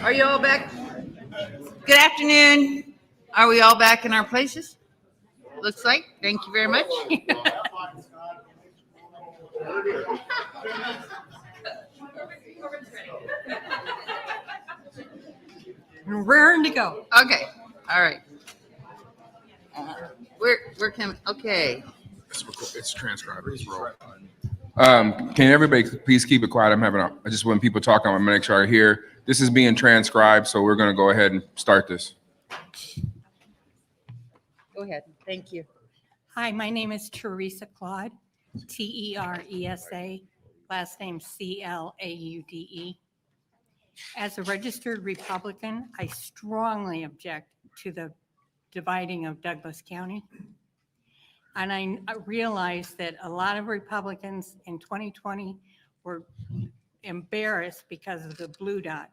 Are you all back? Good afternoon. Are we all back in our places? Looks like. Thank you very much. Raring to go. Okay. All right. We're coming. Okay. It's transcribed. It's roll. Can everybody please keep it quiet? I just when people talk, I'm gonna make sure I hear. This is being transcribed, so we're gonna go ahead and start this. Go ahead. Thank you. Hi, my name is Teresa Claude, Teresa, last name Claude. As a registered Republican, I strongly object to the dividing of Douglas County. And I realize that a lot of Republicans in 2020 were embarrassed because of the blue dot.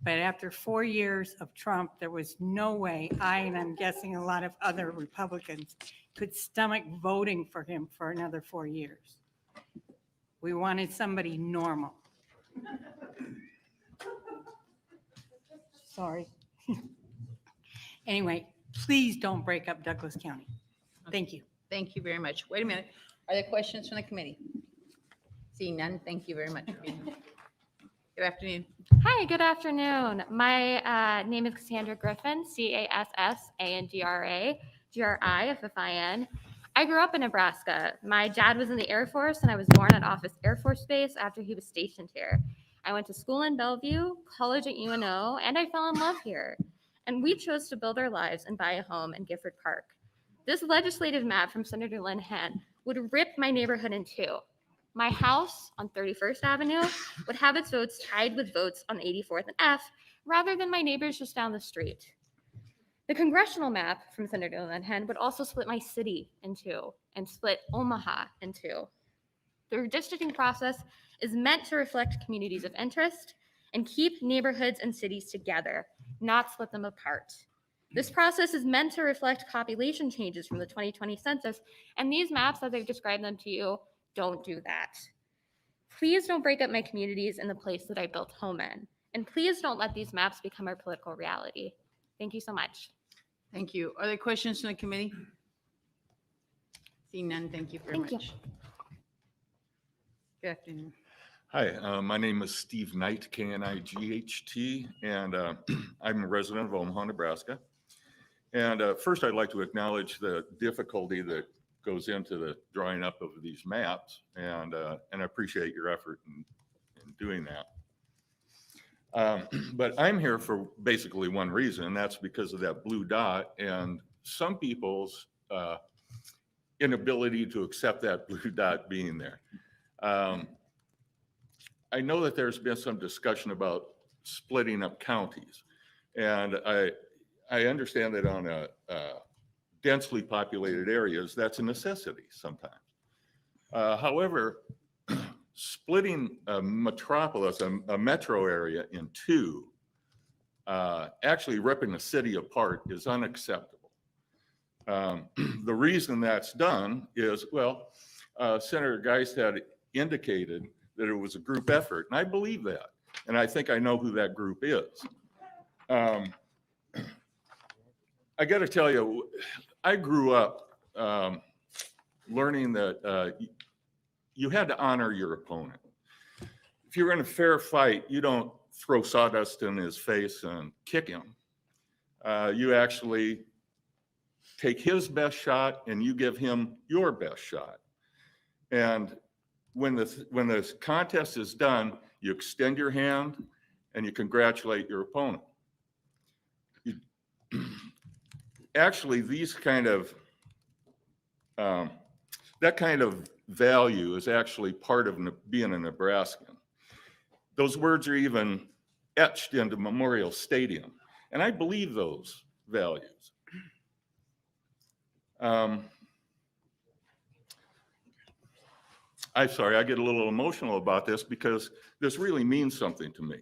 But after 4 years of Trump, there was no way and I'm guessing a lot of other Republicans could stomach voting for him for another 4 years. We wanted somebody normal. Sorry. Anyway, please don't break up Douglas County. Thank you. Thank you very much. Wait a minute. Are there questions from the committee? Seeing none, thank you very much for being here. Good afternoon. Hi, good afternoon. My name is Cassandra Griffin, Cassandra, GRI, I grew up in Nebraska. My dad was in the Air Force, and I was born at Office Air Force Base after he was stationed here. I went to school in Bellevue, college at UNO, and I fell in love here. And we chose to build our lives and buy a home in Gifford Park. This legislative map from Senator Lynn Henn would rip my neighborhood in two. My house on 31st Avenue would have its votes tied with votes on 84th and F, rather than my neighbors just down the street. The congressional map from Senator Lynn Henn would also split my city in two and split Omaha in two. The redistricting process is meant to reflect communities of interest and keep neighborhoods and cities together, not split them apart. This process is meant to reflect population changes from the 2020 census, and these maps, as I've described them to you, don't do that. Please don't break up my communities in the place that I built home in, and please don't let these maps become our political reality. Thank you so much. Thank you. Are there questions from the committee? Seeing none, thank you very much. Thank you. Good afternoon. Hi, my name is Steve Knight, Knight, and I'm a resident of Omaha, Nebraska. And first, I'd like to acknowledge the difficulty that goes into the drawing up of these maps, and I appreciate your effort in doing that. But I'm here for basically one reason, and that's because of that blue dot and some people's inability to accept that blue dot being there. I know that there's been some discussion about splitting up counties, and I understand that on a densely populated areas, that's a necessity sometimes. However, splitting a metropolis, a metro area in two, actually ripping a city apart is unacceptable. The reason that's done is, well, Senator Geist had indicated that it was a group effort, and I believe that, and I think I know who that group is. I got to tell you, I grew up learning that you had to honor your opponent. If you're in a fair fight, you don't throw sawdust in his face and kick him. You actually take his best shot and you give him your best shot. And when the contest is done, you extend your hand and you congratulate your opponent. Actually, these kind of that kind of value is actually part of being a Nebraskan. Those words are even etched into Memorial Stadium, and I believe those values. I'm sorry, I get a little emotional about this because this really means something to me.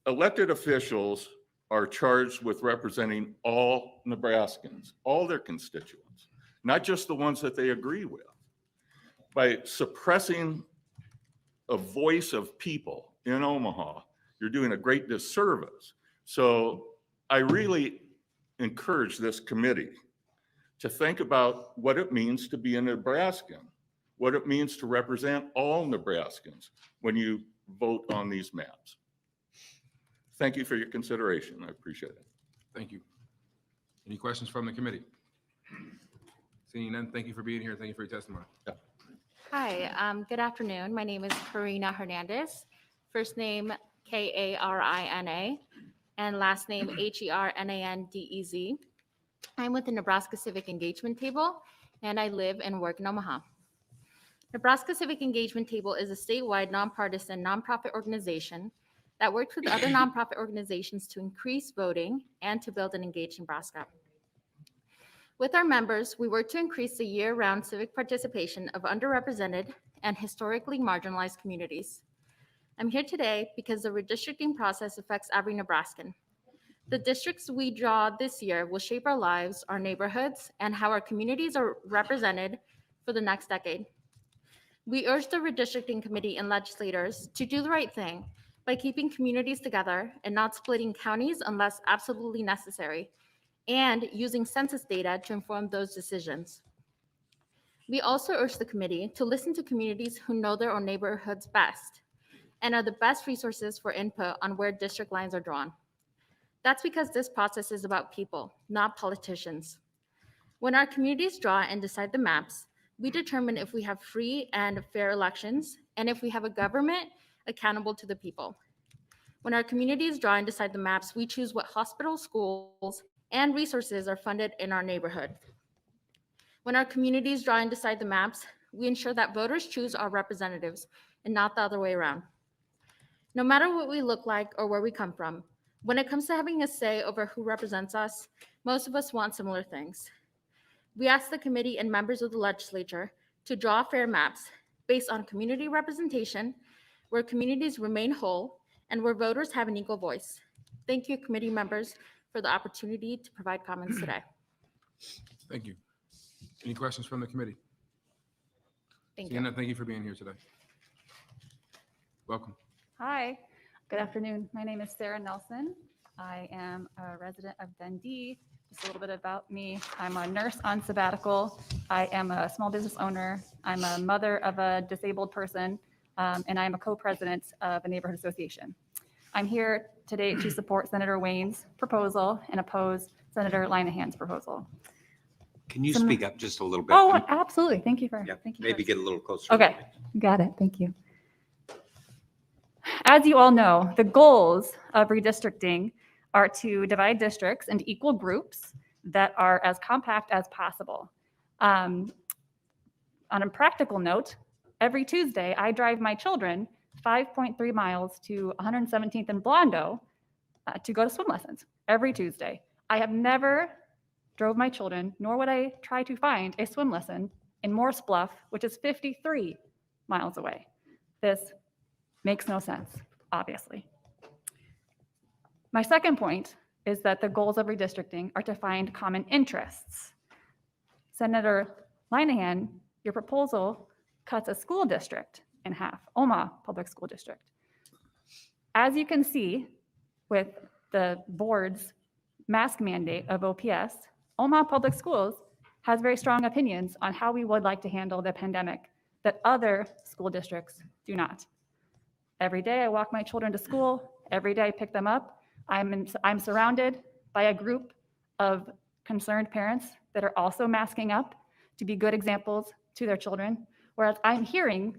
Elected officials are charged with representing all Nebraskans, all their constituents, not just the ones that they agree with. by suppressing a voice of people in Omaha, you're doing a great disservice. So I really encourage this committee to think about what it means to be a Nebraskan, what it means to represent all Nebraskans when you vote on these maps. Thank you for your consideration. I appreciate it. Thank you. Any questions from the committee? Seeing none, thank you for being here. Thank you for your testimony. Hi, good afternoon. My name is Karina Hernandez. First name Karina and last name Hernandez. I'm with the Nebraska Civic Engagement Table and I live and work in Omaha. Nebraska Civic Engagement Table is a statewide nonpartisan nonprofit organization that works with other nonprofit organizations to increase voting and to build an engaged Nebraska. With our members, we work to increase the year-round civic participation of underrepresented and historically marginalized communities. I'm here today because the redistricting process affects every Nebraskan. The districts we draw this year will shape our lives, our neighborhoods, and how our communities are represented for the next decade. We urge the Redistricting Committee and legislators to do the right thing by keeping communities together and not splitting counties unless absolutely necessary, and using census data to inform those decisions. We also urge the committee to listen to communities who know their own neighborhoods best and are the best resources for input on where district lines are drawn. That's because this process is about people, not politicians. When our communities draw and decide the maps, we determine if we have free and fair elections and if we have a government accountable to the people. When our communities draw and decide the maps, we choose what hospitals, schools, and resources are funded in our neighborhood. When our communities draw and decide the maps, we ensure that voters choose our representatives and not the other way around. No matter what we look like or where we come from, when it comes to having a say over who represents us, most of us want similar things. We ask the committee and members of the legislature to draw fair maps based on community representation, where communities remain whole, and where voters have an equal voice. Thank you, committee members, for the opportunity to provide comments today. Thank you. Any questions from the committee? Thank Seeing you. none, thank you for being here today. Welcome. Hi, good afternoon. My name is Sarah Nelson. I am a resident of Dundee. Just a little bit about me. I'm a nurse on sabbatical. I am a small business owner. I'm a mother of a disabled person, and I'm a co-president of a neighborhood association. I'm here today to support Senator Wayne's proposal and oppose Senator Linehan's proposal. Can you speak up just a little bit? Oh, absolutely. Thank you for. Yeah, Thank you. maybe for- get a little closer. Okay, got it. Thank you. As you all know, the goals of redistricting are to divide districts into equal groups that are as compact as possible. On a practical note, every Tuesday, I drive my children 5.3 miles to 117th and Blondo to go to swim lessons every Tuesday. I have never drove my children, nor would I try to find a swim lesson in Morse Bluff, which is 53 miles away. This makes no sense, obviously. My second point is that the goals of redistricting are to find common interests. Senator Linehan, your proposal cuts a school district in half, Omaha Public School District. As you can see with the board's mask mandate of OPS, Omaha Public Schools has very strong opinions on how we would like to handle the pandemic that other school districts do not. Every day I walk my children to school, every day I pick them up. I'm surrounded by a group of concerned parents that are also masking up to be good examples to their children, whereas I'm hearing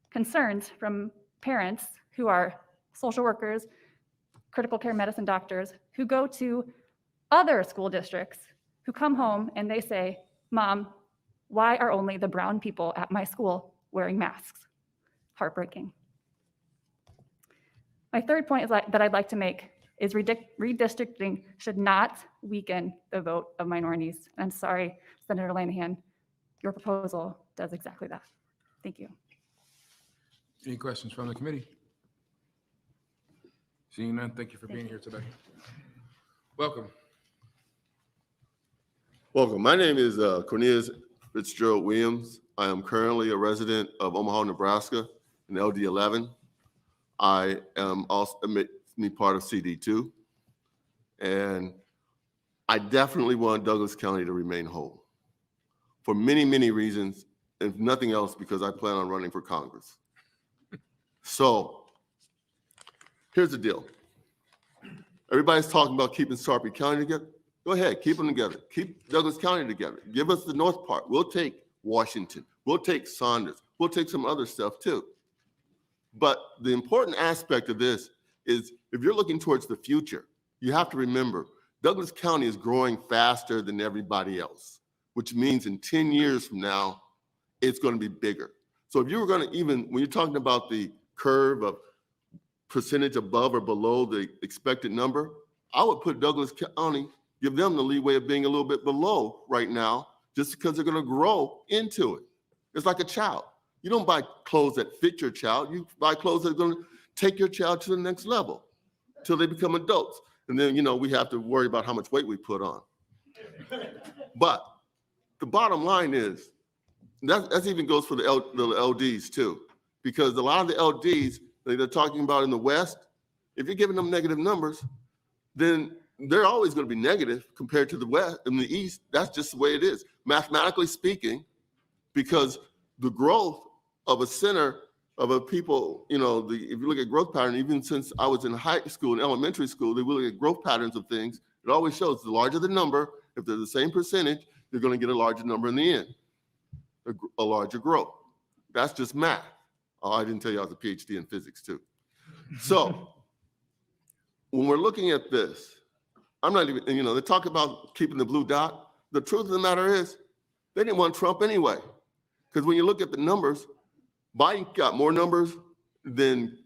concerns from parents who are social workers, critical care medicine doctors, who go to other school districts, who come home and they say, "Mom, why are only the brown people at my school wearing masks?" Heartbreaking. My third point is that I'd like to make is redistricting should not weaken the vote of minorities. I'm sorry, Senator Linehan, your proposal does exactly that. Thank you. Any questions from the committee? Seeing none, thank you for being here today. Welcome. Welcome. My name is Cornelius Fitzgerald Williams. I am currently a resident of Omaha, Nebraska, in LD 11. I am also part of CD2, and I definitely want Douglas County to remain whole for many, many reasons, if nothing else, because I plan on running for Congress. So here's the deal. Everybody's talking about keeping Sarpy County together. Go ahead, keep them together. Keep Douglas County together. Give us the north part. We'll take Washington. We'll take Saunders. We'll take some other stuff too. But the important aspect of this is if you're looking towards the future, you have to remember Douglas County is growing faster than everybody else, which means in 10 years from now, it's going to be bigger. So if you were going to even, when you're talking about the curve of percentage above or below the expected number, I would put Douglas County, give them the leeway of being a little bit below right now, just because they're going to grow into it. It's like a child. You don't buy clothes that fit your child. You buy clothes that are going to take your child to the next level till they become adults. And then, we have to worry about how much weight we put on. But the bottom line is, that even goes for the LDs too, because a lot of the LDs that they're talking about in the West, if you're giving them negative numbers, then they're always going to be negative compared to the West and the East. That's just the way it is, mathematically speaking, because the growth of a center of a people, if you look at growth pattern, even since I was in high school and elementary school, they look at growth patterns of things. It always shows the larger the number, if they're the same percentage, you're going to get a larger number in the end, a larger growth. That's just math. Oh, I didn't tell you I was a PhD in physics too. So when we're looking at this, I'm not even, they talk about keeping the blue dot. The truth of the matter is they didn't want Trump anyway. Because when you look at the numbers, Biden got more numbers than,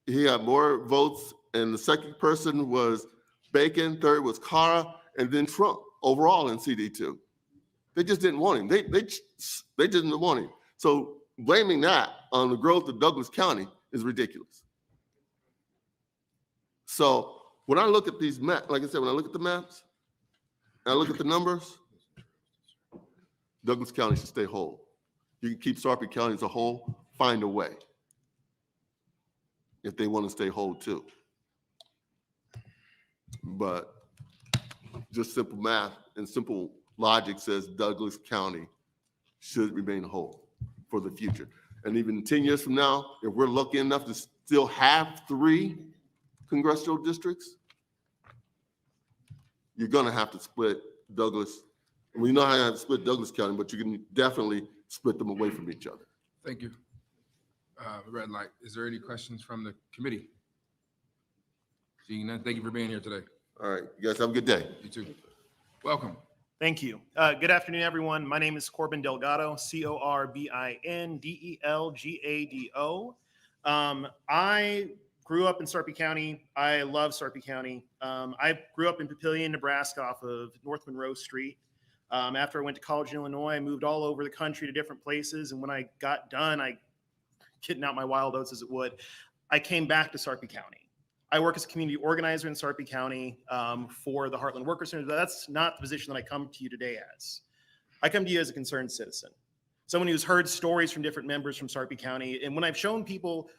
he had more votes, and the second person was Bacon, third was Cara, and then Trump overall in CD2. They just didn't want him. They didn't want him. So blaming that on the growth of Douglas County is ridiculous. So when I look at these maps, like I said, when I look at the maps, and I look at the numbers, Douglas County should stay whole. You can keep Sarpy County as a whole, find a way if they want to stay whole too. But just simple math and simple logic says Douglas County should remain whole for the future. And even 10 years from now, if we're lucky enough to still have 3 congressional districts, you're going to have to split Douglas. We know how to split Douglas County, but you can definitely split them away from each other. Thank you. Red light. Is there any questions from the committee? Seeing none, thank you for being here today. All right, you guys have a good day. You too. Welcome. Thank you. Good afternoon, everyone. My name is Corbin Delgado, CORBINDELGADO. I grew up in Sarpy County. I love Sarpy County. I grew up in Papillion, Nebraska, off of North Monroe Street. After I went to college in Illinois, I moved all over the country to different places. And when I got done, getting out my wild oats as it would, I came back to Sarpy County. I work as a community organizer in Sarpy County for the Heartland Worker Center. That's not the position that I come to you today as. I come to you as a concerned citizen, someone who's heard stories from different members from Sarpy County. And when I've shown people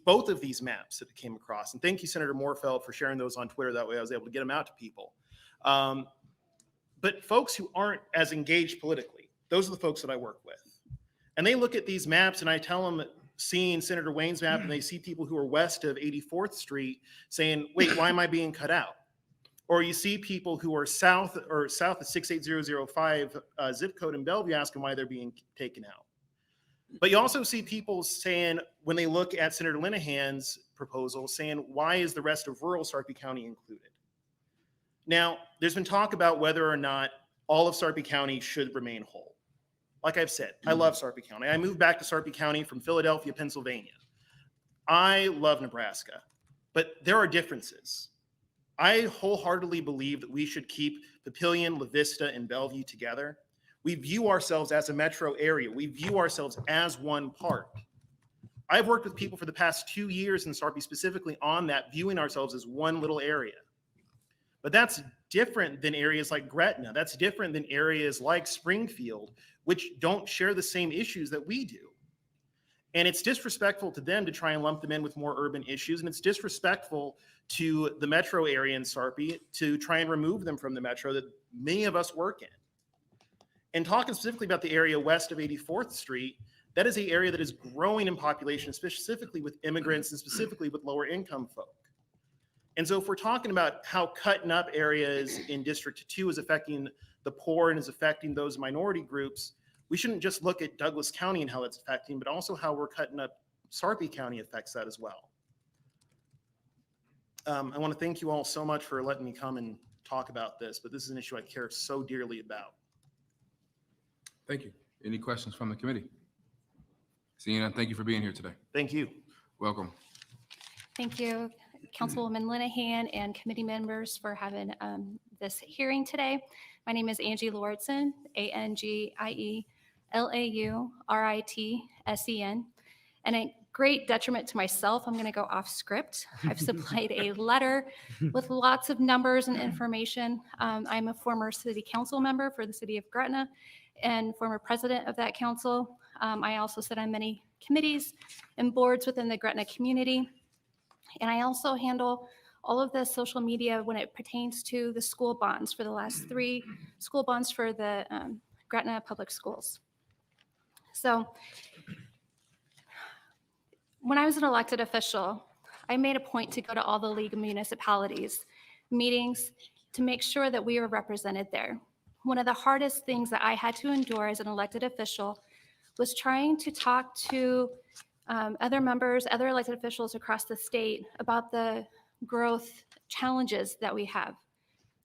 both of these maps that I came across, and thank you, Senator Moorfeld, for sharing those on Twitter. That way I was able to get them out to people. But folks who aren't as engaged politically, those are the folks that I work with. And they look at these maps and I tell them, seeing Senator Wayne's map, and they see people who are west of 84th Street saying, wait, why am I being cut out? Or you see people who are south of 68005 zip code in Bellevue asking why they're being taken out. But you also see people saying, when they look at Senator Linehan's proposal, saying, why is the rest of rural Sarpy County included? Now, there's been talk about whether or not all of Sarpy County should remain whole. Like I've said, I love Sarpy County. I moved back to Sarpy County from Philadelphia, Pennsylvania. I love Nebraska, but there are differences. I wholeheartedly believe that we should keep Papillion, La Vista, and Bellevue together. We view ourselves as a metro area. We view ourselves as one part. I've worked with people for the past 2 years in Sarpy specifically on that, viewing ourselves as one little area. But that's different than areas like Gretna. That's different than areas like Springfield, which don't share the same issues that we do. And it's disrespectful to them to try and lump them in with more urban issues. And it's disrespectful to the metro area in Sarpy to try and remove them from the metro that many of us work in. And talking specifically about the area west of 84th Street, that is an area that is growing in population, specifically with immigrants and specifically with lower income folk. And so if we're talking about how cutting up areas in District 2 is affecting the poor and is affecting those minority groups, we shouldn't just look at Douglas County and how it's affecting, but also how we're cutting up Sarpy County affects that as well. I want to thank you all so much for letting me come and talk about this, but this is an issue I care so dearly about. Thank you. Any questions from the committee? Seeing none, thank you for being here today. Thank you. Welcome. Thank you, Councilwoman Linehan and committee members for having this hearing today. My name is Angie Lauritsen, ANGIELAURITSEN. And a great detriment to myself, I'm going to go off script. I've supplied a letter with lots of numbers and information. I'm a former city council member for the city of Gretna and former president of that council. I also sit on many committees and boards within the Gretna community. And I also handle all of the social media when it pertains to the school bonds for the last 3 school bonds for the Gretna Public Schools. So when I was an elected official, I made a point to go to all the League of Municipalities meetings to make sure that we were represented there. One of the hardest things that I had to endure as an elected official was trying to talk to other members, other elected officials across the state about the growth challenges that we have.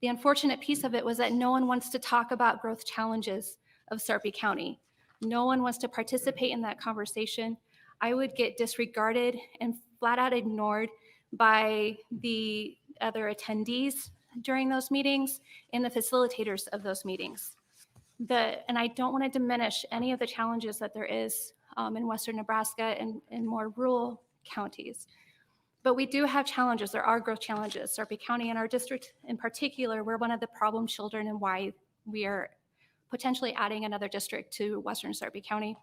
The unfortunate piece of it was that no one wants to talk about growth challenges of Sarpy County. No one wants to participate in that conversation. I would get disregarded and flat out ignored by the other attendees during those meetings and the facilitators of those meetings. And I don't want to diminish any of the challenges that there is in Western Nebraska and in more rural counties. But we do have challenges. There are growth challenges. Sarpy County and our district in particular, we're one of the problem children and why we are potentially adding another district to Western Sarpy County.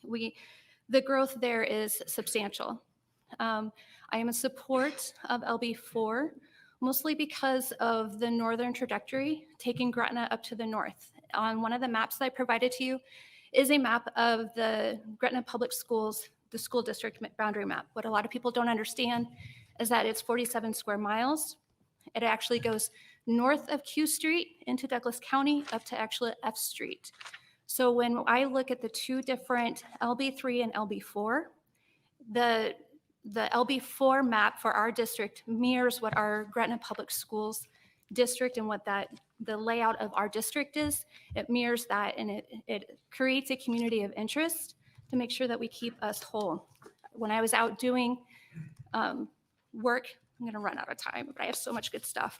The growth there is substantial. I am in support of LB4, mostly because of the northern trajectory, taking Gretna up to the north. On one of the maps that I provided to you is a map of the Gretna Public Schools, the school district boundary map. What a lot of people don't understand is that it's 47 square miles. It actually goes north of Q Street into Douglas County up to actually F Street. So when I look at the 2 different LB3 and LB4, the LB4 map for our district mirrors what our Gretna Public Schools district and what the layout of our district is. It mirrors that, and it creates a community of interest to make sure that we keep us whole. When I was out doing work, I'm gonna run out of time, but I have so much good stuff.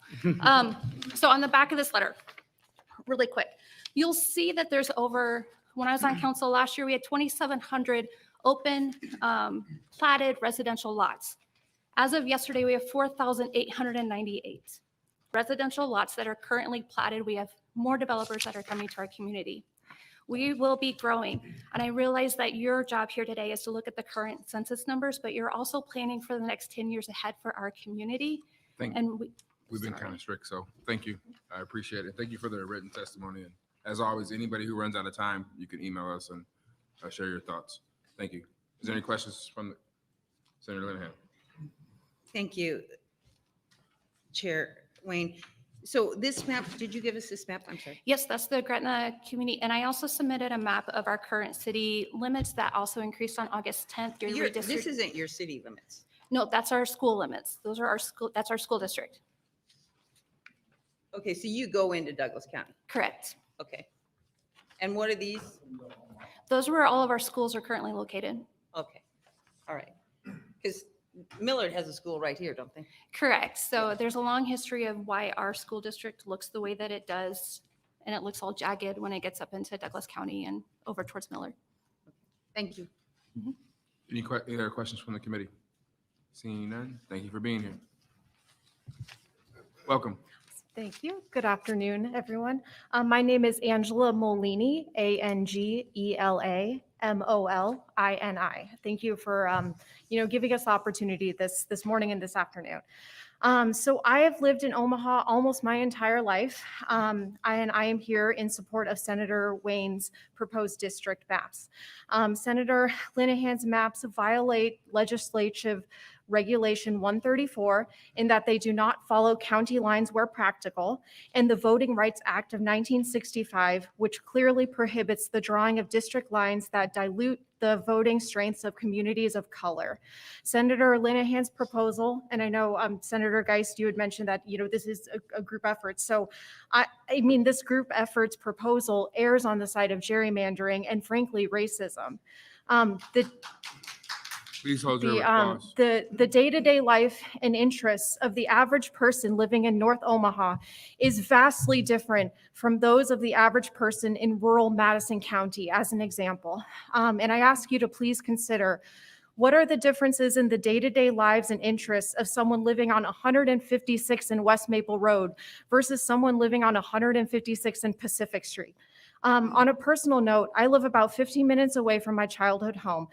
So on the back of this letter, really quick, you'll see that there's when I was on council last year, we had 2,700 open platted residential lots. As of yesterday, we have 4,898 residential lots that are currently platted. We have more developers that are coming to our community. We will be growing. And I realize that your job here today is to look at the current census numbers, but you're also planning for the next 10 years ahead for our community. We've been kind of strict, so thank you. I appreciate it. Thank you for the written testimony. And as always, anybody who runs out of time, you can email us and share your thoughts. Thank you. Is there any questions from Senator Linehan? Thank you, Chair Wayne. So this map, did you give us this map? I'm sorry. Yes, that's the Gretna community. And I also submitted a map of our current city limits that also increased on August 10th. This isn't your city limits. No, that's our school limits. Those are that's our school district. Okay, so you go into Douglas County. Correct. Okay. And what are these? Those are where all of our schools are currently located. Okay. All right. Because Millard has a school right here, don't they? Correct. So there's a long history of why our school district looks the way that it does. And it looks all jagged when it gets up into Douglas County and over towards Millard. Thank you. Any other questions from the committee? Seeing none, thank you for being here. Welcome. Thank you. Good afternoon, everyone. My name is Angela Molini, Angela Molini. Thank you for giving us the opportunity this morning and this afternoon. So I have lived in Omaha almost my entire life, and I am here in support of Senator Wayne's proposed district maps. Senator Linehan's maps violate legislative Regulation 134 in that they do not follow county lines where practical, and the Voting Rights Act of 1965, which clearly prohibits the drawing of district lines that dilute the voting strengths of communities of color. Senator Linehan's proposal, and I know Senator Geist, you had mentioned that this is a group effort. So I mean, this group efforts proposal errs on the side of gerrymandering and frankly racism. Please hold your applause. The day-to-day life and interests of the average person living in North Omaha is vastly different from those of the average person in rural Madison County, as an example. And I ask you to please consider, what are the differences in the day-to-day lives and interests of someone living on 156 in West Maple Road versus someone living on 156 in Pacific Street? On a personal note, I live about 15 minutes away from my childhood home.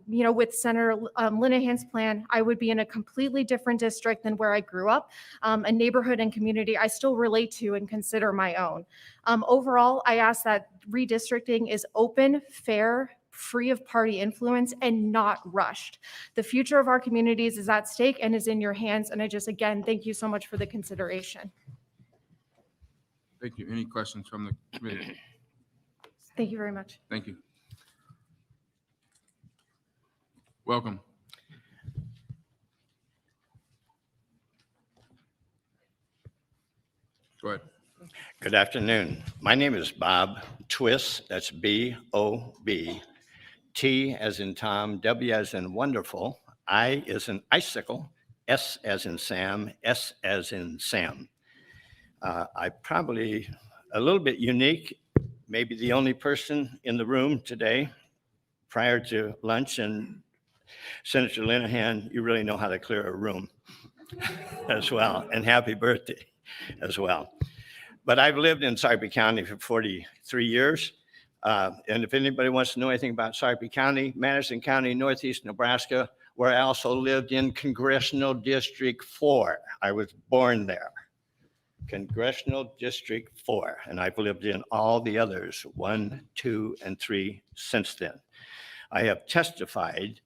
With Senator Linehan's plan, I would be in a completely different district than where I grew up, a neighborhood and community I still relate to and consider my own. Overall, I ask that redistricting is open, fair, free of party influence, and not rushed. The future of our communities is at stake and is in your hands. And I just, again, thank you so much for the consideration. Thank you. Any questions from the committee? Thank you very much. Thank you. Welcome. Go ahead. Good afternoon. My name is Bob Twiss. That's B-O-B. T as in Tom, W as in wonderful, I as in icicle, S as in Sam, S as in Sam. I probably a little bit unique, maybe the only person in the room today prior to lunch. And Senator Linehan, you really know how to clear a room as well. And happy birthday as well. But I've lived in Sarpy County for 43 years. And if anybody wants to know anything about Sarpy County, Madison County, Northeast Nebraska, where I also lived in Congressional District 4. I was born there. Congressional District 4, and I've lived in all the others, 1, 2, and 3 since then. I have testified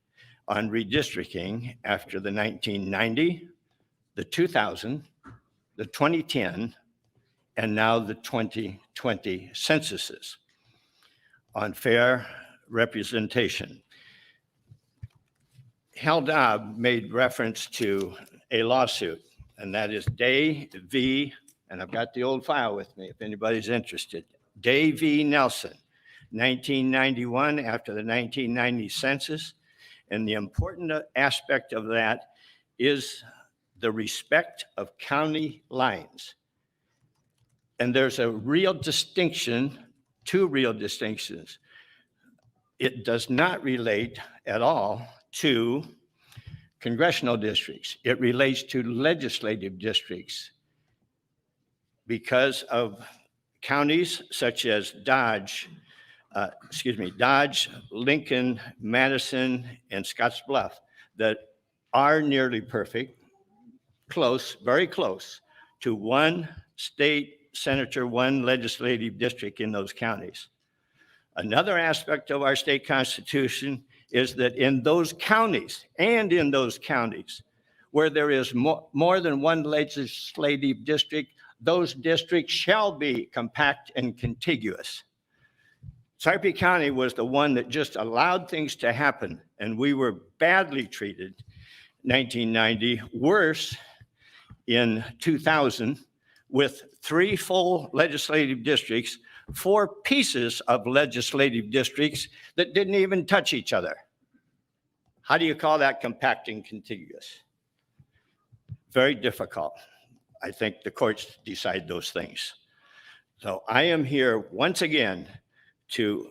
on redistricting after the 1990, the 2000, the 2010, and now the 2020 censuses on fair representation. Hal Dobb made reference to a lawsuit, and that is Day v. And I've got the old file with me if anybody's interested. Day v. Nelson, 1991, after the 1990 census. And the important aspect of that is the respect of county lines. And there's a real distinction, two real distinctions. It does not relate at all to congressional districts. It relates to legislative districts. Because of counties such as Dodge, Lincoln, Madison, and Scottsbluff that are nearly perfect, close, very close to one state senator, one legislative district in those counties. Another aspect of our state constitution is that in those counties where there is more than one legislative district, those districts shall be compact and contiguous. Sarpy County was the one that just allowed things to happen, and we were badly treated 1990, worse in 2000, with 3 full legislative districts, 4 pieces of legislative districts that didn't even touch each other. How do you call that compact and contiguous? Very difficult. I think the courts decide those things. So I am here once again to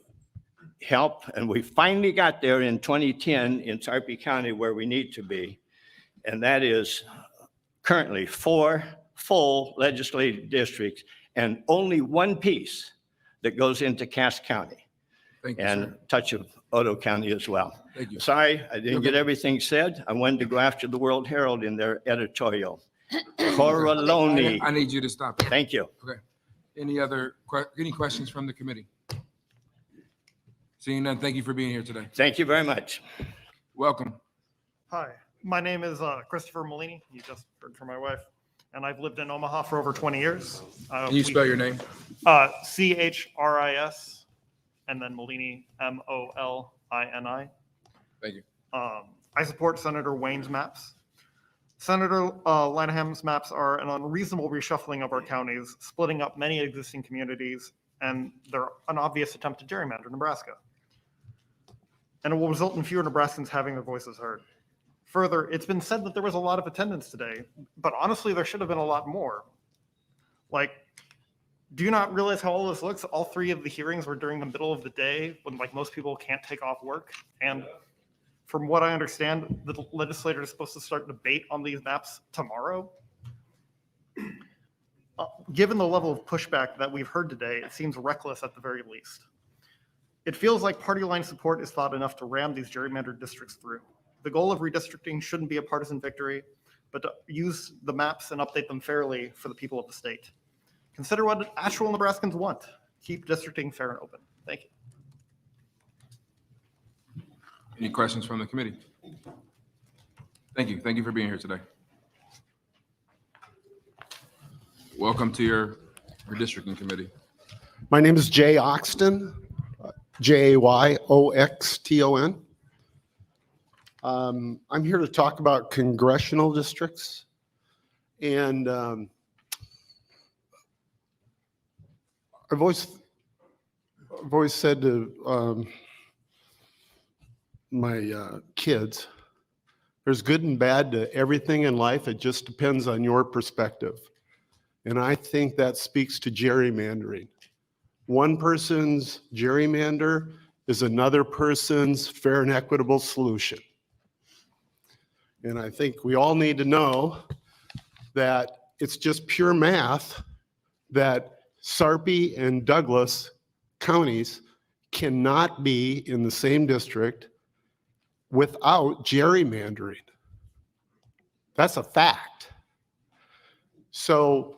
help, and we finally got there in 2010 in Sarpy County where we need to be, and that is currently 4 full legislative districts and only one piece that goes into Cass County Thank you, and sir. touch of Otoe County as well. Thank you. Sorry, I didn't get Okay. everything said. I wanted to go after the World Herald in their editorial. I Corraloni. need you to stop. Thank you. Okay. Any questions from the committee? Seeing none, thank you for being here today. Thank you very much. Welcome. Hi, my name is Christopher Molini. You just heard from my wife. And I've lived in Omaha for over 20 years. Can you spell your name? Chris and then Molini, Molini. Thank you. I support Senator Wayne's maps. Senator Lanaham's maps are an unreasonable reshuffling of our counties, splitting up many existing communities, and they're an obvious attempt to gerrymander Nebraska. And it will result in fewer Nebraskans having their voices heard. Further, it's been said that there was a lot of attendance today, but honestly, there should have been a lot more. Like, do you not realize how all this looks? All three of the hearings were during the middle of the day when like most people can't take off work. And from what I understand, the legislature is supposed to start debate on these maps tomorrow. Given the level of pushback that we've heard today, it seems reckless at the very least. It feels like party line support is thought enough to ram these gerrymandered districts through. The goal of redistricting shouldn't be a partisan victory, but to use the maps and update them fairly for the people of the state. Consider what actual Nebraskans want. Keep districting fair and open. Thank you. Any questions from the committee? Thank you. Thank you for being here today. Welcome to your redistricting committee. My name is Jay Oxton, Jayoxton. I'm here to talk about congressional districts. And I've always said to my kids, there's good and bad to everything in life. It just depends on your perspective. And I think that speaks to gerrymandering. One person's gerrymander is another person's fair and equitable solution. And I think we all need to know that it's just pure math that Sarpy and Douglas counties cannot be in the same district without gerrymandering. That's a fact. So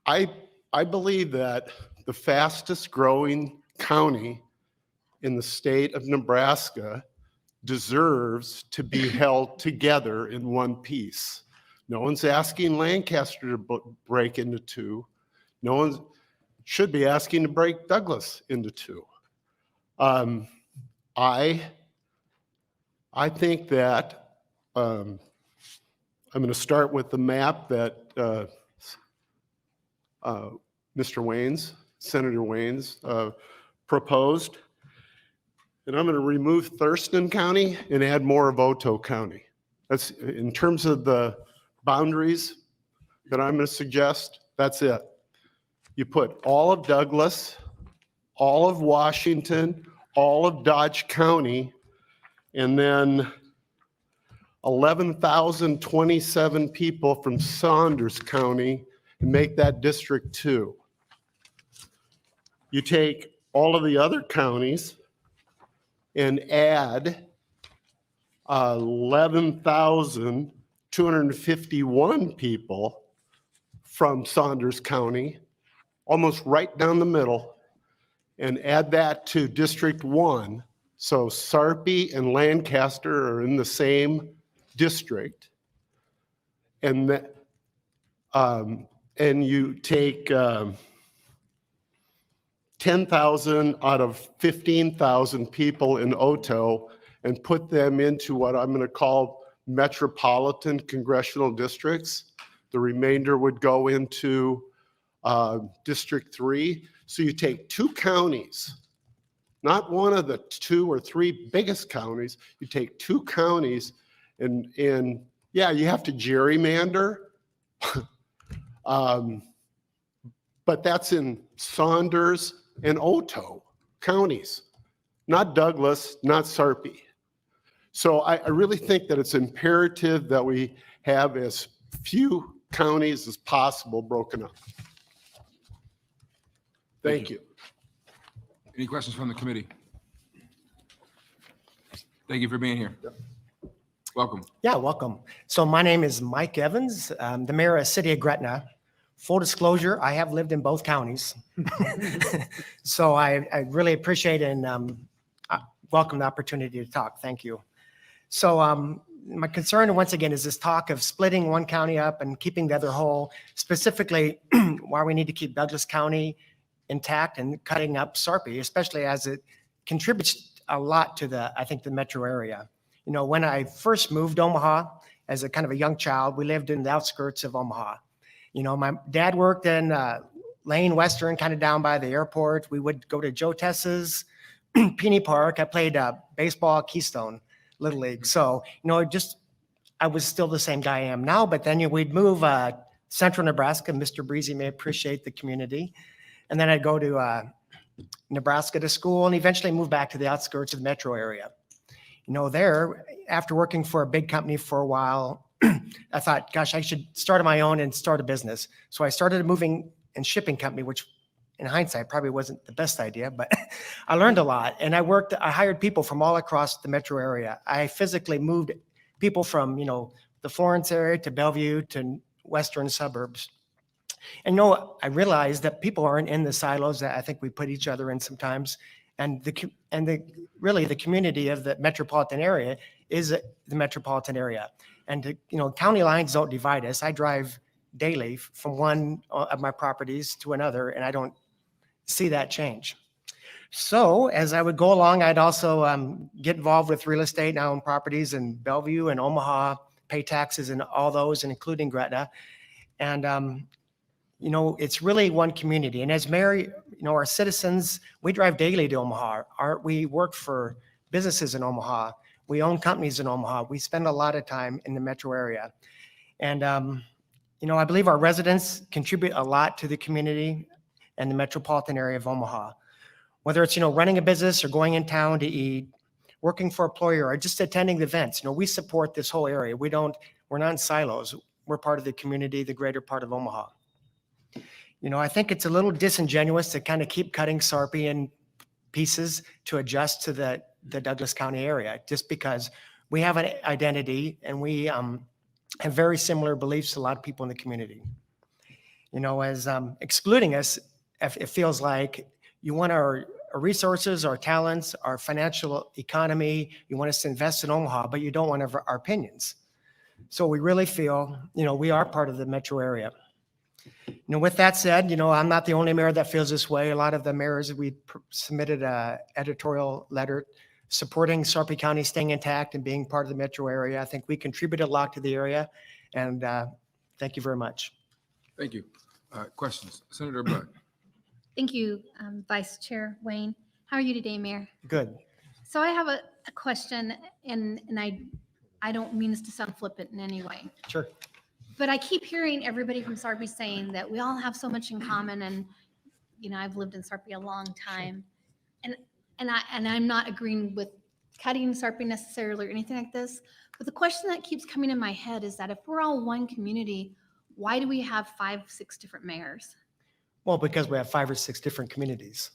I believe that the fastest growing county in the state of Nebraska deserves to be held together in one piece. No one's asking Lancaster to break into two. No one should be asking to break Douglas into two. I think that I'm going to start with the map that Mr. Waynes, Senator Waynes, proposed. And I'm going to remove Thurston County and add more of Otoe County. That's in terms of the boundaries that I'm going to suggest, that's it. You put all of Douglas, all of Washington, all of Dodge County, and then 11,027 people from Saunders County and make that District 2. You take all of the other counties and add 11,251 people from Saunders County, almost right down the middle, and add that to District 1. So Sarpy and Lancaster are in the same district. And that, and you take 10,000 out of 15,000 people in Otoe and put them into what I'm going to call metropolitan congressional districts. The remainder would go into District 3. So you take two counties, not one of the 2 or 3 biggest counties. You take two counties and yeah, you have to gerrymander. But that's in Saunders and Otoe counties, not Douglas, not Sarpy. So I really think that it's imperative that we have as few counties as possible broken up. Thank you. Any questions from the committee? Thank you for being here. Welcome. Yeah, welcome. So my name is Mike Evans, the mayor of City of Gretna. Full disclosure, I have lived in both counties. So I really appreciate and welcome the opportunity to talk. Thank you. So my concern, once again, is this talk of splitting one county up and keeping the other whole, specifically why we need to keep Douglas County intact and cutting up Sarpy, especially as it contributes a lot to I think the metro area. You know, when I first moved to Omaha as a kind of a young child, we lived in the outskirts of Omaha. You know, my dad worked in Lane Western, kind of down by the airport. We would go to Joe Tess's, Peony Park. I played baseball at Keystone Little League. So, you know, I was still the same guy I am now, but then we'd move central Nebraska. Mr. Breezy may appreciate the community. And then I'd go to Nebraska to school and eventually move back to the outskirts of the metro area. You know, there, after working for a big company for a while, I thought, gosh, I should start on my own and start a business. So I started a moving and shipping company, which in hindsight probably wasn't the best idea, but I learned a lot. And I hired people from all across the metro area. I physically moved people from, you know, the Florence area to Bellevue to western suburbs. And no, I realized that people aren't in the silos that I think we put each other in sometimes. And really the community of the metropolitan area is the metropolitan area. And you know, county lines don't divide us. I drive daily from one of my properties to another, and I don't see that change. So as I would go along, I'd also get involved with real estate, now own properties in Bellevue and Omaha, pay taxes in all those, and including Gretna. And you know, it's really one community. And as mayor, you know, our citizens, we drive daily to Omaha. We work for businesses in Omaha. We own companies in Omaha. We spend a lot of time in the metro area. And, you know, I believe our residents contribute a lot to the community and the metropolitan area of Omaha. Whether it's, you know, running a business or going in town to eat, working for an employer, or just attending the events, you know, we support this whole area. We're not in silos. We're part of the community, the greater part of Omaha. You know, I think it's a little disingenuous to kind of keep cutting Sarpy in pieces to adjust to the Douglas County area, just because we have an identity and we have very similar beliefs to a lot of people in the community. You know, as excluding us, it feels like you want our resources, our talents, our financial economy, you want us to invest in Omaha, but you don't want our opinions. So we really feel, you know, we are part of the metro area. You know, with that said, you know, I'm not the only mayor that feels this way. A lot of the mayors, we submitted an editorial letter supporting Sarpy County staying intact and being part of the metro area. I think we contributed a lot to the area, and thank you very much. Thank you. Questions? Senator Black. Thank you, Vice Chair Wayne. How are you today, Mayor? Good. So I have a question, and I don't mean this to sound flippant in any way. Sure. But I keep hearing everybody from Sarpy saying that we all have so much in common, and you know, I've lived in Sarpy a long time, and I'm not agreeing with cutting Sarpy necessarily or anything like this. But the question that keeps coming in my head is that if we're all one community, why do we have 5, 6 different mayors? Well, because we have 5 or 6 different communities.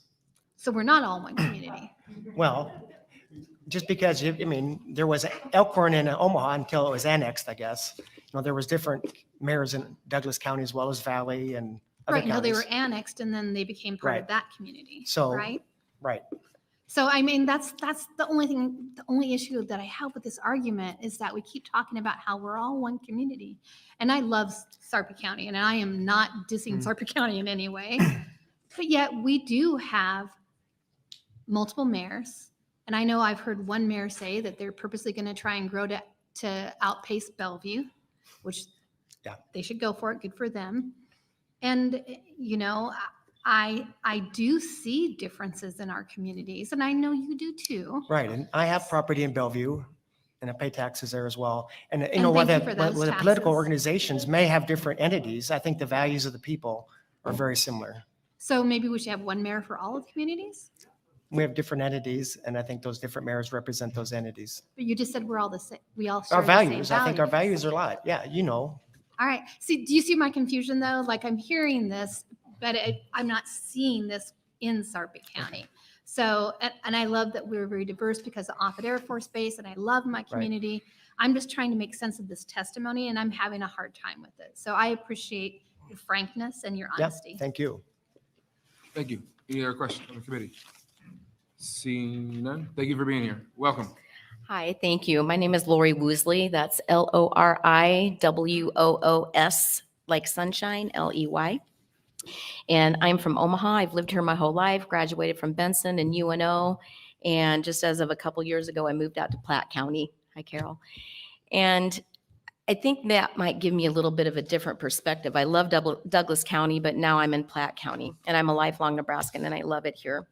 So we're not all one community. Well, just because, I mean, there was Elkhorn in Omaha until it was annexed, I guess. You know, there was different mayors in Douglas County as well as Valley and other Right, no, they counties. were annexed and then they became part Right. of that community, So- right? Right. So I mean, that's the only issue that I have with this argument is that we keep talking about how we're all one community. And I love Sarpy County, and I am not dissing Sarpy County in any way. But yet we do have multiple mayors. And I know I've heard one mayor say that they're purposely going to try and grow to outpace Bellevue, which Yeah. they should go for it. Good for them. And, you know, I do see differences in our communities, and I know you do too. Right, and I have property in Bellevue, and I pay taxes there as well. And you And know, thank while you for those the political taxes. organizations may have different entities, I think the values of the people are very similar. So maybe we should have one mayor for all of the communities? We have different entities, and I think those different mayors represent those entities. But you just said we're all the same. We all share Our the same values, I think our values are a lot. Yeah, you know, All right. See, do you see my confusion though? Like I'm hearing this, but I'm not seeing this in Sarpy County. So, and I love that we're very diverse because of Offutt Air Force Base, and I love my community. I'm just trying to make sense of this testimony, and I'm having a hard time with it. So I appreciate your frankness and your honesty. Yep, thank you. Thank you. Any other questions on the committee? Seeing none, thank you for being here. Welcome. Hi, thank you. My name is Lori Woosley. That's Loriwoos, like sunshine, Ley. And I'm from Omaha. I've lived here my whole life, graduated from Benson and UNO. And just as of a couple years ago, I moved out to Platte County. Hi, Carol. And I think that might give me a little bit of a different perspective. I love Douglas County, but now I'm in Platte County, and I'm a lifelong Nebraskan, and I love it here.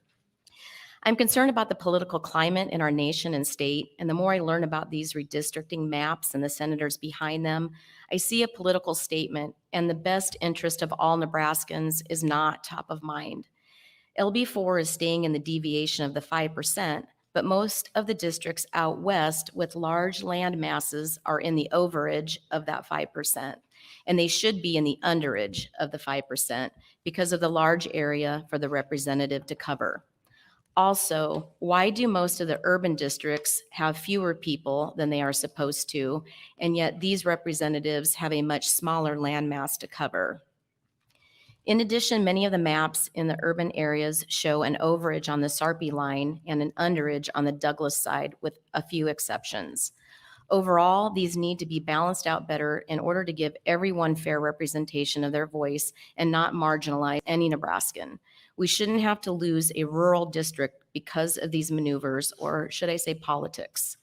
I'm concerned about the political climate in our nation and state, and the more I learn about these redistricting maps and the senators behind them, I see a political statement, and the best interest of all Nebraskans is not top of mind. LB4 is staying in the deviation of the 5%, but most of the districts out west with large land masses are in the overage of that 5%, and they should be in the underage of the 5% because of the large area for the representative to cover. Also, why do most of the urban districts have fewer people than they are supposed to, and yet these representatives have a much smaller landmass to cover? In addition, many of the maps in the urban areas show an overage on the Sarpy line and an underage on the Douglas side, with a few exceptions. Overall, these need to be balanced out better in order to give everyone fair representation of their voice and not marginalize any Nebraskan. We shouldn't have to lose a rural district because of these maneuvers, or should I say politics.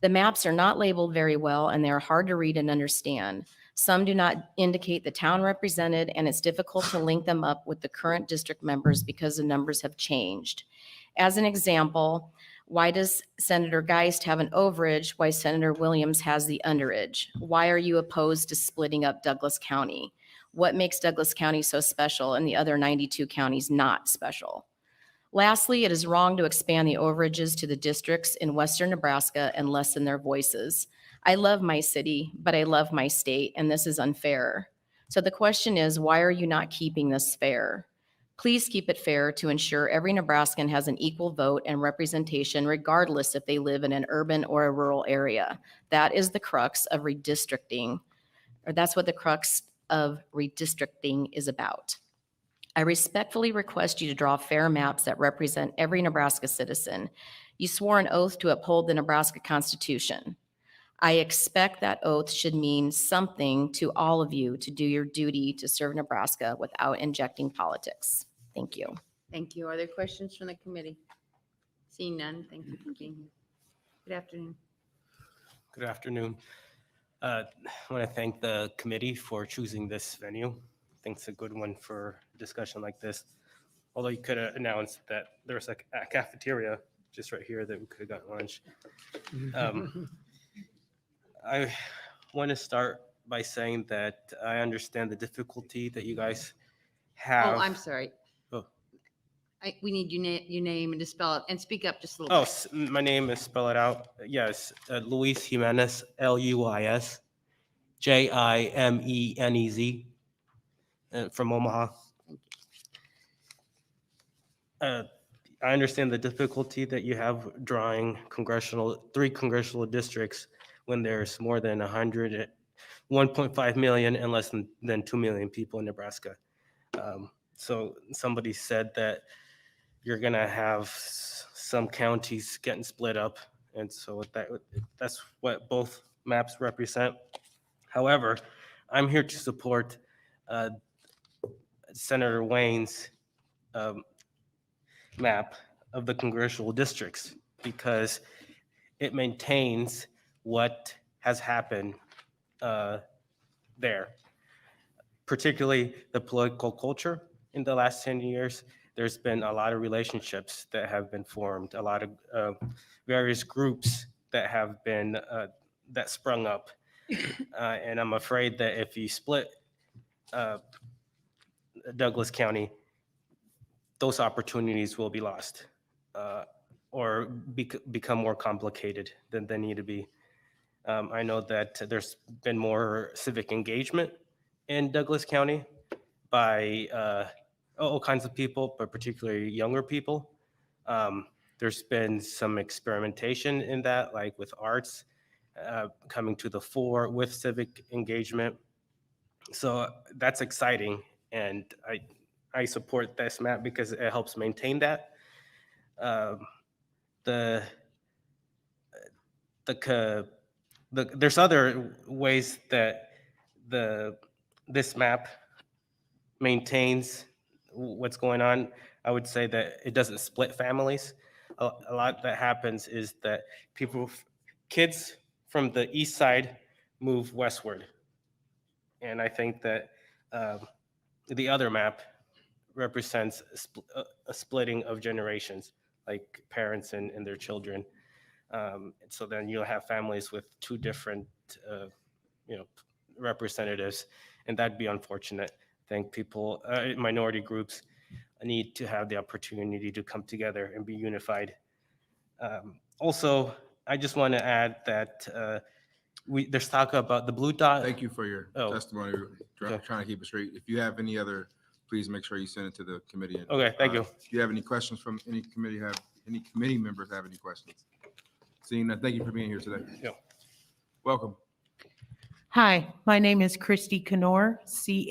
The maps are not labeled very well, and they are hard to read and understand. Some do not indicate the town represented, and it's difficult to link them up with the current district members because the numbers have changed. As an example, why does Senator Geist have an overage while Senator Williams has the underage? Why are you opposed to splitting up Douglas County? What makes Douglas County so special and the other 92 counties not special? Lastly, it is wrong to expand the overages to the districts in western Nebraska and lessen their voices. I love my city, but I love my state, and this is unfair. So the question is, why are you not keeping this fair? Please keep it fair to ensure every Nebraskan has an equal vote and representation, regardless if they live in an urban or a rural area. That is the crux of redistricting, or that's what the crux of redistricting is about. I respectfully request you to draw fair maps that represent every Nebraska citizen. You swore an oath to uphold the Nebraska Constitution. I expect that oath should mean something to all of you to do your duty to serve Nebraska without injecting politics. Thank you. Thank you. Are there questions from the committee? Seeing none, thank you for being here. Good afternoon. Good afternoon. I want to thank the committee for choosing this venue. I think it's a good one for a discussion like this. Although you could have announced that there was a cafeteria just right here that we could have gotten lunch. I want to start by saying that I understand the difficulty that you guys have. Oh, I'm sorry. Oh. We need your name and to spell it and speak up just a little Oh, bit. my name is, spell it out. Yes, Luis Jimenez, Luis Jimenez, from Omaha. I understand the difficulty that you have drawing three congressional districts when there's more than 1.5 million and less than 2 million people in Nebraska. So somebody said that you're gonna have some counties getting split up, and so that's what both maps represent. However, I'm here to support Senator Wayne's map of the congressional districts because it maintains what has happened there, particularly the political culture in the last 10 years. There's been a lot of relationships that have been formed, a lot of various groups that have been, that sprung up. And I'm afraid that if you split Douglas County, those opportunities will be lost or become more complicated than they need to be. I know that there's been more civic engagement in Douglas County by all kinds of people, but particularly younger people. There's been some experimentation in that, like with arts coming to the fore with civic engagement. So that's exciting, and I support this map because it helps maintain that. The there's other ways that this map maintains what's going on. I would say that it doesn't split families. A lot that happens is that kids from the east side move westward. And I think that the other map represents a splitting of generations, like parents and their children. So then you'll have families with two different, representatives, and that'd be unfortunate. I think people, minority groups, need to have the opportunity to come together and be unified. Also, I just want to add that there's talk about the blue dot. Thank you for your testimony. We're trying to keep it straight. If you have any other, please make sure you send it to the committee. Okay, thank you. If you have any questions from any committee members have any questions? Seeing that, thank you for being here today. Yeah. Welcome. Hi, my name is Christy Knorr, CHRISTY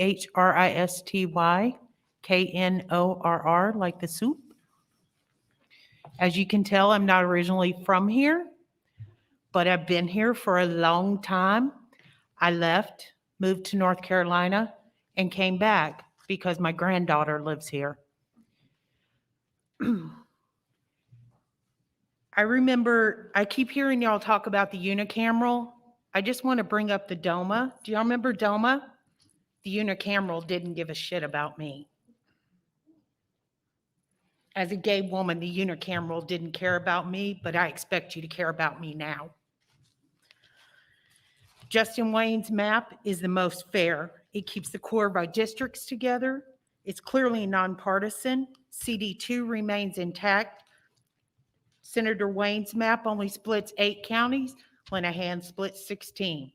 KNORR, like the soup. As you can tell, I'm not originally from here, but I've been here for a long time. I left, moved to North Carolina, and came back because my granddaughter lives here. I remember, I keep hearing y'all talk about the unicameral. I just want to bring up the DOMA. Do y'all remember DOMA? The unicameral didn't give a shit about me. As a gay woman, the unicameral didn't care about me, but I expect you to care about me now. Justin Wayne's map is the most fair. It keeps the core of our districts together. It's clearly nonpartisan. CD2 remains intact. Senator Wayne's map only splits 8 counties. Lenahan splits 16.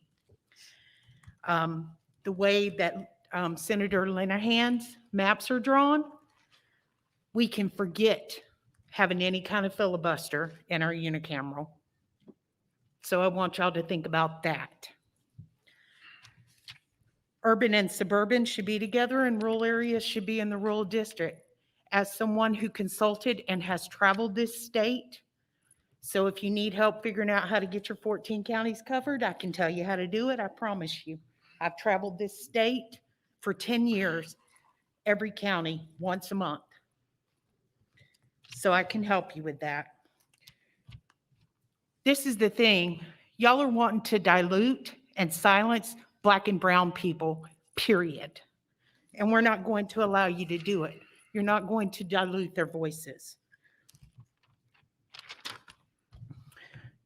The way that Senator Lenahan's maps are drawn, we can forget having any kind of filibuster in our unicameral. So I want y'all to think about that. Urban and suburban should be together, and rural areas should be in the rural district. As someone who consulted and has traveled this state, so if you need help figuring out how to get your 14 counties covered, I can tell you how to do it, I promise you. I've traveled this state for 10 years, every county, once a month. So I can help you with that. This is the thing, y'all are wanting to dilute and silence Black and brown people, period. And we're not going to allow you to do it. You're not going to dilute their voices.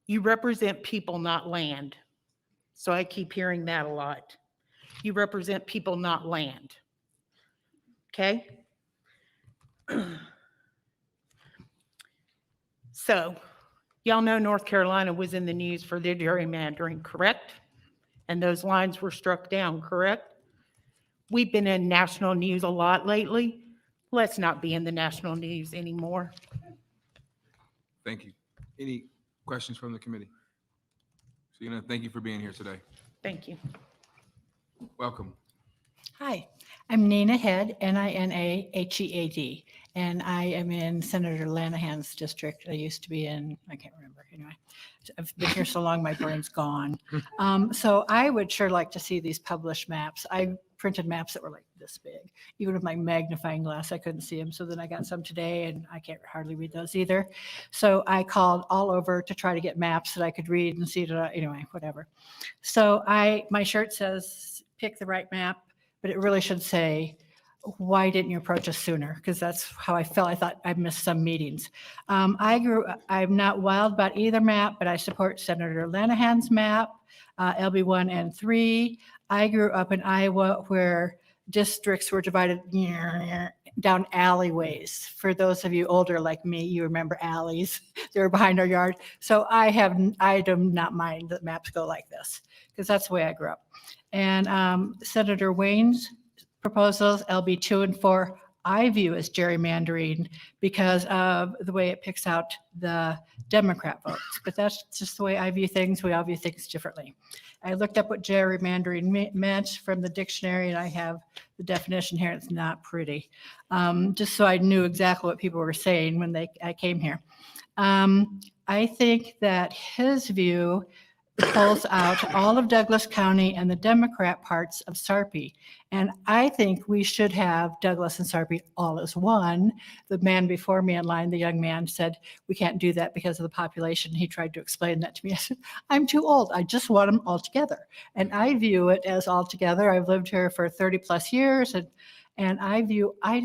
You represent people, not land. So I keep hearing that a lot. You represent people, not land. Okay? So, y'all know North Carolina was in the news for their gerrymandering, correct? And those lines were struck down, correct? We've been in national news a lot lately. Let's not be in the national news anymore. Thank you. Any questions from the committee? So, thank you for being here today. Thank you. Welcome. Hi, I'm Nina Head, NINAHEAD, and I am in Senator Lanahan's district. I used to be in, I can't remember, anyway. I've been here so long, my brain's gone. So I would sure like to see these published maps. I printed maps that were like this big. Even with my magnifying glass, I couldn't see them. So then I got some today, and I can't hardly read those either. So I called all over to try to get maps that I could read and see that, anyway, whatever. So my shirt says, pick the right map, but it really should say, why didn't you approach us sooner? Because that's how I felt. I thought I missed some meetings. I'm not wild about either map, but I support Senator Lanahan's map, LB1 and 3. I grew up in Iowa where districts were divided down alleyways. For those of you older like me, you remember alleys. They were behind our yard. So I do not mind that maps go like this, because that's the way I grew up. And Senator Wayne's proposals, LB 2 and 4, I view as gerrymandering because of the way it picks out the Democrat votes. But that's just the way I view things. We all view things differently. I looked up what gerrymandering meant from the dictionary, and I have the definition here. It's not pretty. Just so I knew exactly what people were saying when I came here. I think that his view pulls out all of Douglas County and the Democrat parts of Sarpy. And I think we should have Douglas and Sarpy all as one. The man before me in line, the young man, said, we can't do that because of the population. He tried to explain that to me. I said, I'm too old. I just want them all together. And I view it as all together. I've lived here for 30 plus years, and I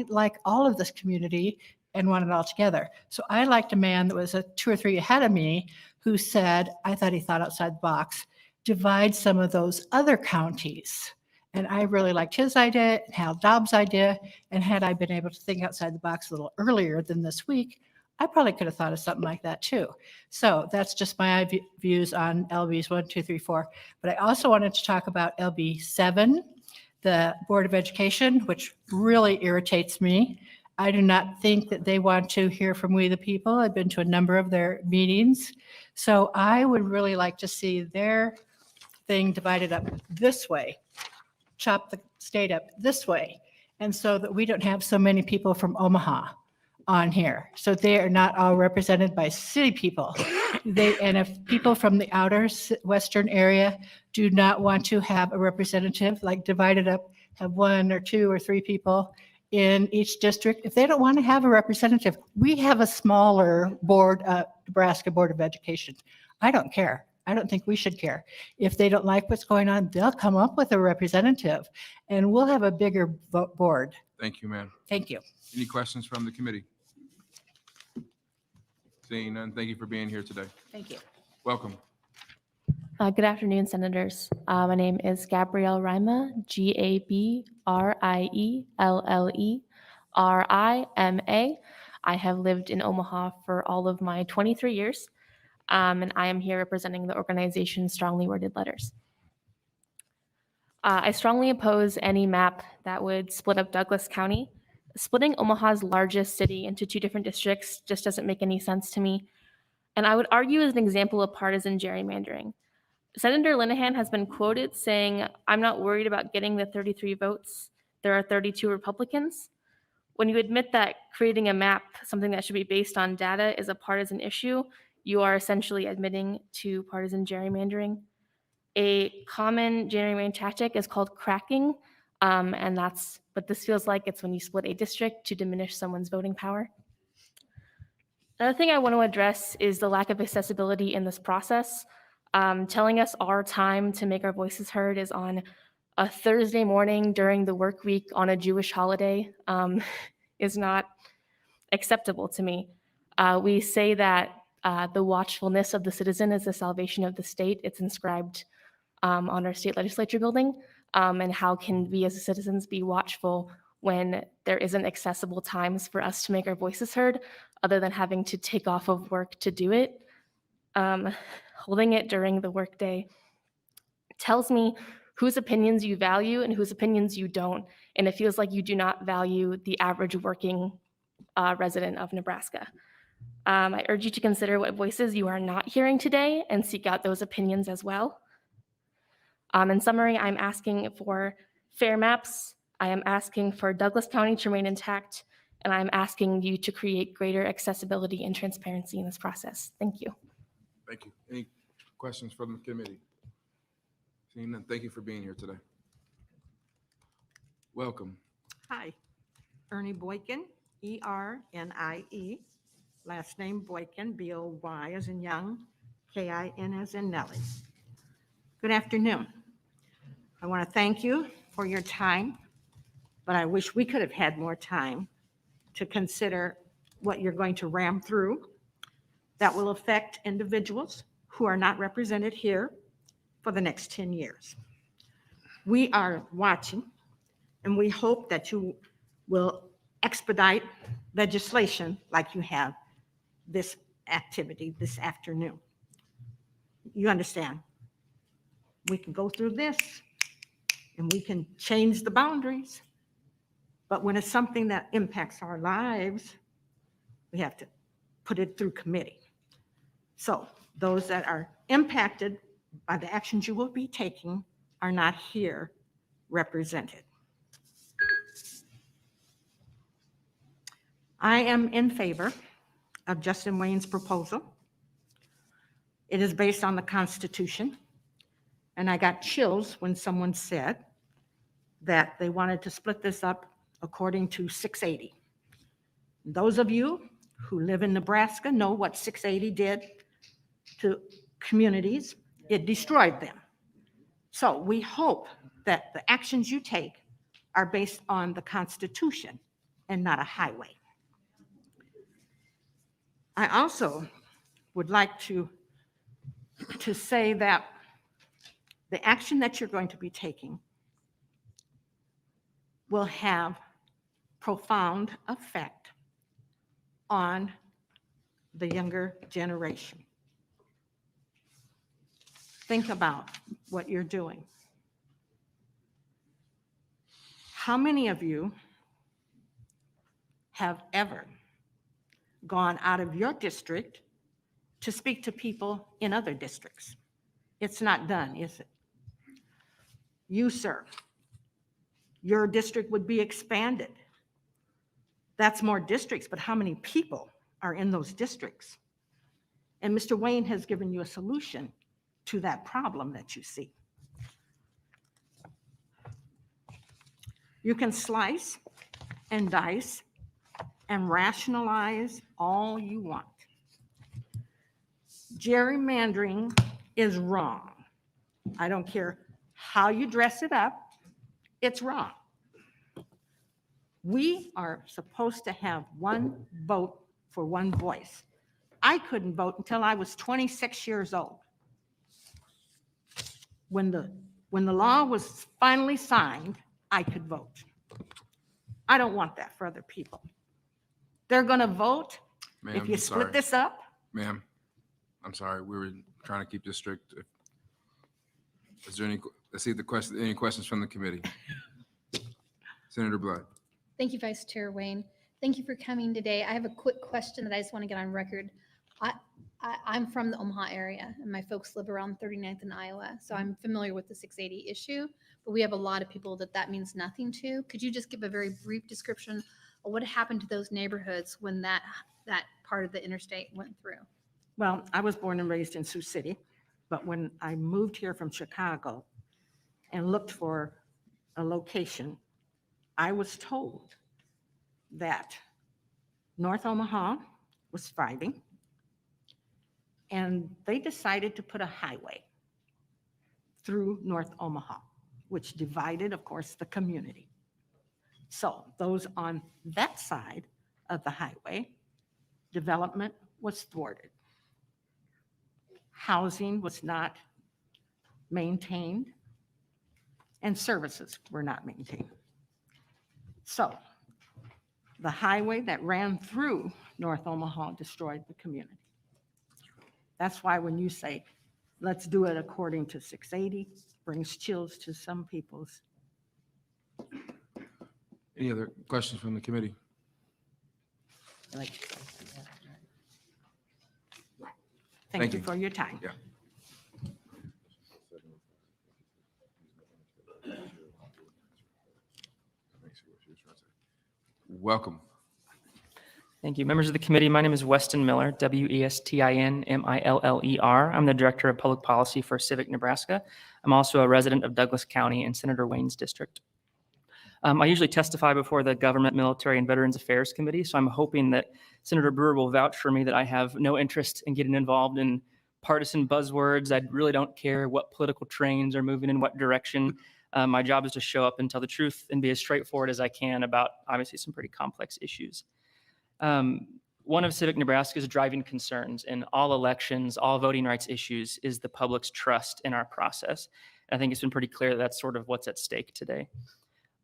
like all of this community and want it all together. So I liked a man that was 2 or 3 ahead of me who said, I thought he thought outside the box, divide some of those other counties. And I really liked his idea and Hal Dobbs' idea. And had I been able to think outside the box a little earlier than this week, I probably could have thought of something like that too. So that's just my views on LBs 1, 2, 3, 4. But I also wanted to talk about LB 7, the Board of Education, which really irritates me. I do not think that they want to hear from we the people. I've been to a number of their meetings. So I would really like to see their thing divided up this way, chop the state up this way, and so that we don't have so many people from Omaha on here. So they are not all represented by city people. And if people from the outer western area do not want to have a representative, like divided up, have 1 or 2 or 3 people in each district, if they don't want to have a representative, we have a smaller board, Nebraska Board of Education. I don't care. I don't think we should care. If they don't like what's going on, they'll come up with a representative and we'll have a bigger board. Thank you, ma'am. Thank you. Any questions from the committee? Seeing none, thank you for being here today. Thank you. Welcome. Good afternoon, Senators. My name is Gabrielle Rima, Gabriellerima. I have lived in Omaha for all of my 23 years, and I am here representing the organization Strongly Worded Letters. I strongly oppose any map that would split up Douglas County. Splitting Omaha's largest city into 2 different districts just doesn't make any sense to me. And I would argue as an example of partisan gerrymandering. Senator Linehan has been quoted saying, I'm not worried about getting the 33 votes. There are 32 Republicans. When you admit that creating a map, something that should be based on data, is a partisan issue, you are essentially admitting to partisan gerrymandering. A common gerrymandering tactic is called cracking, and that's what this feels like. It's when you split a district to diminish someone's voting power. Another thing I want to address is the lack of accessibility in this process. Telling us our time to make our voices heard is on a Thursday morning during the work week on a Jewish holiday is not acceptable to me. We say that the watchfulness of the citizen is the salvation of the state. It's inscribed on our state legislature building. And how can we as citizens be watchful when there isn't accessible times for us to make our voices heard, other than having to take off of work to do it? Holding it during the workday tells me whose opinions you value and whose opinions you don't. And it feels like you do not value the average working resident of Nebraska. I urge you to consider what voices you are not hearing today and seek out those opinions as well. In summary, I'm asking for fair maps. I am asking for Douglas County to remain intact, and I'm asking you to create greater accessibility and transparency in this process. Thank you. Thank you. Any questions from the committee? Seeing none, thank you for being here today. Welcome. Hi, Ernie Boykin, E-R-N-I-E. Last name Boykin, B-O-Y as in young, K-I-N as in Nellie. Good afternoon. I want to thank you for your time, but I wish we could have had more time to consider what you're going to ram through that will affect individuals who are not represented here for the next 10 years. We are watching, and we hope that you will expedite legislation like you have this activity this afternoon. You understand? We can go through this and we can change the boundaries. But when it's something that impacts our lives, we have to put it through committee. So those that are impacted by the actions you will be taking are not here represented. I am in favor of Justin Wayne's proposal. It is based on the Constitution, and I got chills when someone said that they wanted to split this up according to 680. Those of you who live in Nebraska know what 680 did to communities. It destroyed them. So we hope that the actions you take are based on the Constitution and not a highway. I also would like to say that the action that you're going to be taking will have profound effect on the younger generation. Think about what you're doing. How many of you have ever gone out of your district to speak to people in other districts? It's not done, is it? You, sir, your district would be expanded. That's more districts, but how many people are in those districts? And Mr. Wayne has given you a solution to that problem that you see. You can slice and dice and rationalize all you want. Gerrymandering is wrong. I don't care how you dress it up, it's wrong. We are supposed to have one vote for one voice. I couldn't vote until I was 26 years old. When the law was finally signed, I could vote. I don't want that for other people. They're going to vote if you split this up. Ma'am, I'm sorry. We were trying to keep this strict. Is there any, let's see the question, any questions from the committee? Senator Blood. Thank you, Vice Chair Wayne. Thank you for coming today. I have a quick question that I just want to get on record. I'm from the Omaha area, and my folks live around 39th and Iowa, so I'm familiar with the 680 issue, but we have a lot of people that means nothing to. Could you just give a very brief description of what happened to those neighborhoods when that part of the interstate went through? Well, I was born and raised in Sioux City, but when I moved here from Chicago and looked for a location, I was told that North Omaha was thriving, and they decided to put a highway through North Omaha, which divided, of course, the community. So those on that side of the highway, development was thwarted. Housing was not maintained, and services were not maintained. So the highway that ran through North Omaha destroyed the community. That's why when you say, let's do it according to 680, brings chills to some people's. Any other questions from the committee? Thank you for your time. Yeah. Welcome. Thank you. Members of the committee, my name is Weston Miller, W-E-S-T-I-N-M-I-L-L-E-R. I'm the Director of Public Policy for Civic Nebraska. I'm also a resident of Douglas County in Senator Wayne's district. I usually testify before the Government, Military, and Veterans Affairs Committee, so I'm hoping that Senator Brewer will vouch for me that I have no interest in getting involved in partisan buzzwords. I really don't care what political trains are moving in what direction. My job is to show up and tell the truth and be as straightforward as I can about obviously some pretty complex issues. One of Civic Nebraska's driving concerns in all elections, all voting rights issues is the public's trust in our process. I think it's been pretty clear that that's sort of what's at stake today.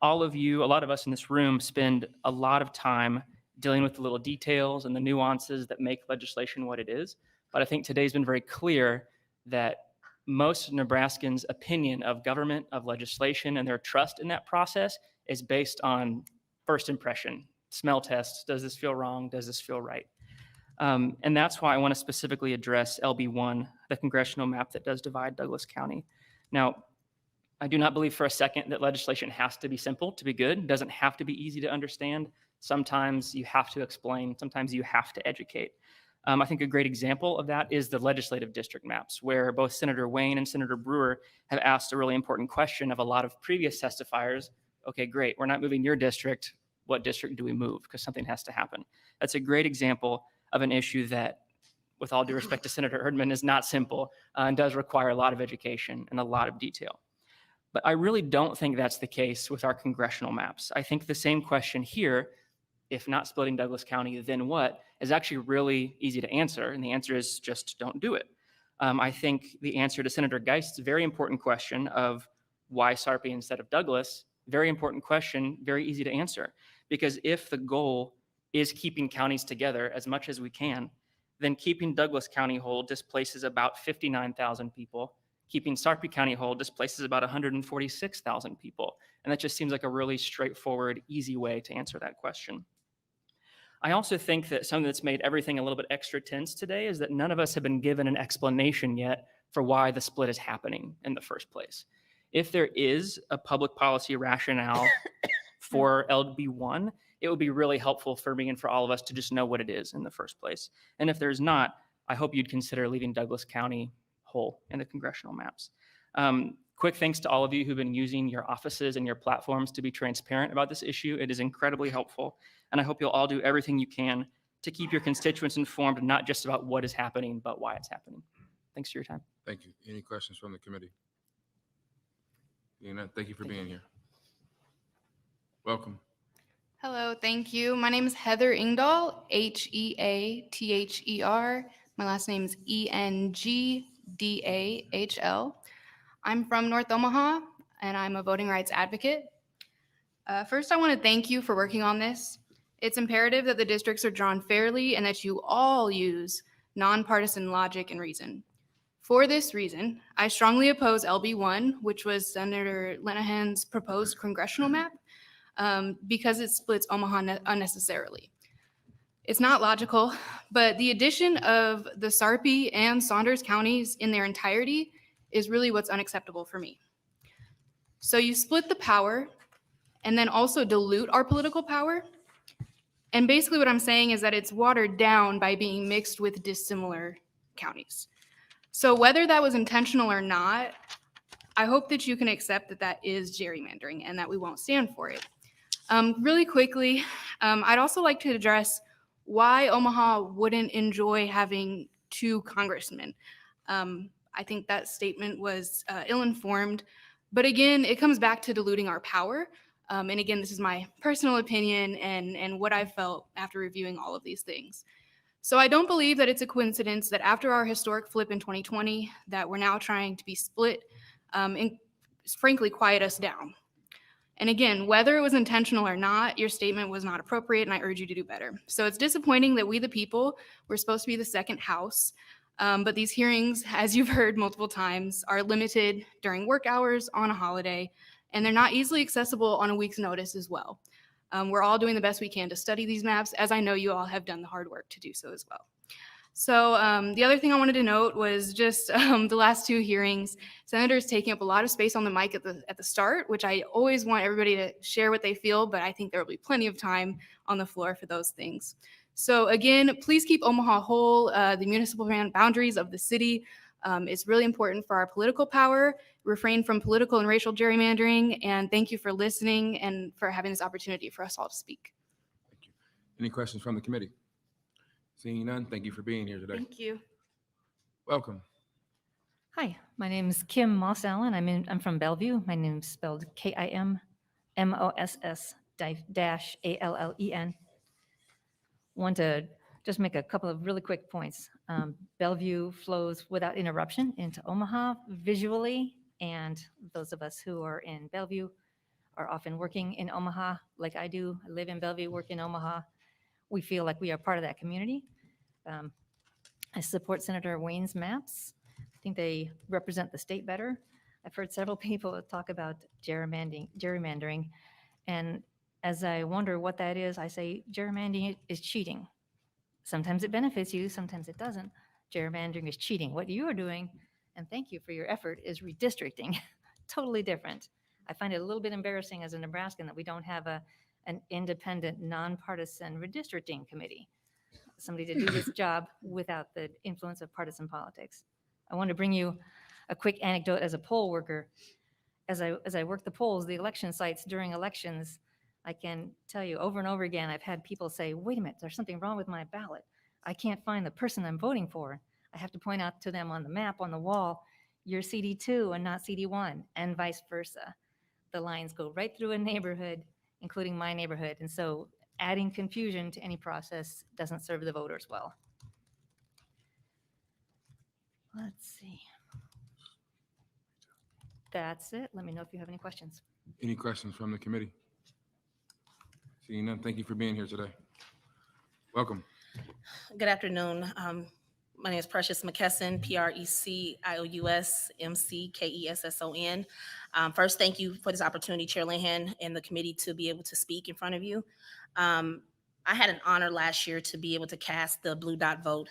all of you, a lot of us in this room spend a lot of time dealing with the little details and the nuances that make legislation what it is. But I think today's been very clear that most Nebraskans' opinion of government, of legislation, and their trust in that process is based on first impression, smell tests. Does this feel wrong? Does this feel right? And that's why I want to specifically address LB1, the congressional map that does divide Douglas County. Now, I do not believe for a second that legislation has to be simple to be good. It doesn't have to be easy to understand. Sometimes you have to explain. Sometimes you have to educate. I think a great example of that is the legislative district maps, where both Senator Wayne and Senator Brewer have asked a really important question of a lot of previous testifiers. Okay, great, we're not moving your district. What district do we move? Because something has to happen. That's a great example of an issue that, with all due respect to Senator Erdman, is not simple and does require a lot of education and a lot of detail. But I really don't think that's the case with our congressional maps. I think the same question here, if not splitting Douglas County, then what, is actually really easy to answer. And the answer is just don't do it. I think the answer to Senator Geist's very important question of why Sarpy instead of Douglas, very important question, very easy to answer. Because if the goal is keeping counties together as much as we can, then keeping Douglas County whole displaces about 59,000 people. Keeping Sarpy County whole displaces about 146,000 people. And that just seems like a really straightforward, easy way to answer that question. I also think that something that's made everything a little bit extra tense today is that none of us have been given an explanation yet for why the split is happening in the first place. If there is a public policy rationale for LB1, it would be really helpful for me and for all of us to just know what it is in the first place. And if there's not, I hope you'd consider leaving Douglas County whole in the congressional maps. Quick thanks to all of you who've been using your offices and your platforms to be transparent about this issue. It is incredibly helpful. And I hope you'll all do everything you can to keep your constituents informed, not just about what is happening, but why it's happening. Thanks for your time. Thank you. Any questions from the committee? Thank you for being here. Welcome. Hello, thank you. My name is Heather Engdahl, Heather. My last name is Engdahl. I'm from North Omaha, and I'm a voting rights advocate. First, I want to thank you for working on this. It's imperative that the districts are drawn fairly and that you all use nonpartisan logic and reason. For this reason, I strongly oppose LB1, which was Senator Lenahan's proposed congressional map, because it splits Omaha unnecessarily. It's not logical, but the addition of the Sarpy and Saunders counties in their entirety is really what's unacceptable for me. So you split the power and then also dilute our political power. And basically what I'm saying is that it's watered down by being mixed with dissimilar counties. So whether that was intentional or not, I hope that you can accept that that is gerrymandering and that we won't stand for it. Really quickly, I'd also like to address why Omaha wouldn't enjoy having two congressmen. I think that statement was ill-informed, but again, it comes back to diluting our power. And again, this is my personal opinion and what I felt after reviewing all of these things. So I don't believe that it's a coincidence that after our historic flip in 2020, that we're now trying to be split and frankly quiet us down. And again, whether it was intentional or not, your statement was not appropriate, and I urge you to do better. So it's disappointing that we, the people, we're supposed to be the second house, but these hearings, as you've heard multiple times, are limited during work hours on a holiday, and they're not easily accessible on a week's notice as well. We're all doing the best we can to study these maps, as I know you all have done the hard work to do so as well. So the other thing I wanted to note was just the last two hearings, senators taking up a lot of space on the mic at the start, which I always want everybody to share what they feel, but I think there will be plenty of time on the floor for those things. So again, please keep Omaha whole, the municipal boundaries of the city. It's really important for our political power, refrain from political and racial gerrymandering, and thank you for listening and for having this opportunity for us all to speak. Thank you. Any questions from the committee? Seeing none, thank you for being here today. Thank you. Welcome. Hi, my name is Kim Moss Allen. I'm from Bellevue. My name is spelled KIMMOSS-ALLEN. Want to just make a couple of really quick points. Bellevue flows without interruption into Omaha visually, and those of us who are in Bellevue are often working in Omaha, like I do. I live in Bellevue, work in Omaha. We feel like we are part of that community. I support Senator Wayne's maps. I think they represent the state better. I've heard several people talk about gerrymandering, and as I wonder what that is, I say gerrymandering is cheating. Sometimes it benefits you, sometimes it doesn't. Gerrymandering is cheating. What you are doing, and thank you for your effort, is redistricting. Totally different. I find it a little bit embarrassing as a Nebraskan that we don't have an independent, nonpartisan redistricting committee. Somebody to do this job without the influence of partisan politics. I want to bring you a quick anecdote as a poll worker. As I work the polls, the election sites during elections, I can tell you over and over again, I've had people say, wait a minute, there's something wrong with my ballot. I can't find the person I'm voting for. I have to point out to them on the map on the wall, you're CD2 and not CD1, and vice versa. The lines go right through a neighborhood, including my neighborhood. And so adding confusion to any process doesn't serve the voters well. Let's see. That's it. Let me know if you have any questions. Any questions from the committee? Seeing none, thank you for being here today. Welcome. Good afternoon. My name is Precious McKesson, PRECIOUS First, thank you for this opportunity, Chair Linehan and the committee, to be able to speak in front of you. I had an honor last year to be able to cast the blue dot vote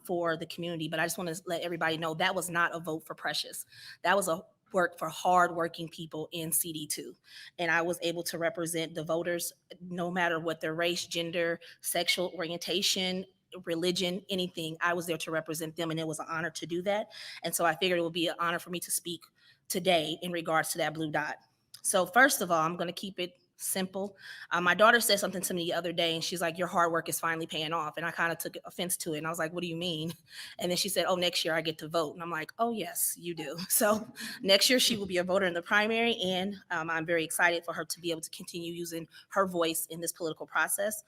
for the community, but I just want to let everybody know that was not a vote for Precious. That was a work for hardworking people in CD2. And I was able to represent the voters, no matter what their race, gender, sexual orientation, religion, anything. I was there to represent them, and it was an honor to do that. And so I figured it would be an honor for me to speak today in regards to that blue dot. So first of all, I'm going to keep it simple. My daughter said something to me the other day, and she's like, your hard work is finally paying off. And I kind of took offense to it. And I was like, what do you mean? And then she said, oh, next year I get to vote. And I'm like, oh, yes, you do. So next year she will be a voter in the primary. And I'm very excited for her to be able to continue using her voice in this political process.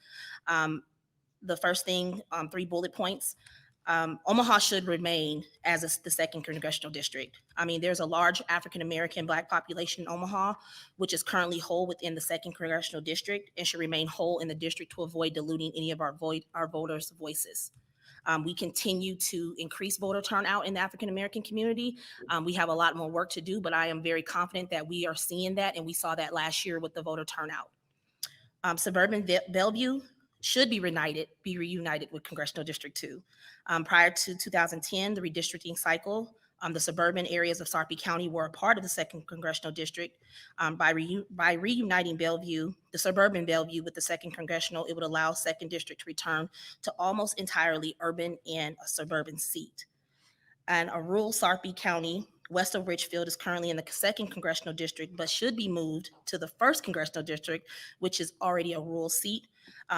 The first thing, 3 bullet points. Omaha should remain as the second congressional district. I mean, there's a large African-American Black population in Omaha, which is currently whole within the second congressional district and should remain whole in the district to avoid diluting any of our voters' voices. We continue to increase voter turnout in the African-American community. We have a lot more work to do, but I am very confident that we are seeing that, and we saw that last year with the voter turnout. Suburban Bellevue should be reunited with Congressional District 2. Prior to 2010, the redistricting cycle, the suburban areas of Sarpy County were a part of the second congressional district. By reuniting Bellevue, the suburban Bellevue with the second congressional, it would allow second district to return to almost entirely urban and a suburban seat. And a rural Sarpy County west of Richfield is currently in the second congressional district, but should be moved to the first congressional district, which is already a rural seat.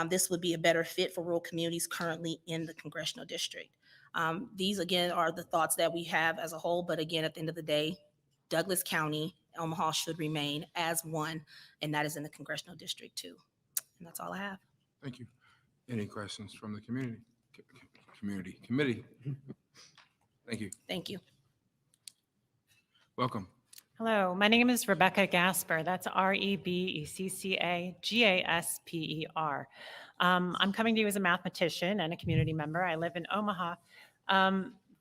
This would be a better fit for rural communities currently in the congressional district. These, again, are the thoughts that we have as a whole, but again, at the end of the day, Douglas County, Omaha should remain as one, and that is in the congressional district too. And that's all I have. Thank you. Any questions from the community? Committee. Thank you. Thank you. Welcome. Hello, my name is Rebecca Gasper. That's REBECCA GASPER. I'm coming to you as a mathematician and a community member. I live in Omaha.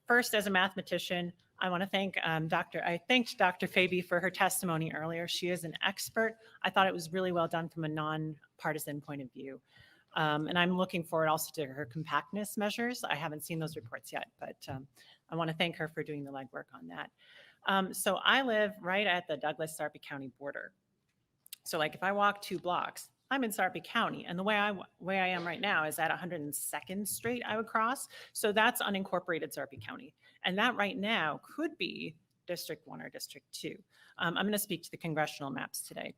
First, as a mathematician, I want to thank I thanked Dr. Faby for her testimony earlier. She is an expert. I thought it was really well done from a nonpartisan point of view. And I'm looking forward also to her compactness measures. I haven't seen those reports yet, but I want to thank her for doing the legwork on that. So I live right at the Douglas-Sarpy County border. So like if I walk 2 blocks, I'm in Sarpy County, and the way I am right now is at 102nd Street I would cross. So that's unincorporated Sarpy County. And that right now could be District 1 or District 2. I'm going to speak to the congressional maps today.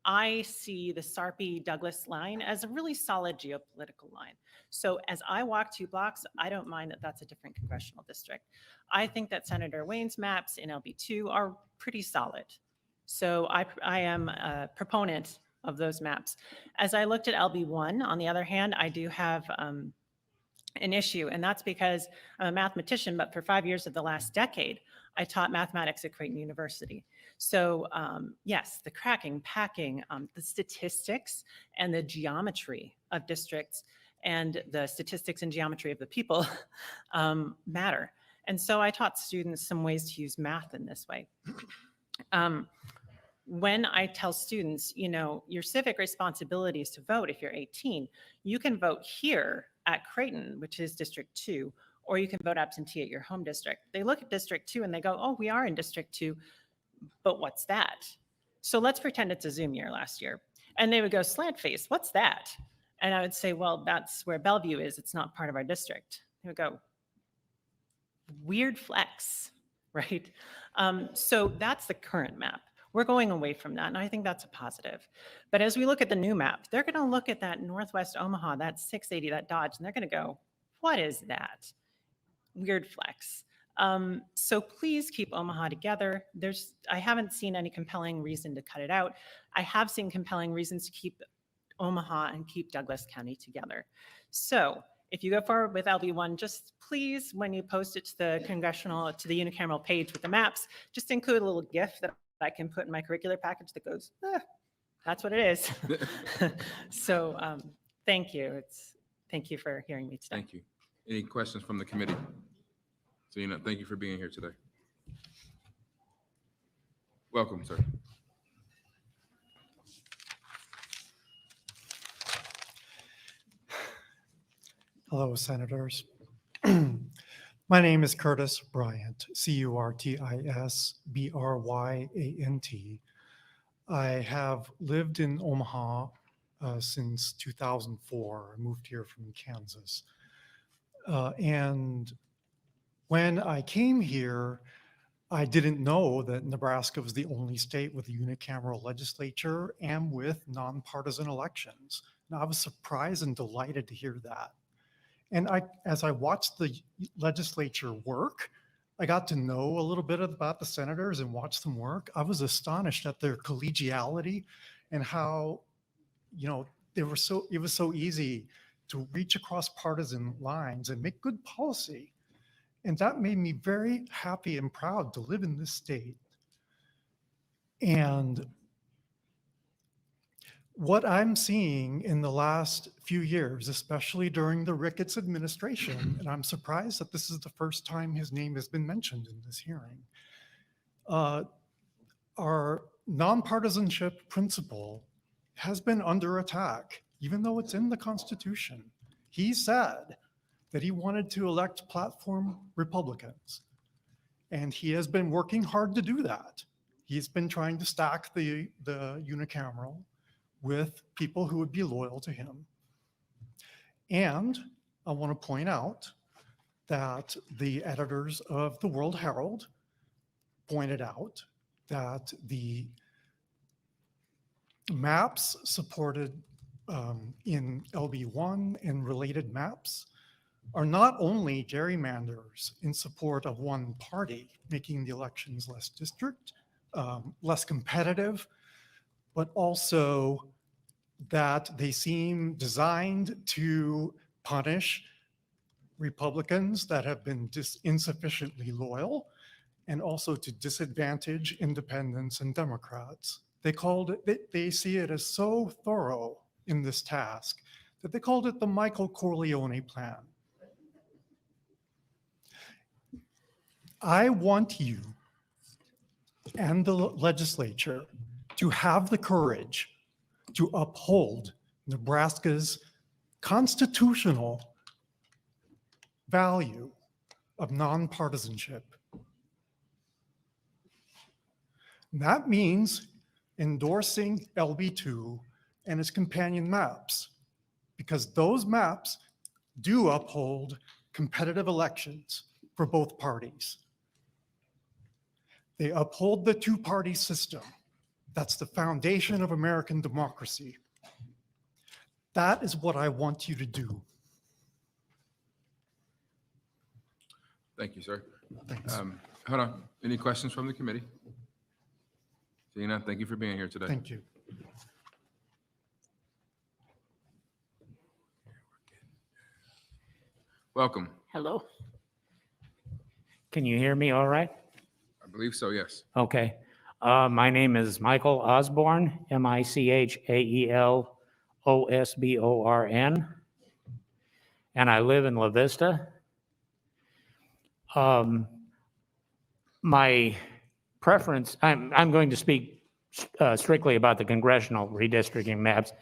I see the Sarpy-Douglas line as a really solid geopolitical line. So as I walk 2 blocks, I don't mind that that's a different congressional district. I think that Senator Wayne's maps in LB2 are pretty solid. So I am a proponent of those maps. As I looked at LB1, on the other hand, I do have an issue. And that's because I'm a mathematician, but for 5 years of the last decade, I taught mathematics at Creighton University. So yes, the cracking, packing, the statistics and the geometry of districts and the statistics and geometry of the people matter. And so I taught students some ways to use math in this way. When I tell students, you know, your civic responsibility is to vote if you're 18, you can vote here at Creighton, which is District 2, or you can vote absentee at your home district. They look at District 2 and they go, oh, we are in District 2, but what's that? So let's pretend it's a Zoom year last year. And they would go, slant face, what's that? And I would say, well, that's where Bellevue is. It's not part of our district. They would go, weird flex, right? So that's the current map. We're going away from that, and I think that's a positive. But as we look at the new map, they're going to look at that Northwest Omaha, that 680, that Dodge, and they're going to go, what is that? Weird flex. So please keep Omaha together. I haven't seen any compelling reason to cut it out. I have seen compelling reasons to keep Omaha and keep Douglas County together. So if you go forward with LB1, just please, when you post it to the unicameral page with the maps, just include a little GIF that I can put in my curricular package that goes, that's what it is. So thank you. Thank you for hearing me today. Thank you. Any questions from the committee? So, thank you for being here today. Welcome, sir. Hello, Senators. My name is Curtis Bryant, Curtis Bryant. I have lived in Omaha since 2004. I moved here from Kansas. And when I came here, I didn't know that Nebraska was the only state with a unicameral legislature and with nonpartisan elections. And I was surprised and delighted to hear that. And as I watched the legislature work, I got to know a little bit about the senators and watch them work. I was astonished at their collegiality and how, it was so easy to reach across partisan lines and make good policy. And that made me very happy and proud to live in this state. And what I'm seeing in the last few years, especially during the Ricketts administration, and I'm surprised that this is the first time his name has been mentioned in this hearing, our nonpartisanship principle has been under attack, even though it's in the Constitution. He said that he wanted to elect platform Republicans, and he has been working hard to do that. He's been trying to stack the unicameral with people who would be loyal to him. And I want to point out that the editors of the World Herald pointed out that the maps supported in LB1 and related maps are not only gerrymanders in support of one party, making the elections less competitive, but also that they seem designed to punish Republicans that have been insufficiently loyal, and also to disadvantage independents and Democrats. They see it as so thorough in this task that they called it the Michael Corleone plan. I want you and the legislature to have the courage to uphold Nebraska's constitutional value of nonpartisanship. That means endorsing LB2 and its companion maps, because those maps do uphold competitive elections for both parties. They uphold the two-party system. That's the foundation of American democracy. That is what I want you to do. Thank you, sir. Thanks. Hold on. Any questions from the committee? Seeing none, thank you for being here today. Thank you. Welcome. Hello. Can you hear me all right? I believe so, yes. Okay. My name is Michael Osborne, Michaelosborn, and I live in La Vista. My preference, I'm going to speak strictly about the congressional redistricting maps,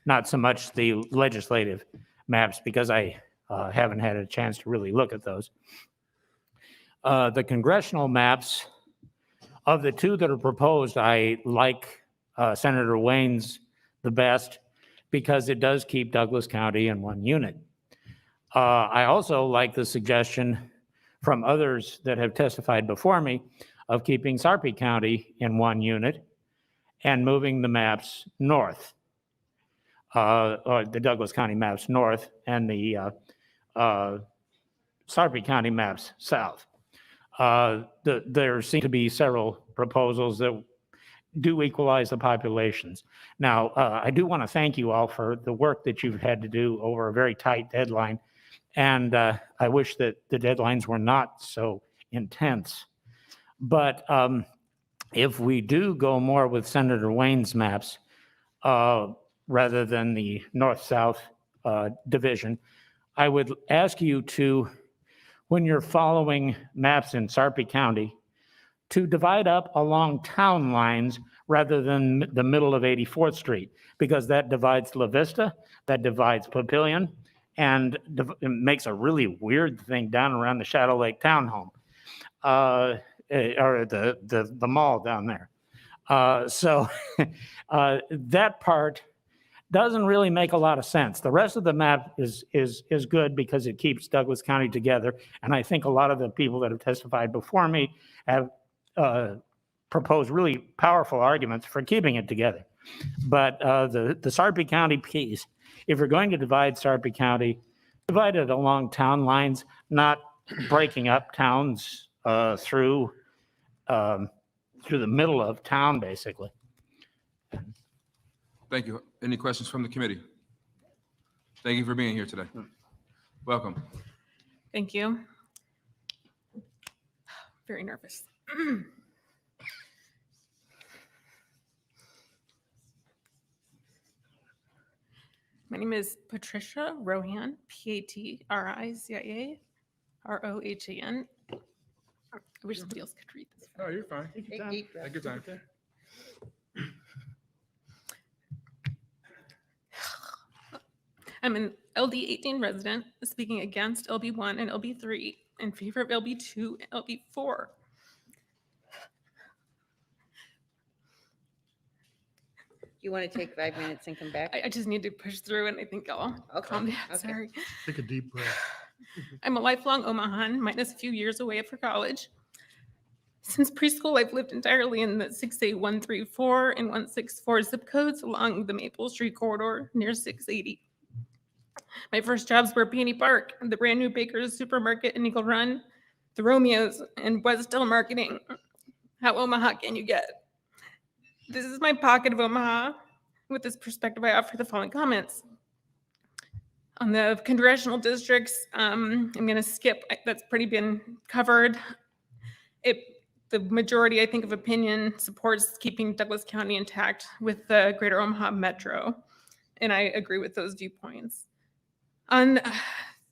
not so much the legislative maps, because I haven't had a chance to really look at those. The congressional maps, of the two that are proposed, I like Senator Wayne's the best because it does keep Douglas County in one unit. I also like the suggestion from others that have testified before me of keeping Sarpy County in one unit and moving the maps north, or the Douglas County maps north and the Sarpy County maps south. There seem to be several proposals that do equalize the populations. Now, I do want to thank you all for the work that you've had to do over a very tight deadline. And I wish that the deadlines were not so intense. But if we do go more with Senator Wayne's maps, rather than the north-south division, I would ask you to, when you're following maps in Sarpy County, to divide up along town lines rather than the middle of 84th Street, because that divides La Vista, that divides Papillion, and it makes a really weird thing down around the Shadow Lake Townhome, or the mall down there. So that part doesn't really make a lot of sense. The rest of the map is good because it keeps Douglas County together. And I think a lot of the people that have testified before me have proposed really powerful arguments for keeping it together. But the Sarpy County piece, if you're going to divide Sarpy County, divide it along town lines, not breaking up towns through the middle of town, basically. Thank you. Any questions from the committee? Thank you for being here today. Welcome. Thank you. Very nervous. My name is Patricia Rohan, Patricia Rohan. I wish somebody else could read this. Oh, you're fine. Take your time. Take your time. I'm an LD 18 resident speaking against LB 1 and LB 3 in favor of LB 2 and LB 4. You want to take 5 minutes and come back? I just need to push through and I think I'll calm down. Okay. Sorry. Take a deep breath. I'm a lifelong Omahan, minus a few years away for college. Since preschool, I've lived entirely in the 68134 and 164 zip codes along the Maple Street corridor near 680. My first jobs were at Peony Park, the brand new Baker's Supermarket in Eagle Run, the Romeos, and West Hill Marketing. How Omaha can you get? This is my pocket of Omaha. With this perspective, I offer the following comments. On the congressional districts, I'm going to skip. That's pretty been covered. The majority, I think, of opinion supports keeping Douglas County intact with the Greater Omaha Metro, and I agree with those viewpoints. On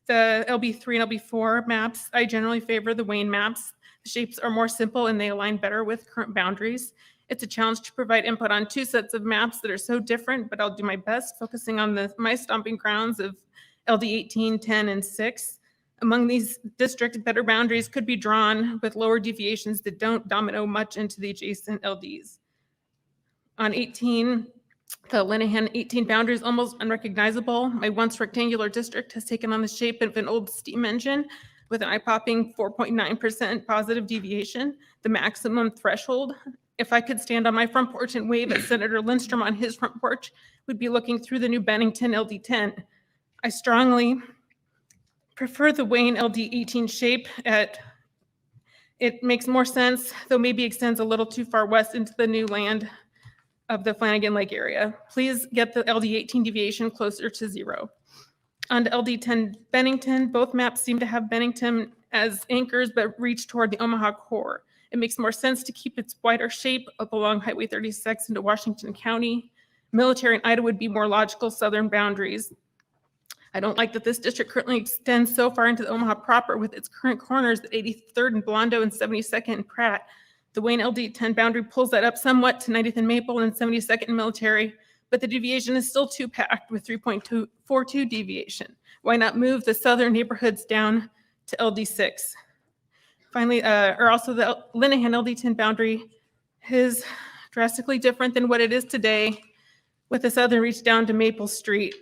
the LB3 and LB4 maps, I generally favor the Wayne maps. The shapes are more simple and they align better with current boundaries. It's a challenge to provide input on two sets of maps that are so different, but I'll do my best focusing on my stomping grounds of LD 18, 10, and 6. Among these districts, better boundaries could be drawn with lower deviations that don't domino much into the adjacent LDs. On 18, the Lenahan 18 boundary is almost unrecognizable. My once rectangular district has taken on the shape of an old steam engine with an eye-popping 4.9% positive deviation, the maximum threshold. If I could stand on my front porch and wave at Senator Lindstrom on his front porch, we'd be looking through the new Bennington LD10. I strongly prefer the Wayne LD 18 shape. It makes more sense, though maybe extends a little too far west into the new land of the Flanagan Lake area. Please get the LD 18 deviation closer to 0. On to LD10 Bennington, both maps seem to have Bennington as anchors but reach toward the Omaha core. It makes more sense to keep its wider shape up along Highway 36 into Washington County. Military and Ida would be more logical southern boundaries. I don't like that this district currently extends so far into the Omaha proper with its current corners at 83rd and Blondo and 72nd and Pratt. The Wayne LD10 boundary pulls that up somewhat to 90th and Maple and 72nd and Military, but the deviation is still too packed with 3.242 deviation. Why not move the southern neighborhoods down to LD6? Finally, also the Linehan LD10 boundary is drastically different than what it is today with the southern reach down to Maple Street.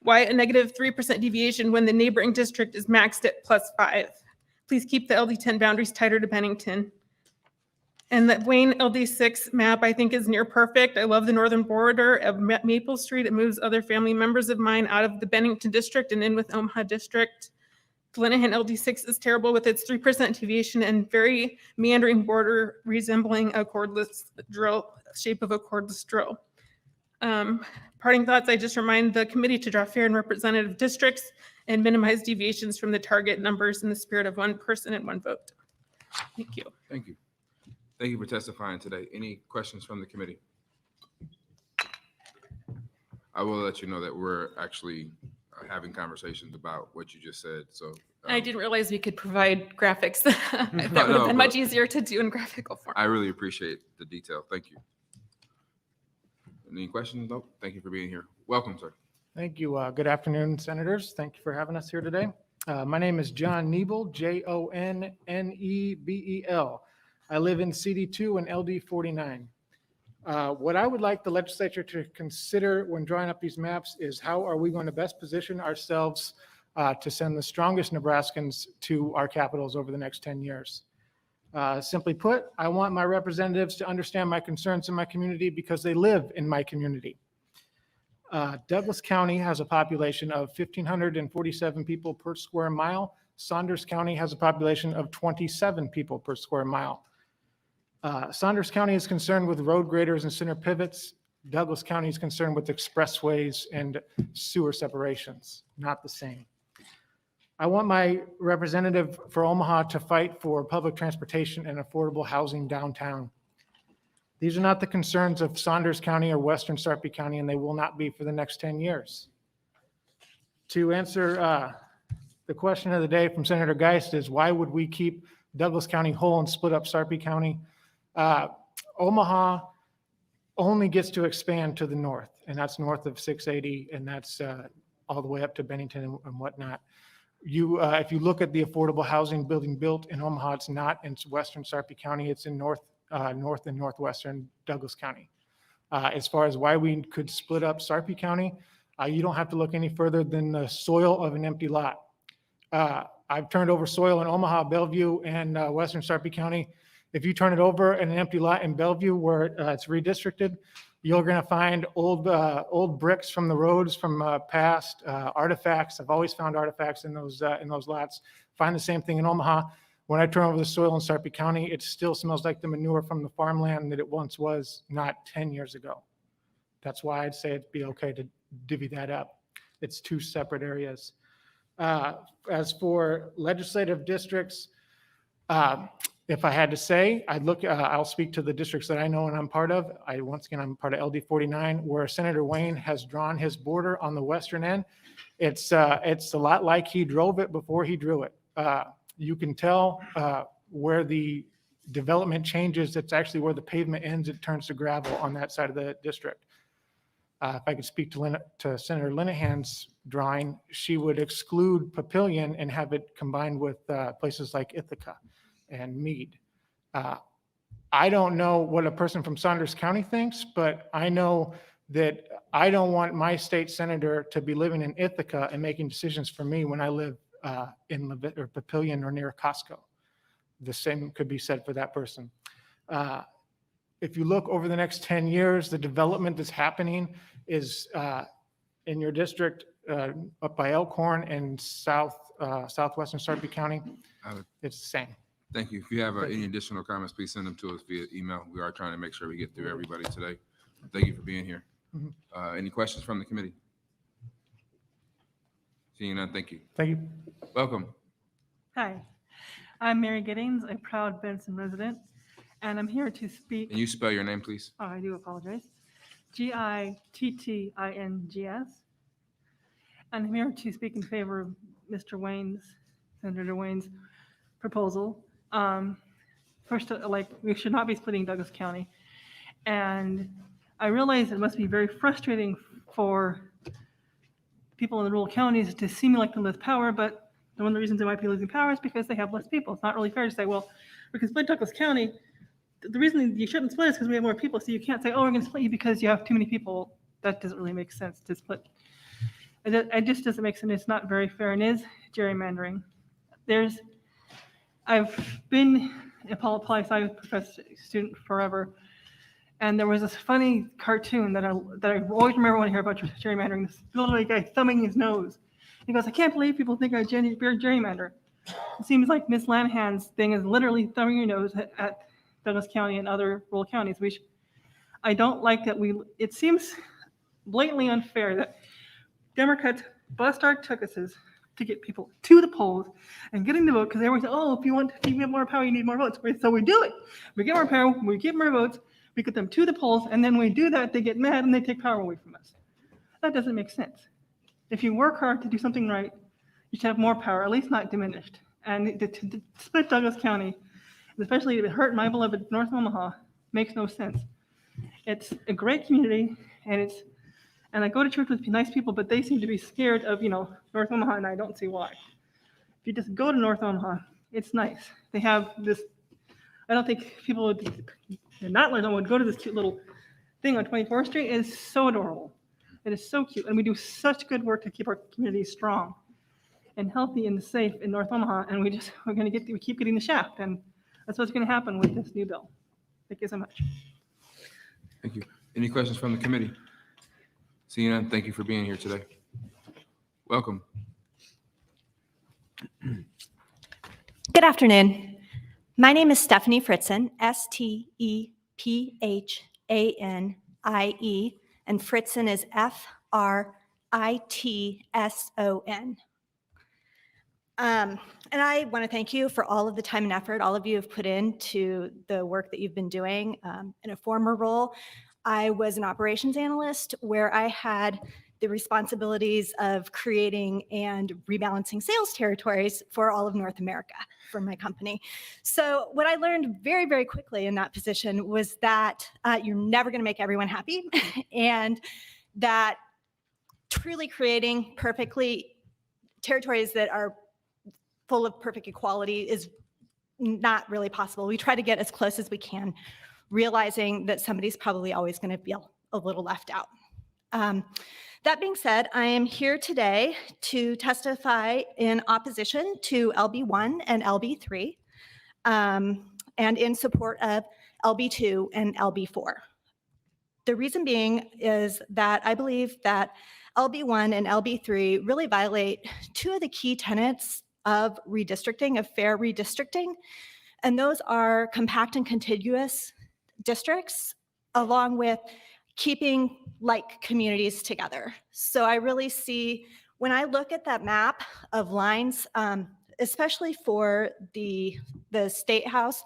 Why a negative 3% deviation when the neighboring district is maxed at +5? Please keep the LD10 boundaries tighter to Bennington. And that Wayne LD6 map, I think, is near perfect. I love the northern border of Maple Street. It moves other family members of mine out of the Bennington district and in with Omaha district. The Linehan LD6 is terrible with its 3% deviation and very meandering border resembling a cordless drill, shape of a cordless drill. Parting thoughts, I just remind the committee to draw fair and representative districts and minimize deviations from the target numbers in the spirit of one person and one vote. Thank you. Thank you. Thank you for testifying today. Any questions from the committee? I will let you know that we're actually having conversations about what you just said. So I didn't realize we could provide graphics. That would No, have been much but easier to do in graphical form. I really appreciate the detail. Thank you. Any questions? Nope. Thank you for being here. Welcome, sir. Thank you. Good afternoon, Senators. Thank you for having us here today. My name is John Nebel, Jonnebel. I live in CD2 and LD 49. What I would like the legislature to consider when drawing up these maps is how are we going to best position ourselves to send the strongest Nebraskans to our capitals over the next 10 years. Simply put, I want my representatives to understand my concerns in my community because they live in my community. Douglas County has a population of 1,547 people per square mile. Saunders County has a population of 27 people per square mile. Saunders County is concerned with road graders and center pivots. Douglas County is concerned with expressways and sewer separations, not the same. I want my representative for Omaha to fight for public transportation and affordable housing downtown. These are not the concerns of Saunders County or Western Sarpy County, and they will not be for the next 10 years. To answer the question of the day from Senator Geist is why would we keep Douglas County whole and split up Sarpy County? Omaha only gets to expand to the north, and that's north of 680, and that's all the way up to Bennington and whatnot. If you look at the affordable housing building built in Omaha, it's not in Western Sarpy County, it's in north and northwestern Douglas County. As far as why we could split up Sarpy County, you don't have to look any further than the soil of an empty lot. I've turned over soil in Omaha, Bellevue, and Western Sarpy County. If you turn it over in an empty lot in Bellevue where it's redistricted, you're going to find old bricks from the roads from past artifacts. I've always found artifacts in those lots. Find the same thing in Omaha. When I turn over the soil in Sarpy County, it still smells like the manure from the farmland that it once was not 10 years ago. That's why I'd say it'd be okay to divvy that up. It's two separate areas. As for legislative districts, if I had to say, I'll speak to the districts that I know and I'm part of. Once again, I'm part of LD 49, where Senator Wayne has drawn his border on the western end. It's a lot like he drove it before he drew it. You can tell where the development changes. It's actually where the pavement ends. It turns to gravel on that side of the district. If I could speak to Senator Linehan's drawing, she would exclude Papillion and have it combined with places like Ithaca and Meade. I don't know what a person from Saunders County thinks, but I know that I don't want my state senator to be living in Ithaca and making decisions for me when I live in Papillion or near Costco. The same could be said for that person. If you look over the next 10 years, the development that's happening is in your district up by Elkhorn and southwestern Sarpy County. It's the same. Thank you. If you have any additional comments, please send them to us via email. We are trying to make sure we get through everybody today. Thank you for being here. Any questions from the committee? Seeing none, thank you. Thank you. Welcome. Hi, I'm Mary Giddings, a proud Benson resident, and I'm here to speak. Can you spell your name, please? Oh, I do apologize. Gittings. And I'm here to speak in favor of Mr. Wayne's, Senator Wayne's proposal. First, we should not be splitting Douglas County. And I realize it must be very frustrating for people in the rural counties to seem like they lose power, but one of the reasons they might be losing power is because they have less people. It's not really fair to say, well, we can split Douglas County. The reason you shouldn't split is because we have more people. So you can't say, oh, we're going to split you because you have too many people. That doesn't really make sense to split. It just doesn't make sense. It's not very fair and is gerrymandering. I've been a poli sci professor student forever. And there was this funny cartoon that I always remember when I hear about gerrymandering. This little guy thumbing his nose. He goes, I can't believe people think I gerrymander. It seems like Miss Lanahan's thing is literally thumbing your nose at Douglas County and other rural counties. I don't like that it seems blatantly unfair that Democrats bust our tuckuses to get people to the polls and getting the vote because they always say, oh, if you get more power, you need more votes. So we do it. We get more power, we get more votes, we get them to the polls, and then when we do that, they get mad and they take power away from us. That doesn't make sense. If you work hard to do something right, you should have more power, at least not diminished. And to split Douglas County, especially if it hurt my beloved North Omaha, makes no sense. It's a great community, and I go to church with nice people, but they seem to be scared of, North Omaha, and I don't see why. If you just go to North Omaha, it's nice. They have this, I don't think people would not learn would go to this cute little thing on 24th Street. It is so adorable. It is so cute, and we do such good work to keep our community strong and healthy and safe in North Omaha, and we keep getting the shaft, and that's what's going to happen with this new bill. Thank you so much. Thank you. Any questions from the committee? Seeing none, thank you for being here today. Welcome. Good afternoon. My name is Stephanie Fritzen, Stephanie, and Fritzen is Fritson. And I want to thank you for all of the time and effort all of you have put into the work that you've been doing. In a former role, I was an operations analyst where I had the responsibilities of creating and rebalancing sales territories for all of North America for my company. So what I learned very, very quickly in that position was that you're never going to make everyone happy and that truly creating perfectly territories that are full of perfect equality is not really possible. We try to get as close as we can, realizing that somebody's probably always going to feel a little left out. That being said, I am here today to testify in opposition to LB1 and LB3, and in support of LB2 and LB4. The reason being is that I believe that LB1 and LB3 really violate two of the key tenets of redistricting, of fair redistricting, and those are compact and contiguous districts, along with keeping like communities together. So I really see, when I look at that map of lines, especially for the State House,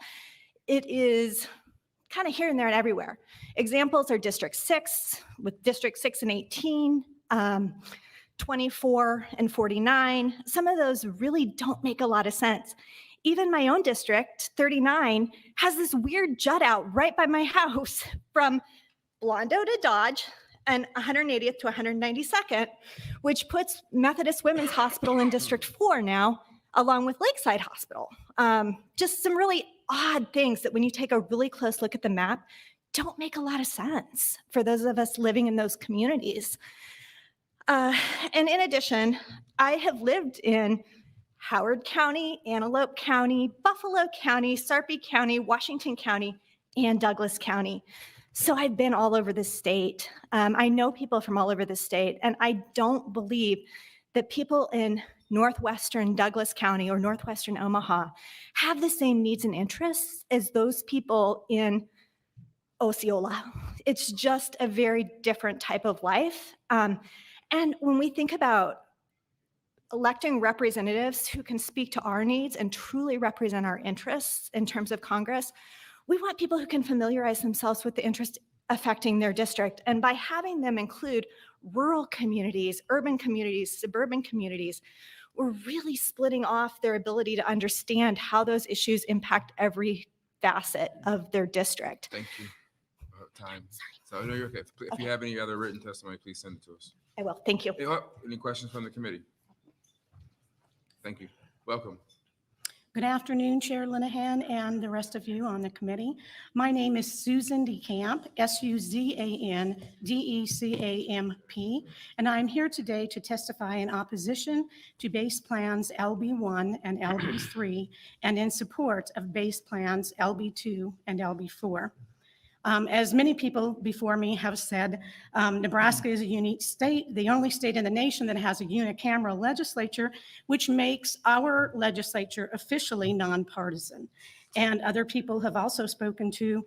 it is kind of here and there and everywhere. Examples are District 6, with District 6 and 18, 24 and 49. Some of those really don't make a lot of sense. Even my own district, 39, has this weird jut out right by my house from Blondo to Dodge and 180th to 192nd, which puts Methodist Women's Hospital in District 4 now, along with Lakeside Hospital. Just some really odd things that when you take a really close look at the map, don't make a lot of sense for those of us living in those communities. And in addition, I have lived in Howard County, Antelope County, Buffalo County, Sarpy County, Washington County, and Douglas County. So I've been all over the state. I know people from all over the state, and I don't believe that people in Northwestern Douglas County or Northwestern Omaha have the same needs and interests as those people in Osceola. It's just a very different type of life. And when we think about electing representatives who can speak to our needs and truly represent our interests in terms of Congress, we want people who can familiarize themselves with the interest affecting their district. And by having them include rural communities, urban communities, suburban communities, we're really splitting off their ability to understand how those issues impact every facet of their district. Thank you. Time. So no, you're okay. If you have any other written testimony, please send it to us. I will. Thank you. Any questions from the committee? Thank you. Welcome. Good afternoon, Chair Linehan and the rest of you on the committee. My name is Susan DeCamp, SUZANDECAMP, and I'm here today to testify in opposition to Base Plans LB1 and LB3 and in support of Base Plans LB2 and LB4. As many people before me have said, Nebraska is a unique state, the only state in the nation that has a unicameral legislature, which makes our legislature officially nonpartisan. And other people have also spoken to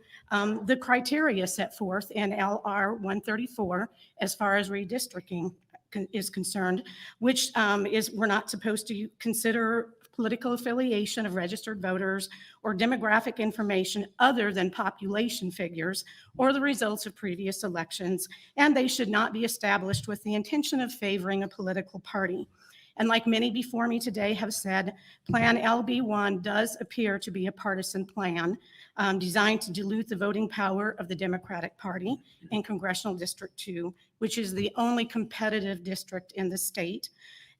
the criteria set forth in LR 134 as far as redistricting is concerned, which is we're not supposed to consider political affiliation of registered voters or demographic information other than population figures or the results of previous elections, and they should not be established with the intention of favoring a political party. And like many before me today have said, Plan LB1 does appear to be a partisan plan designed to dilute the voting power of the Democratic Party in Congressional District 2, which is the only competitive district in the state.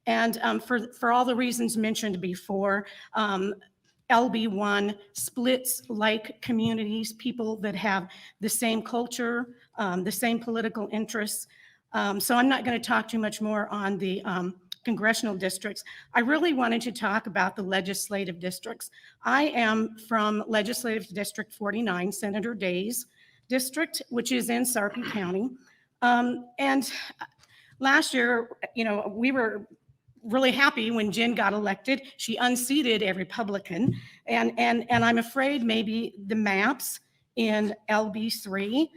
And for all the reasons mentioned before, LB1 splits like communities, people that have the same culture, the same political interests. So I'm not going to talk too much more on the congressional districts. I really wanted to talk about the legislative districts. I am from Legislative District 49, Senator Day's district, which is in Sarpy County. And last year, we were really happy when Jen got elected. She unseated a Republican, and I'm afraid maybe the maps in LB3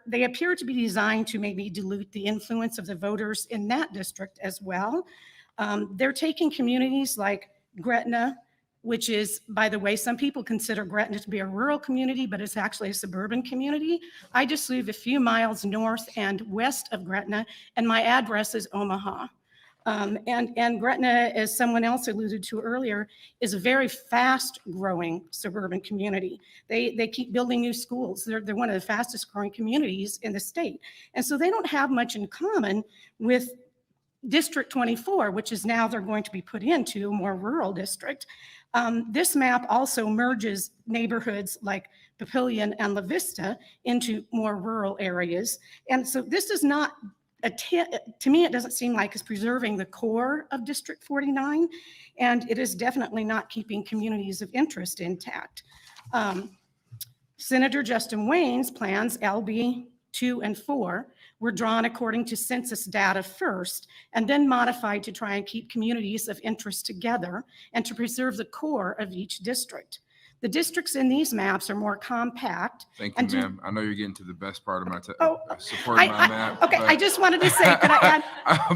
they appear to be designed to maybe dilute the influence of the voters in that district as well. They're taking communities like Gretna, which is, by the way, some people consider Gretna to be a rural community, but it's actually a suburban community. I just live a few miles north and west of Gretna, and my address is Omaha. And Gretna, as someone else alluded to earlier, is a very fast-growing suburban community. They keep building new schools. They're one of the fastest-growing communities in the state. And so they don't have much in common with District 24, which is now they're going to be put into a more rural district. This map also merges neighborhoods like Papillion and La Vista into more rural areas. And so this is not to me, it doesn't seem like it's preserving the core of District 49, and it is definitely not keeping communities of interest intact. Senator Justin Wayne's plans, LB 2 and 4, were drawn according to census data first, and then modified to try and keep communities of interest together and to preserve the core of each district. The districts in these maps are more compact. Thank you, ma'am. I know you're getting to the best part of my supporting my map. Okay, I just wanted to say, could I add?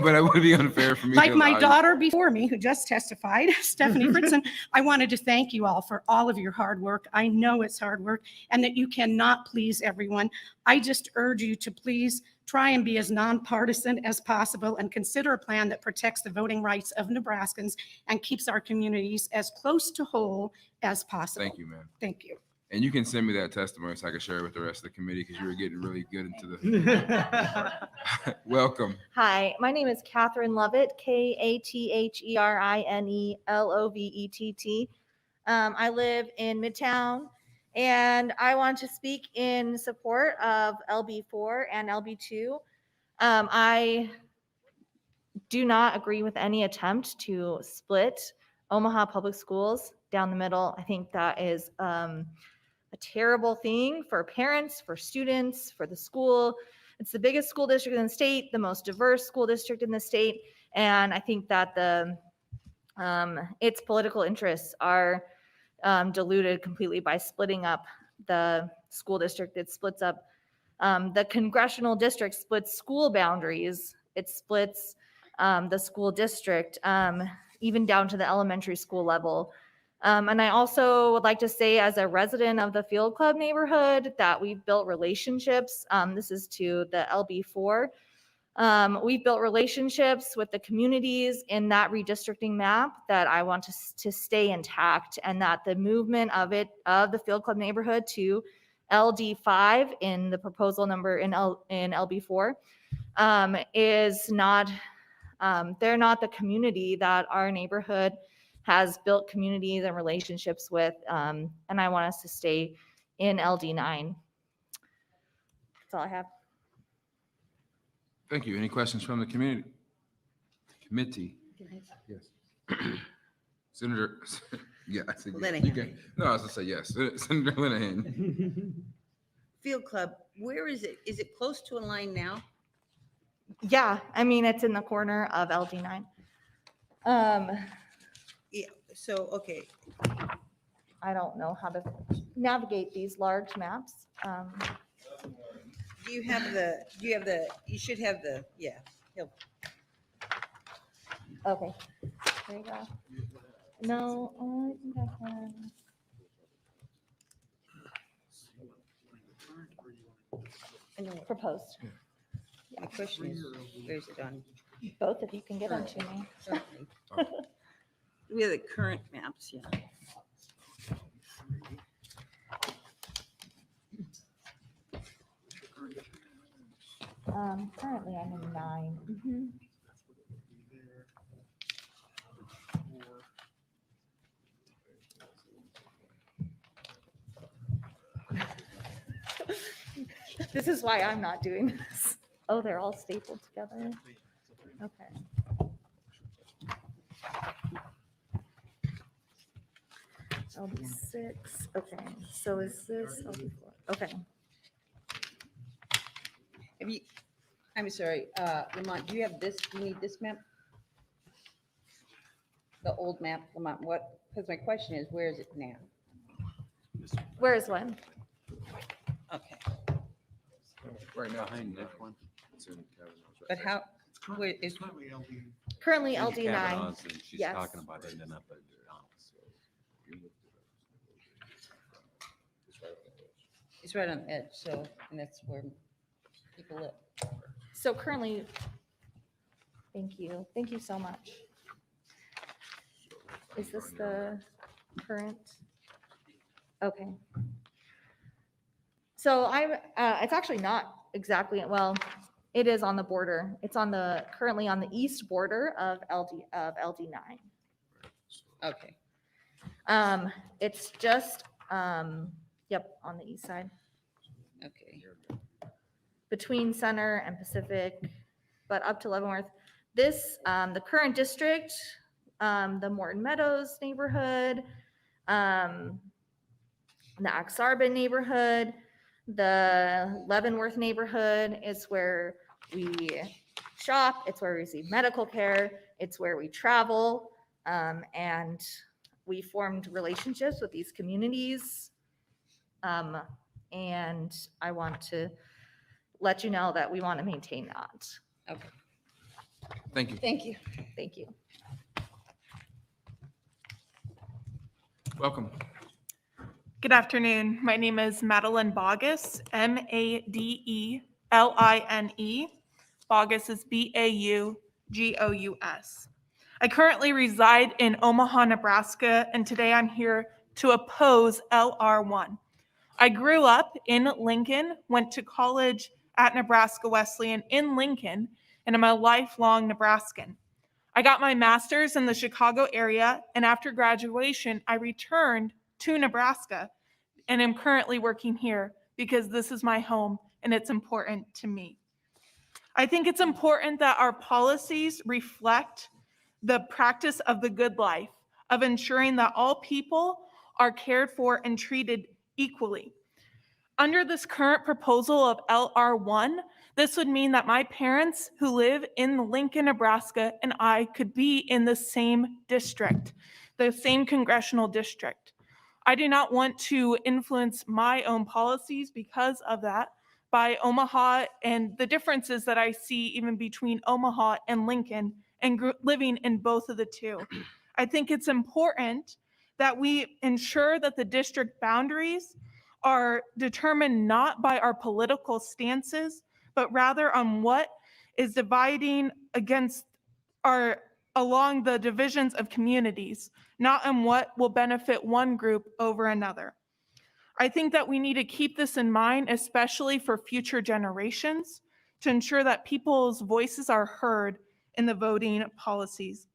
But it would be unfair for me. Like my daughter before me, who just testified, Stephanie Fritzen, I wanted to thank you all for all of your hard work. I know it's hard work and that you cannot please everyone. I just urge you to please try and be as nonpartisan as possible and consider a plan that protects the voting rights of Nebraskans and keeps our communities as close to whole as possible. Thank you, ma'am. Thank you. And you can send me that testimony so I can share it with the rest of the committee because you were getting really good into the. Welcome. Hi, my name is Catherine Lovett, KATHERINELOVETT. I live in Midtown, and I want to speak in support of LB4 and LB2. I do not agree with any attempt to split Omaha Public Schools down the middle. I think that is a terrible thing for parents, for students, for the school. It's the biggest school district in the state, the most diverse school district in the state, and I think that its political interests are diluted completely by splitting up the school district. It splits up the congressional district, splits school boundaries. It splits the school district, even down to the elementary school level. And I also would like to say, as a resident of the Field Club neighborhood, that we've built relationships. This is to the LB4. We've built relationships with the communities in that redistricting map that I want to stay intact, and that the movement of the Field Club neighborhood to LD5 in the proposal number in LB4 is not, they're not the community that our neighborhood has built communities and relationships with, and I want us to stay in LD9. That's all I have. Thank you. Any questions from the community? Committee? Yes. Senator, yeah, I said yes. You can- No, I was gonna say yes. Senator Linehan. Field Club, where is it? Is it close to a line now? Yeah, I mean, it's in the corner of LD9. Yeah, so, okay. I don't know how to navigate these large maps. Do you have you should have the, yeah. He'll- Okay, there you go. No, I think I can. Proposed. My question is, where's it on? Both of you can get them to me. We have the current maps, yeah. Currently I'm in 9. This is why I'm not doing this. Oh, they're all stapled together. Okay. LB6. Okay. So is this LB4? Okay. Have you, I'm sorry, Lamont, do you have this, do you need this map? The old map, Lamont, what, because my question is, where is it now? Where is one? Okay, Right now. Behind that one. but how, where is, Currently Cindy LD9. Kavanaugh's, and she's Yes. talking about ending up at their house. it's right on the edge, so, and that's where people live. So currently, thank you. Thank you so much. Is this the current? Okay. So it's actually not exactly, well, it is on the border. It's currently on the east border of LD9. Okay. It's just, yep, on the east side. Okay. Between Center and Pacific, but up to Leavenworth. This, the current district, the Morton Meadows neighborhood, the Axarben neighborhood, the Leavenworth neighborhood is where we shop, it's where we receive medical care, it's where we travel, and we formed relationships with these communities. And I want to let you know that we want to maintain that. Okay. Thank you. Thank you. Thank you. Welcome. Good afternoon. My name is Madeline Bogus, Madeline. Bogus is Baugous. I currently reside in Omaha, Nebraska, and today I'm here to oppose LR1. I grew up in Lincoln, went to college at Nebraska Wesleyan in Lincoln, and I'm a lifelong Nebraskan. I got my master's in the Chicago area, and after graduation, I returned to Nebraska and am currently working here because this is my home and it's important to me. I think it's important that our policies reflect the practice of the good life, of ensuring that all people are cared for and treated equally. Under this current proposal of LR1, this would mean that my parents who live in Lincoln, Nebraska, and I could be in the same district, the same congressional district. I do not want to influence my own policies because of that by Omaha and the differences that I see even between Omaha and Lincoln and living in both of the two. I think it's important that we ensure that the district boundaries are determined not by our political stances, but rather on what is dividing along the divisions of communities, not on what will benefit one group over another. I think that we need to keep this in mind, especially for future generations, to ensure that people's voices are heard in the voting policies.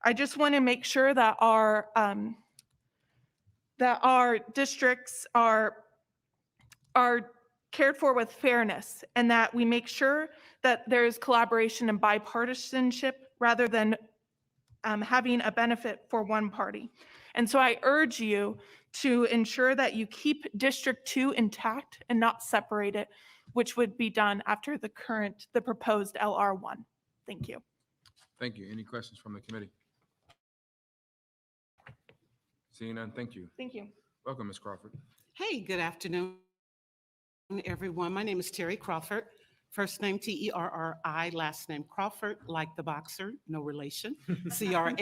I just want to make sure that our districts are cared for with fairness, and that we make sure that there is collaboration and bipartisanship rather than having a benefit for one party. And so I urge you to ensure that you keep District 2 intact and not separate it, which would be done after the proposed LR1. Thank you. Thank you. Any questions from the committee? Seeing none, thank you. Thank you. Welcome, Ms. Crawford. Hey, good afternoon, everyone. My name is Terry Crawford. First name Terri, last name Crawford, like the boxer, no relation, Crawford.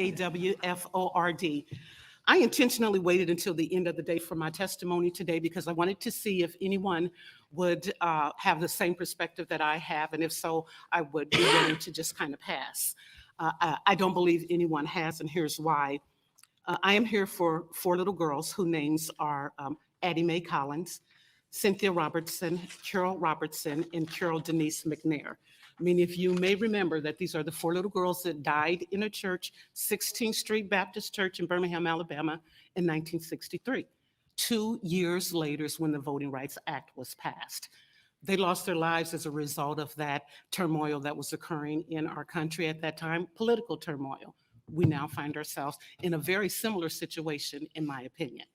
I intentionally waited until the end of the day for my testimony today because I wanted to see if anyone would have the same perspective that I have, and if so, I would be willing to just kind of pass. I don't believe anyone has, and here's why. I am here for 4 little girls whose names are Addie Mae Collins, Cynthia Robertson, Carol Robertson, and Carol Denise McNair. Many of you may remember that these are the 4 little girls that died in a church, 16th Street Baptist Church in Birmingham, Alabama in 1963. 2 years later is when the Voting Rights Act was passed. They lost their lives as a result of that turmoil that was occurring in our country at that time, political turmoil. We now find ourselves in a very similar situation, in my opinion.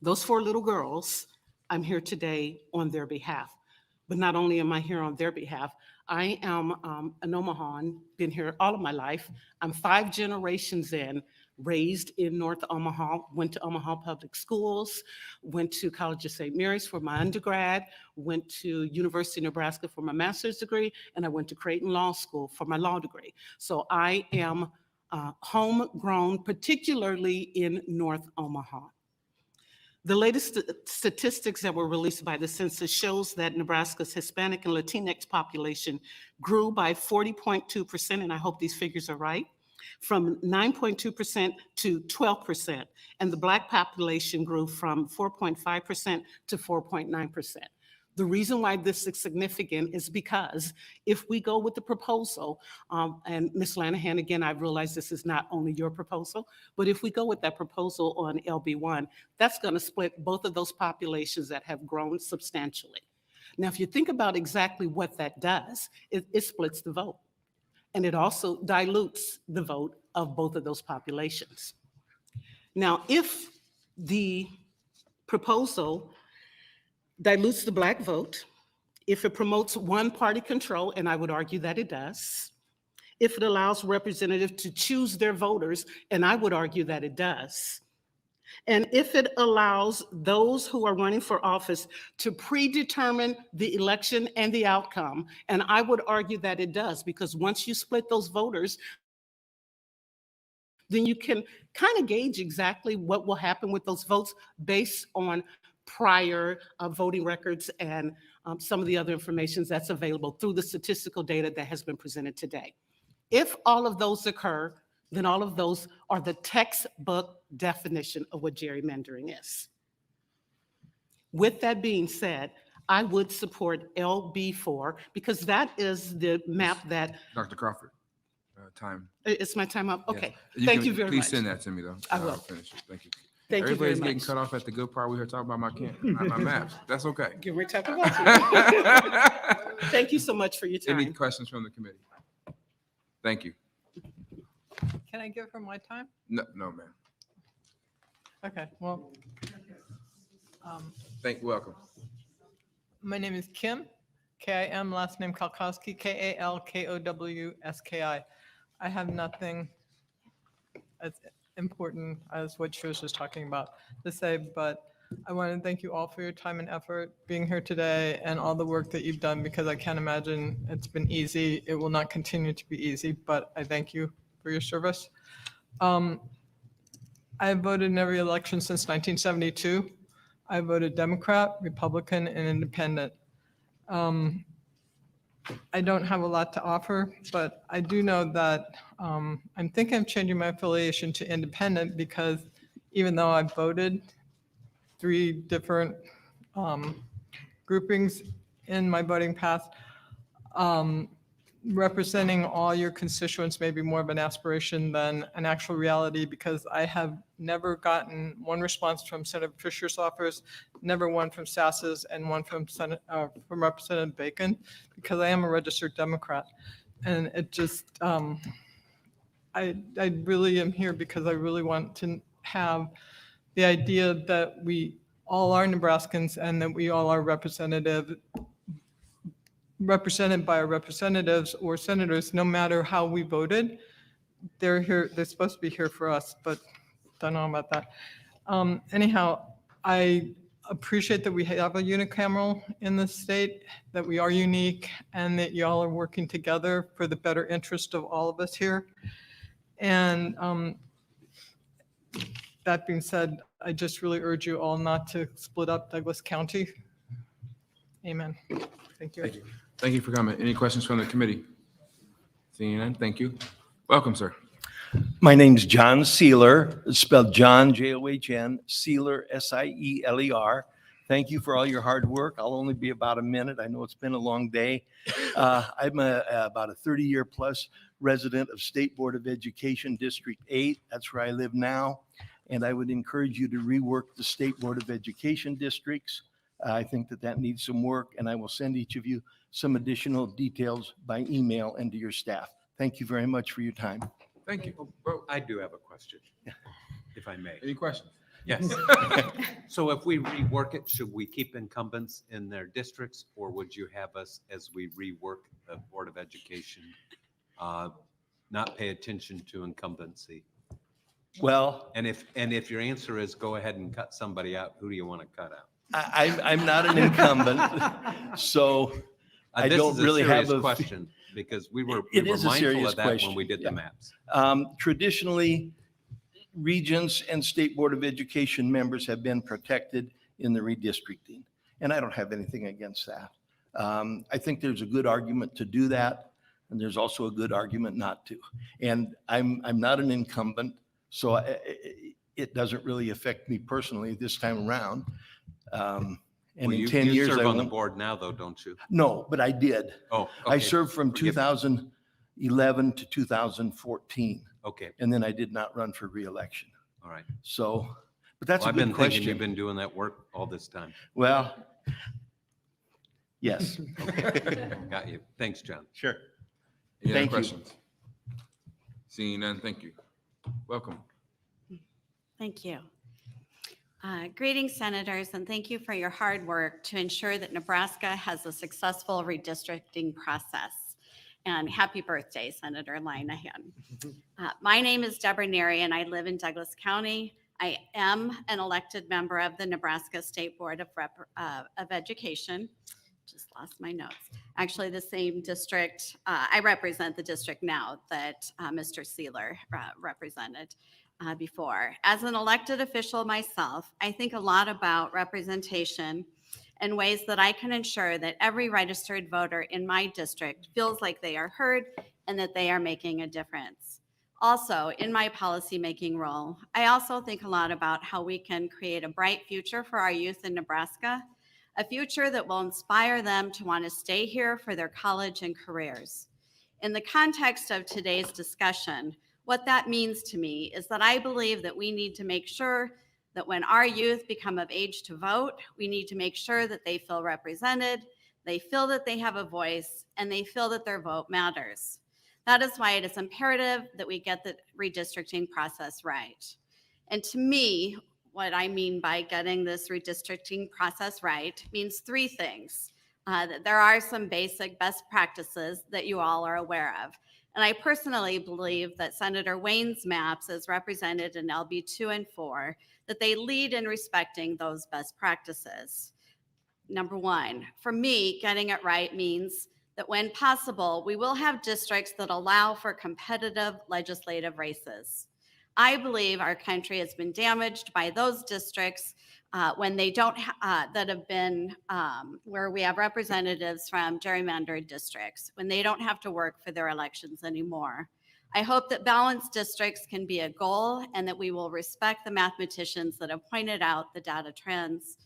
Those 4 little girls, I'm here today on their behalf. But not only am I here on their behalf, I am an Omahan, been here all of my life. I'm 5 generations in, raised in North Omaha, went to Omaha Public Schools, went to College of St. Mary's for my undergrad, went to University of Nebraska for my master's degree, and I went to Creighton Law School for my law degree. So I am homegrown, particularly in North Omaha. The latest statistics that were released by the census shows that Nebraska's Hispanic and Latinx population grew by 40.2%, and I hope these figures are right, from 9.2% to 12%, and the Black population grew from 4.5% to 4.9%. The reason why this is significant is because if we go with the proposal, and Ms. Lanahan, again, I realize this is not only your proposal, but if we go with that proposal on LB1, that's going to split both of those populations that have grown substantially. Now, if you think about exactly what that does, it splits the vote. And it also dilutes the vote of both of those populations. Now, if the proposal dilutes the Black vote, if it promotes one-party control, and I would argue that it does, if it allows representatives to choose their voters, and I would argue that it does, and if it allows those who are running for office to predetermine the election and the outcome, and I would argue that it does, because once you split those voters, then you can kind of gauge exactly what will happen with those votes based on prior voting records and some of the other information that's available through the statistical data that has been presented today. If all of those occur, then all of those are the textbook definition of what gerrymandering is. With that being said, I would support LB4 because that is the map that— Dr. Crawford, time. It's my time up? Yeah. Okay, thank you very much. Please send that to me though. I will. I'll finish it. Thank you. Thank you very Everybody's getting much. cut off at the good part. We were talking about my maps. That's okay. Give me talk about you. Thank you so much for your time. Any questions from the committee? Thank you. Can I give her my time? No, ma'am. Okay, well, Welcome. my name is Kim, K-I-M, last name Kalkowski, Kalkowski. I have nothing as important as what she was just talking about to say, but I want to thank you all for your time and effort being here today and all the work that you've done, because I can't imagine it's been easy. It will not continue to be easy, but I thank you for your service. I have voted in every election since 1972. I voted Democrat, Republican, and Independent. I don't have a lot to offer, but I do know that I'm thinking of changing my affiliation to Independent, because even though I've voted 3 different groupings in my voting past, representing all your constituents may be more of an aspiration than an actual reality, because I have never gotten one response from Senator Fisher's office, never one from Sass's, and one from Representative Bacon, because I am a registered Democrat. And it just, I really am here because I really want to have the idea that we all are Nebraskans and that we all are represented by our representatives or senators, no matter how we voted. They're here, they're supposed to be here for us, but don't know about that. Anyhow, I appreciate that we have a unicameral in the state, that we are unique, and that y'all are working together for the better interest of all of us here. And that being said, I just really urge you all not to split up Douglas County. Amen. Thank you. Thank you. Thank you for coming. Any questions from the committee? Seeing none, thank you. Welcome, sir. My name's John Seeler, it's spelled John, John, Seeler, Sieler. Thank you for all your hard work. I'll only be about a minute. I know it's been a long day. I'm about a 30-year plus resident of State Board of Education District 8. That's where I live now. And I would encourage you to rework the State Board of Education districts. I think that needs some work, and I will send each of you some additional details by email and to your staff. Thank you very much for your time. Thank you. I do have a question, if I may. Any questions? Yes. So if we rework it, should we keep incumbents in their districts, or would you have us, as we rework the Board of Education, not pay attention to incumbency? Well, and if your answer is go ahead and cut somebody out, who do you want to cut out? I'm not an incumbent, so I don't really have a question, because we were It is a mindful serious of that question. when we did the maps. Traditionally, regents and State Board of Education members have been protected in the redistricting, and I don't have anything against that. I think there's a good argument to do that, and there's also a good argument not to. And I'm not an incumbent, so it doesn't really affect me personally this time around. And Well, in you 10 years, serve I on the won't. board now, though, don't you? No, but I did. Oh, I okay. served from Forgive me. 2011 to 2014. Okay. And then I did not run for reelection. All right. So, but that's Well, a I've good been question. thinking you've been doing that work all this time. Well, yes. Got you. Thanks, John. Sure. Any other Thank you. questions? Seeing none, thank you. Welcome. Thank you. Greetings, senators, and thank you for your hard work to ensure that Nebraska has a successful redistricting process. And happy birthday, Senator Linehan. My name is Deborah Neary, and I live in Douglas County. I am an elected member of the Nebraska State Board of Education. Just lost my notes. Actually, the same district. I represent the district now that Mr. Seeler represented before. As an elected official myself, I think a lot about representation and ways that I can ensure that every registered voter in my district feels like they are heard and that they are making a difference. Also, in my policymaking role, I also think a lot about how we can create a bright future for our youth in Nebraska, a future that will inspire them to want to stay here for their college and careers. In the context of today's discussion, what that means to me is that I believe that we need to make sure that when our youth become of age to vote, we need to make sure that they feel represented, they feel that they have a voice, and they feel that their vote matters. That is why it is imperative that we get the redistricting process right. And to me, what I mean by getting this redistricting process right means 3 things. That there are some basic best practices that you all are aware of. And I personally believe that Senator Wayne's maps, as represented in LB 2 and 4, that they lead in respecting those best practices. Number one, for me, getting it right means that when possible, we will have districts that allow for competitive legislative races. I believe our country has been damaged by those districts when they don't, that have been, where we have representatives from gerrymandered districts, when they don't have to work for their elections anymore. I hope that balanced districts can be a goal and that we will respect the mathematicians that have pointed out the data trends.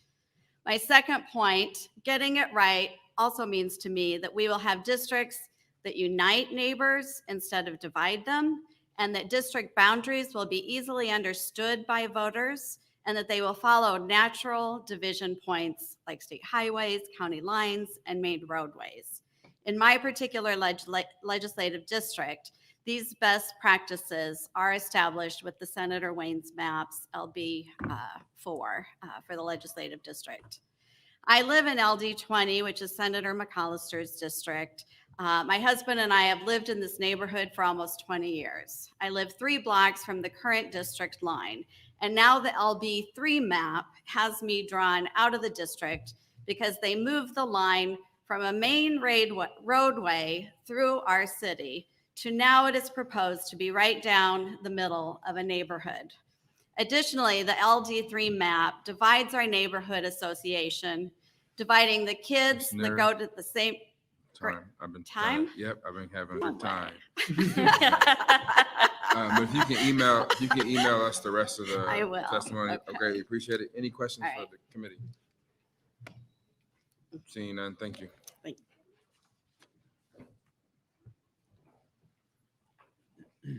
My second point, getting it right also means to me that we will have districts that unite neighbors instead of divide them, and that district boundaries will be easily understood by voters, and that they will follow natural division points like state highways, county lines, and main roadways. In my particular legislative district, these best practices are established with the Senator Wayne's maps, LB4, for the legislative district. I live in LD 20, which is Senator McAllister's district. My husband and I have lived in this neighborhood for almost 20 years. I live 3 blocks from the current district line, and now the LB3 map has me drawn out of the district because they moved the line from a main roadway through our city to now it is proposed to be right down the middle of a neighborhood. Additionally, the LD3 map divides our neighborhood association, dividing the kids that go to the same Time. I've been time. Yep, I've been having a good time. But if you can email us the rest of the I will. testimony. Okay. Okay, we appreciate it. Any questions All for right. the committee? Seeing none, thank you. Thank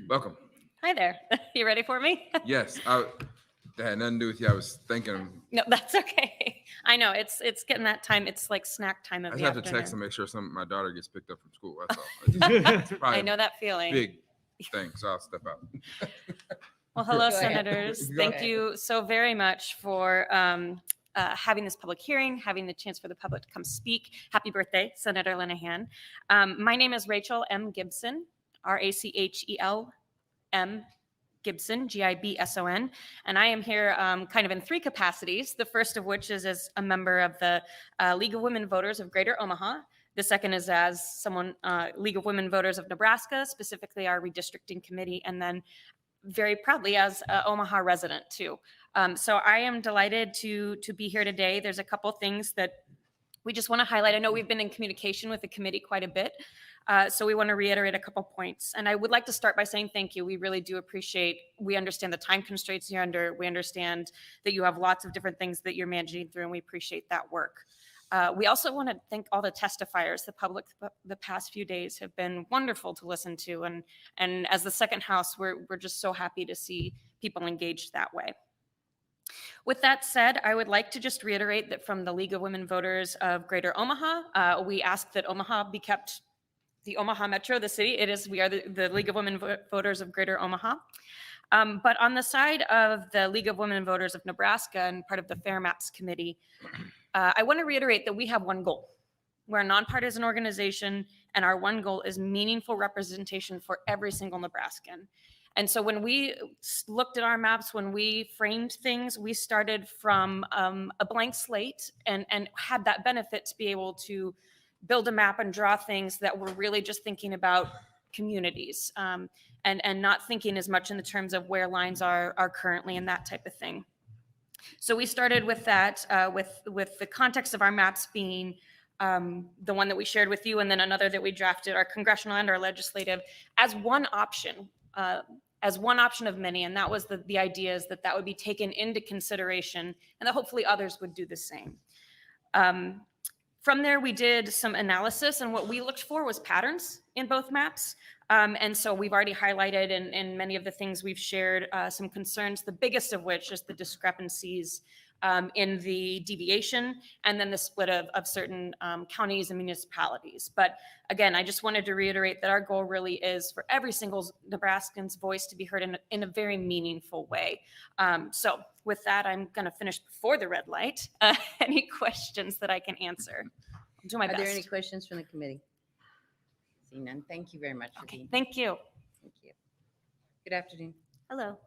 Welcome. Hi there. You ready for me? Yes, that had nothing to do with you. I was thinking. No, that's okay. I know it's getting that time. It's like snack time of I the just have to afternoon. text and make sure my daughter gets picked up from school. That's all. It's I probably know that feeling. Big thing, so I'll step out. Well, hello, Go ahead. senators. Go Thank ahead. you so very much for having this public hearing, having the chance for the public to come speak. Happy birthday, Senator Linehan. My name is Rachel M. Gibson, RACHEL-M. Gibson, Gibson, and I am here kind of in 3 capacities. The first of which is as a member of the League of Women Voters of Greater Omaha. The second is as someone, League of Women Voters of Nebraska, specifically our redistricting committee, and then very proudly as an Omaha resident too. So I am delighted to be here today. There's a couple things that we just want to highlight. I know we've been in communication with the committee quite a bit, so we want to reiterate a couple points. And I would like to start by saying thank you. We really do appreciate, we understand the time constraints you're under. We understand that you have lots of different things that you're managing through, and we appreciate that work. We also want to thank all the testifiers. The public the past few days have been wonderful to listen to. And as the second house, we're just so happy to see people engaged that way. With that said, I would like to just reiterate that from the League of Women Voters of Greater Omaha, we ask that Omaha be kept the Omaha Metro, the city. We are the League of Women Voters of Greater Omaha. But on the side of the League of Women Voters of Nebraska and part of the Fair Maps Committee, I want to reiterate that we have one goal. We're a nonpartisan organization, and our one goal is meaningful representation for every single Nebraskan. And so when we looked at our maps, when we framed things, we started from a blank slate and had that benefit to be able to build a map and draw things that were really just thinking about communities and not thinking as much in the terms of where lines are currently and that type of thing. So we started with that, with the context of our maps being the one that we shared with you, and then another that we drafted, our congressional and our legislative, as one option of many. And that was the idea is that would be taken into consideration and that hopefully others would do the same. From there, we did some analysis, and what we looked for was patterns in both maps. And so we've already highlighted in many of the things we've shared some concerns, the biggest of which is the discrepancies in the deviation and then the split of certain counties and municipalities. But again, I just wanted to reiterate that our goal really is for every single Nebraskan's voice to be heard in a very meaningful way. So with that, I'm going to finish before the red light. Any questions that I can answer? I'll do my best. Are there any questions from the committee? Seeing none. Thank you very much. Okay, thank you. Thank you. Good afternoon. Hello.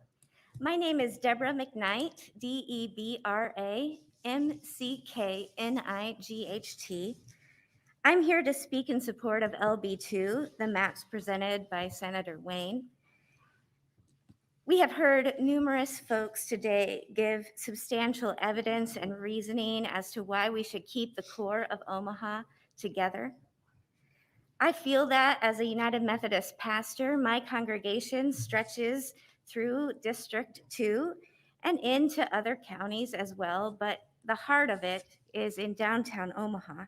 My name is Deborah McKnight, DebraMcKnight. I'm here to speak in support of LB2, the maps presented by Senator Wayne. We have heard numerous folks today give substantial evidence and reasoning as to why we should keep the core of Omaha together. I feel that as a United Methodist pastor, my congregation stretches through District 2 and into other counties as well, but the heart of it is in downtown Omaha.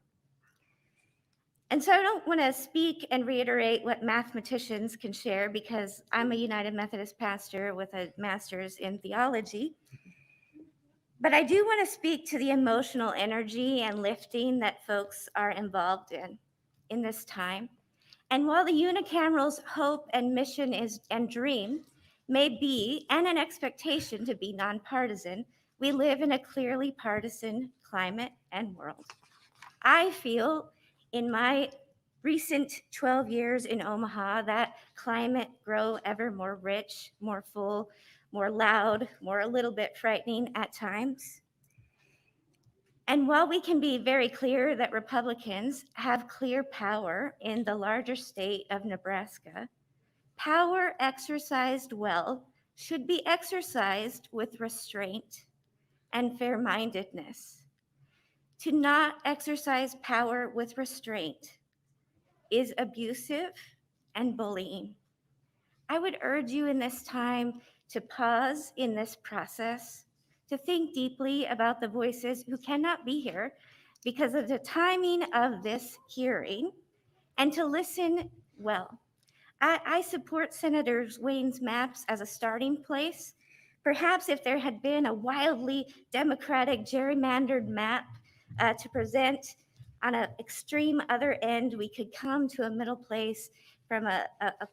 And so I don't want to speak and reiterate what mathematicians can share because I'm a United Methodist pastor with a master's in theology. But I do want to speak to the emotional energy and lifting that folks are involved in this time. And while the unicameral's hope and mission and dream may be, and an expectation to be nonpartisan, we live in a clearly partisan climate and world. I feel in my recent 12 years in Omaha, that climate grow ever more rich, more full, more loud, more a little bit frightening at times. And while we can be very clear that Republicans have clear power in the larger state of Nebraska, power exercised well should be exercised with restraint and fair-mindedness. To not exercise power with restraint is abusive and bullying. I would urge you in this time to pause in this process, to think deeply about the voices who cannot be here because of the timing of this hearing, and to listen well. I support Senator Wayne's maps as a starting place. Perhaps if there had been a wildly Democratic gerrymandered map to present on an extreme other end, we could come to a middle place from a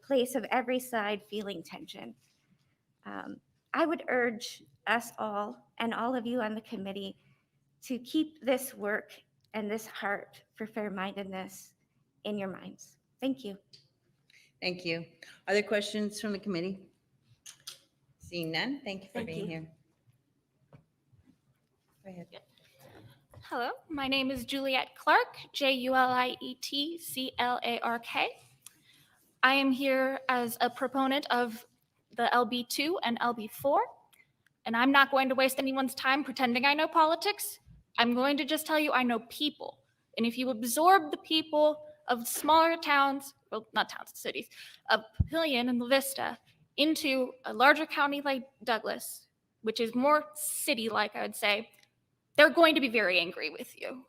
place of every side feeling tension. I would urge us all and all of you on the committee to keep this work and this heart for fair-mindedness in your minds. Thank you. Thank you. Are there questions from the committee? Seeing none, thank you for being here. Go ahead. Hello, my name is Juliet Clark, Juliet Clark. I am here as a proponent of the LB2 and LB4, and I'm not going to waste anyone's time pretending I know politics. I'm going to just tell you I know people. And if you absorb the people of smaller towns, well, not towns, cities, of Papillion and La Vista into a larger county like Douglas, which is more city-like, I would say, they're going to be very angry with you.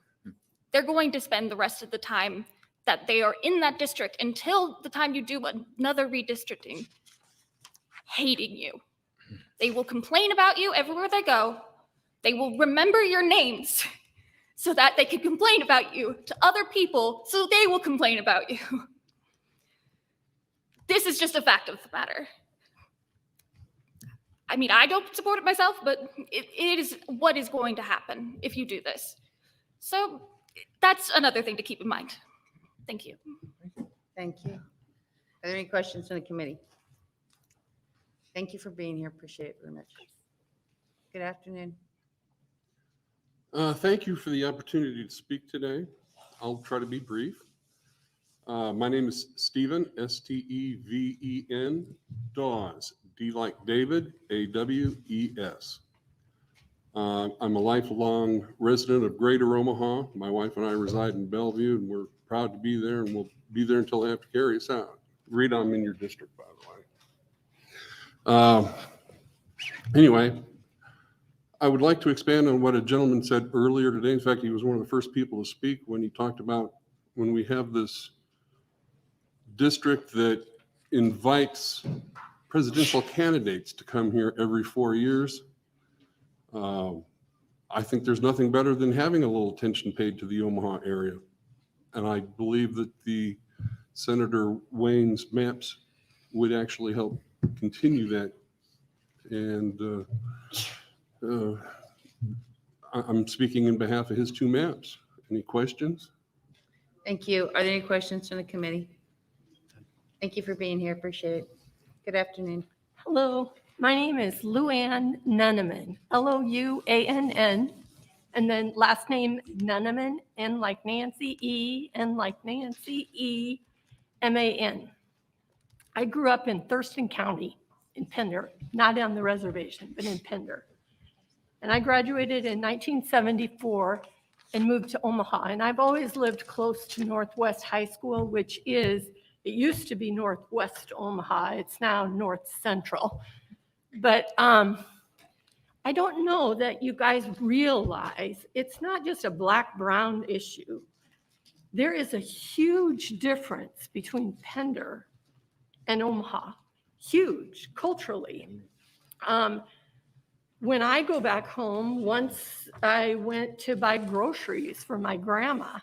They're going to spend the rest of the time that they are in that district until the time you do another redistricting, hating you. They will complain about you everywhere they go. They will remember your names so that they can complain about you to other people so they will complain about you. This is just a fact of the matter. I mean, I don't support it myself, but it is what is going to happen if you do this. So that's another thing to keep in mind. Thank you. Thank you. Are there any questions from the committee? Thank you for being here. Appreciate it very much. Good afternoon. Thank you for the opportunity to speak today. I'll try to be brief. My name is Stephen, Steven, Dawes, D like David, AWES. I'm a lifelong resident of Greater Omaha. My wife and I reside in Bellevue, and we're proud to be there, and we'll be there until they have to carry us out. Read I'm in your district, by the way. Anyway, I would like to expand on what a gentleman said earlier today. In fact, he was one of the first people to speak when he talked about when we have this district that invites presidential candidates to come here every 4 years. I think there's nothing better than having a little attention paid to the Omaha area. And I believe that the Senator Wayne's maps would actually help continue that. And I'm speaking in behalf of his two maps. Any questions? Thank you. Are there any questions from the committee? Thank you for being here. Appreciate it. Good afternoon. Hello, My name is Luann Nunneman, Louann, and then last name Nunneman, N like Nancy, N like Nancy, Man. I grew up in Thurston County in Pender, not on the reservation, but in Pender. And I graduated in 1974 and moved to Omaha. And I've always lived close to Northwest High School, which is, it used to be Northwest Omaha. It's now North Central. But I don't know that you guys realize it's not just a black-brown issue. There is a huge difference between Pender and Omaha, huge culturally. When I go back home, once I went to buy groceries for my grandma,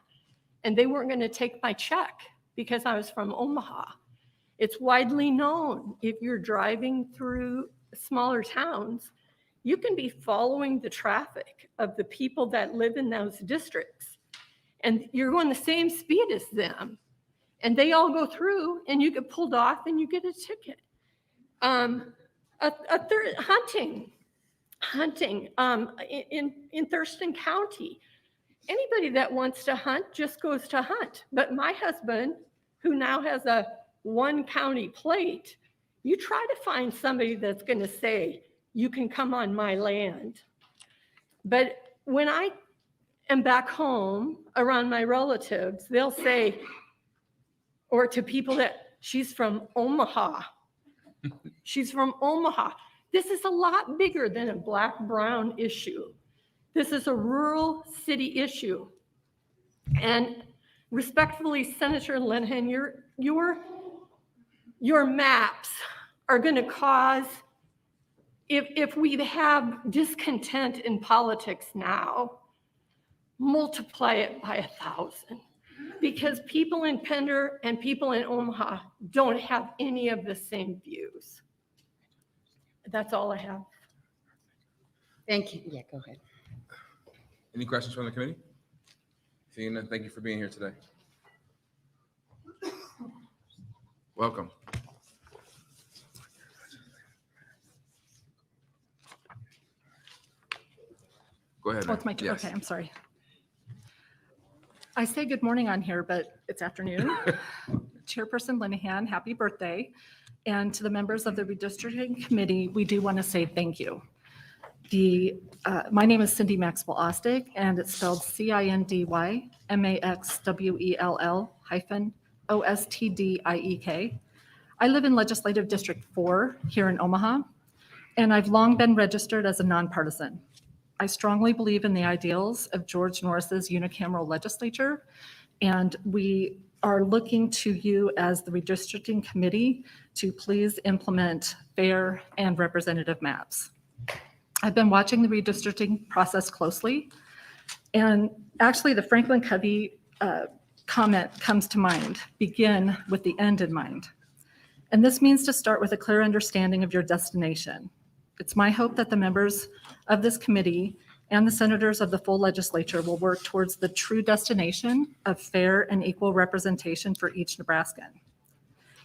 and they weren't going to take my check because I was from Omaha. It's widely known if you're driving through smaller towns, you can be following the traffic of the people that live in those districts, and you're going the same speed as them, and they all go through, and you get pulled off, and you get a ticket. Hunting in Thurston County. Anybody that wants to hunt just goes to hunt. But my husband, who now has a 1 county plate, you try to find somebody that's going to say, you can come on my land. But when I am back home around my relatives, they'll say, or to people that she's from Omaha. She's from Omaha. This is a lot bigger than a black-brown issue. This is a rural city issue. And respectfully, Senator Linehan, your maps are going to cause, if we have discontent in politics now, multiply it by 1,000. Because people in Pender and people in Omaha don't have any of the same views. That's all I have. Thank you. Yeah, go ahead. Any questions from the committee? Seeing none, thank you for being here today. Welcome. Go ahead. Oh, it's my ma'am. turn. Yes. Okay, I'm sorry. I say good morning on here, but it's afternoon. Chairperson Linehan, happy birthday. And to the members of the Redistricting Committee, we do want to say thank you. My name is Cindy Maxwell Ostick, and it's spelled CINDYMAXWELL-OSTDIEK. I live in Legislative District 4 here in Omaha, and I've long been registered as a nonpartisan. I strongly believe in the ideals of George Norris's unicameral legislature, and we are looking to you as the Redistricting Committee to please implement fair and representative maps. I've been watching the redistricting process closely, and actually the Franklin Covey comment comes to mind, begin with the end in mind. And this means to start with a clear understanding of your destination. It's my hope that the members of this committee and the senators of the full legislature will work towards the true destination of fair and equal representation for each Nebraskan.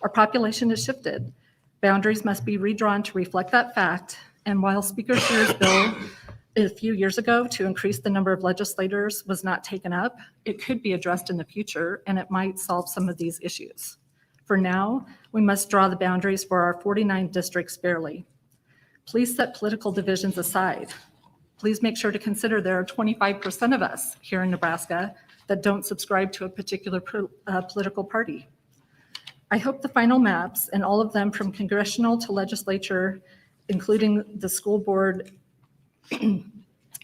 Our population has shifted. Boundaries must be redrawn to reflect that fact. And while Speaker Scheer's bill a few years ago to increase the number of legislators was not taken up, it could be addressed in the future, and it might solve some of these issues. For now, we must draw the boundaries for our 49 districts fairly. Please set political divisions aside. Please make sure to consider there are 25% of us here in Nebraska that don't subscribe to a particular political party. I hope the final maps, and all of them from congressional to legislature, including the school board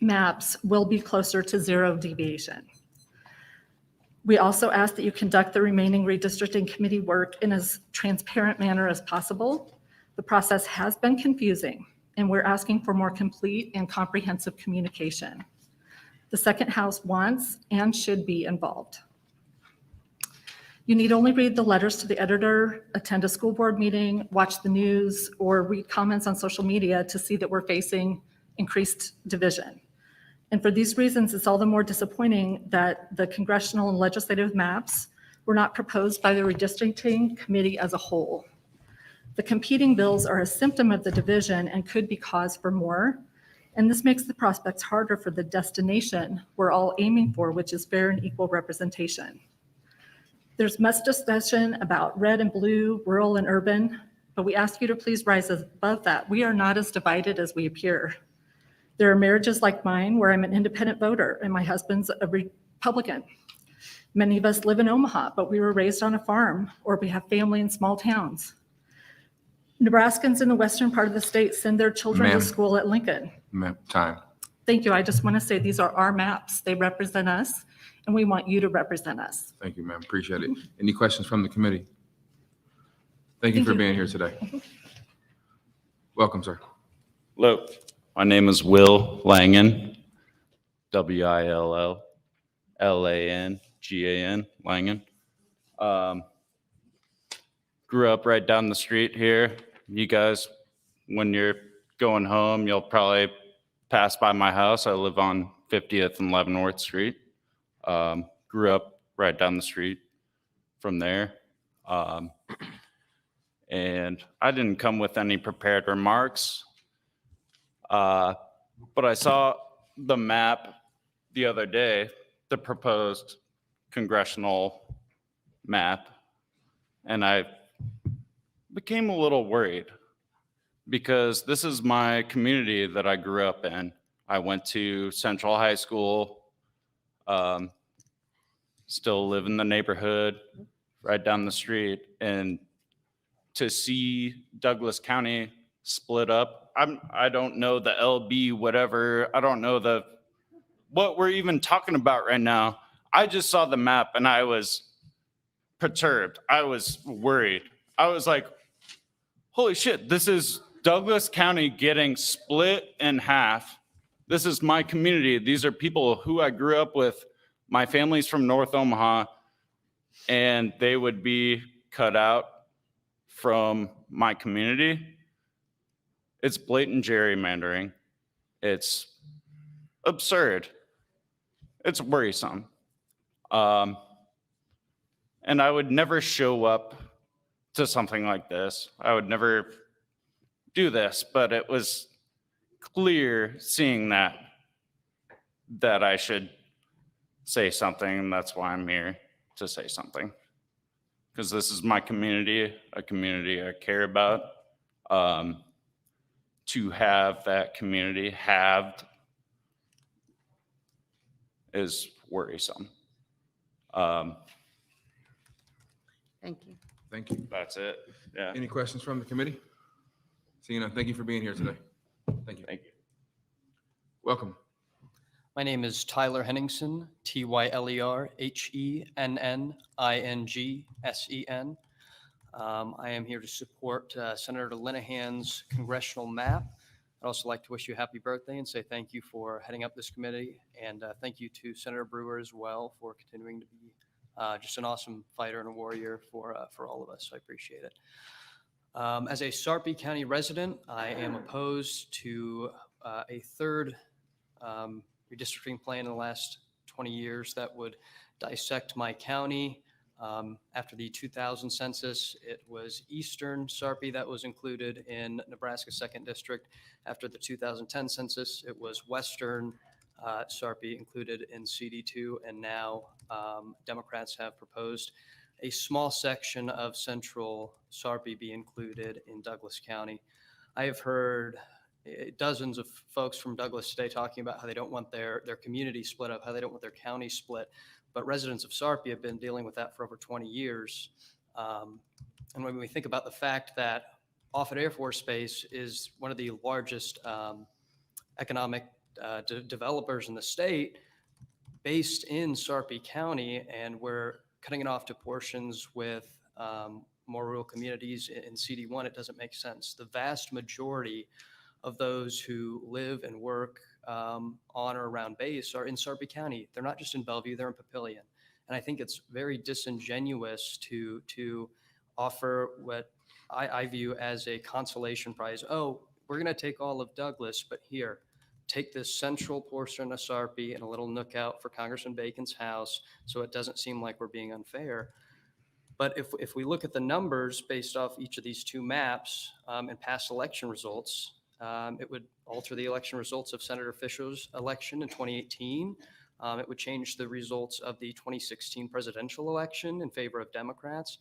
maps, will be closer to zero deviation. We also ask that you conduct the remaining redistricting committee work in as transparent manner as possible. The process has been confusing, and we're asking for more complete and comprehensive communication. The second house wants and should be involved. You need only read the letters to the editor, attend a school board meeting, watch the news, or read comments on social media to see that we're facing increased division. And for these reasons, it's all the more disappointing that the congressional and legislative maps were not proposed by the redistricting committee as a whole. The competing bills are a symptom of the division and could be cause for more. And this makes the prospects harder for the destination we're all aiming for, which is fair and equal representation. There's much discussion about red and blue, rural and urban, but we ask you to please rise above that. We are not as divided as we appear. There are marriages like mine where I'm an independent voter and my husband's a Republican. Many of us live in Omaha, but we were raised on a farm, or we have family in small towns. Nebraskans in the western part of the state send their children to Ma'am. school at Lincoln. Time. Thank you. I just want to say these are our maps. They represent us, and we want you to represent us. Thank you, ma'am. Appreciate it. Any questions from the committee? Thank you for being here today. Welcome, sir. Hello, my name is Will Langan, Willangan, Langan. Grew up right down the street here. You guys, when you're going home, you'll probably pass by my house. I live on 50th and Leavenworth Street. Grew up right down the street from there. And I didn't come with any prepared remarks, but I saw the map the other day, the proposed congressional map, and I became a little worried because this is my community that I grew up in. I went to Central High School, still live in the neighborhood right down the street, and to see Douglas County split up, I don't know the LB whatever, I don't know what we're even talking about right now. I just saw the map and I was perturbed. I was worried. I was like, holy shit, this is Douglas County getting split in half. This is my community. These are people who I grew up with. My family's from North Omaha, and they would be cut out from my community. It's blatant gerrymandering. It's absurd. It's worrisome. And I would never show up to something like this. I would never do this, but it was clear seeing that I should say something, and that's why I'm here to say something. Because this is my community, a community I care about. To have that community halved is worrisome. Thank you. Thank you. That's it. Yeah. Any questions from the committee? Seeing none, thank you for being here today. Thank you. Thank you. Welcome. My name is Tyler Henningsen, TYLER HENNINGSEN. I am here to support Senator Linehan's congressional map. I'd also like to wish you a happy birthday and say thank you for heading up this committee. And thank you to Senator Brewer as well for continuing to be just an awesome fighter and a warrior for all of us. I appreciate it. As a Sarpy County resident, I am opposed to a third redistricting plan in the last 20 years that would dissect my county. After the 2000 census, it was Eastern Sarpy that was included in Nebraska 2nd District. After the 2010 census, it was Western Sarpy included in CD2, and now Democrats have proposed a small section of Central Sarpy be included in Douglas County. I have heard dozens of folks from Douglas today talking about how they don't want their community split up, how they don't want their county split. But residents of Sarpy have been dealing with that for over 20 years. And when we think about the fact that Offutt Air Force Base is one of the largest economic developers in the state, based in Sarpy County, and we're cutting it off to portions with more rural communities in CD1, it doesn't make sense. The vast majority of those who live and work on or around base are in Sarpy County. They're not just in Bellevue, they're in Papillion. And I think it's very disingenuous to offer what I view as a consolation prize. Oh, we're gonna take all of Douglas, but here, take this central portion of Sarpy and a little nook out for Congressman Bacon's house so it doesn't seem like we're being unfair. But if we look at the numbers based off each of these two maps and past election results, it would alter the election results of Senator Fisher's election in 2018. It would change the results of the 2016 presidential election in favor of Democrats.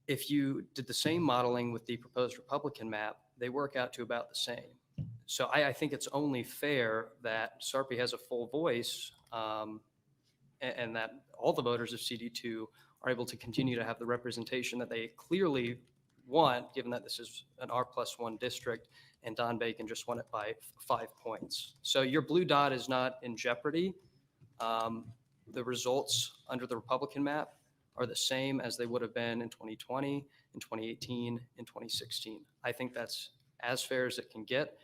If you did the same modeling with the proposed Republican map, they work out to about the same. So I think it's only fair that Sarpy has a full voice and that all the voters of CD2 are able to continue to have the representation that they clearly want, given that this is an R+1 district and Don Bacon just won it by 5 points. So your blue dot is not in jeopardy. The results under the Republican map are the same as they would have been in 2020, in 2018, in 2016. I think that's as fair as it can get,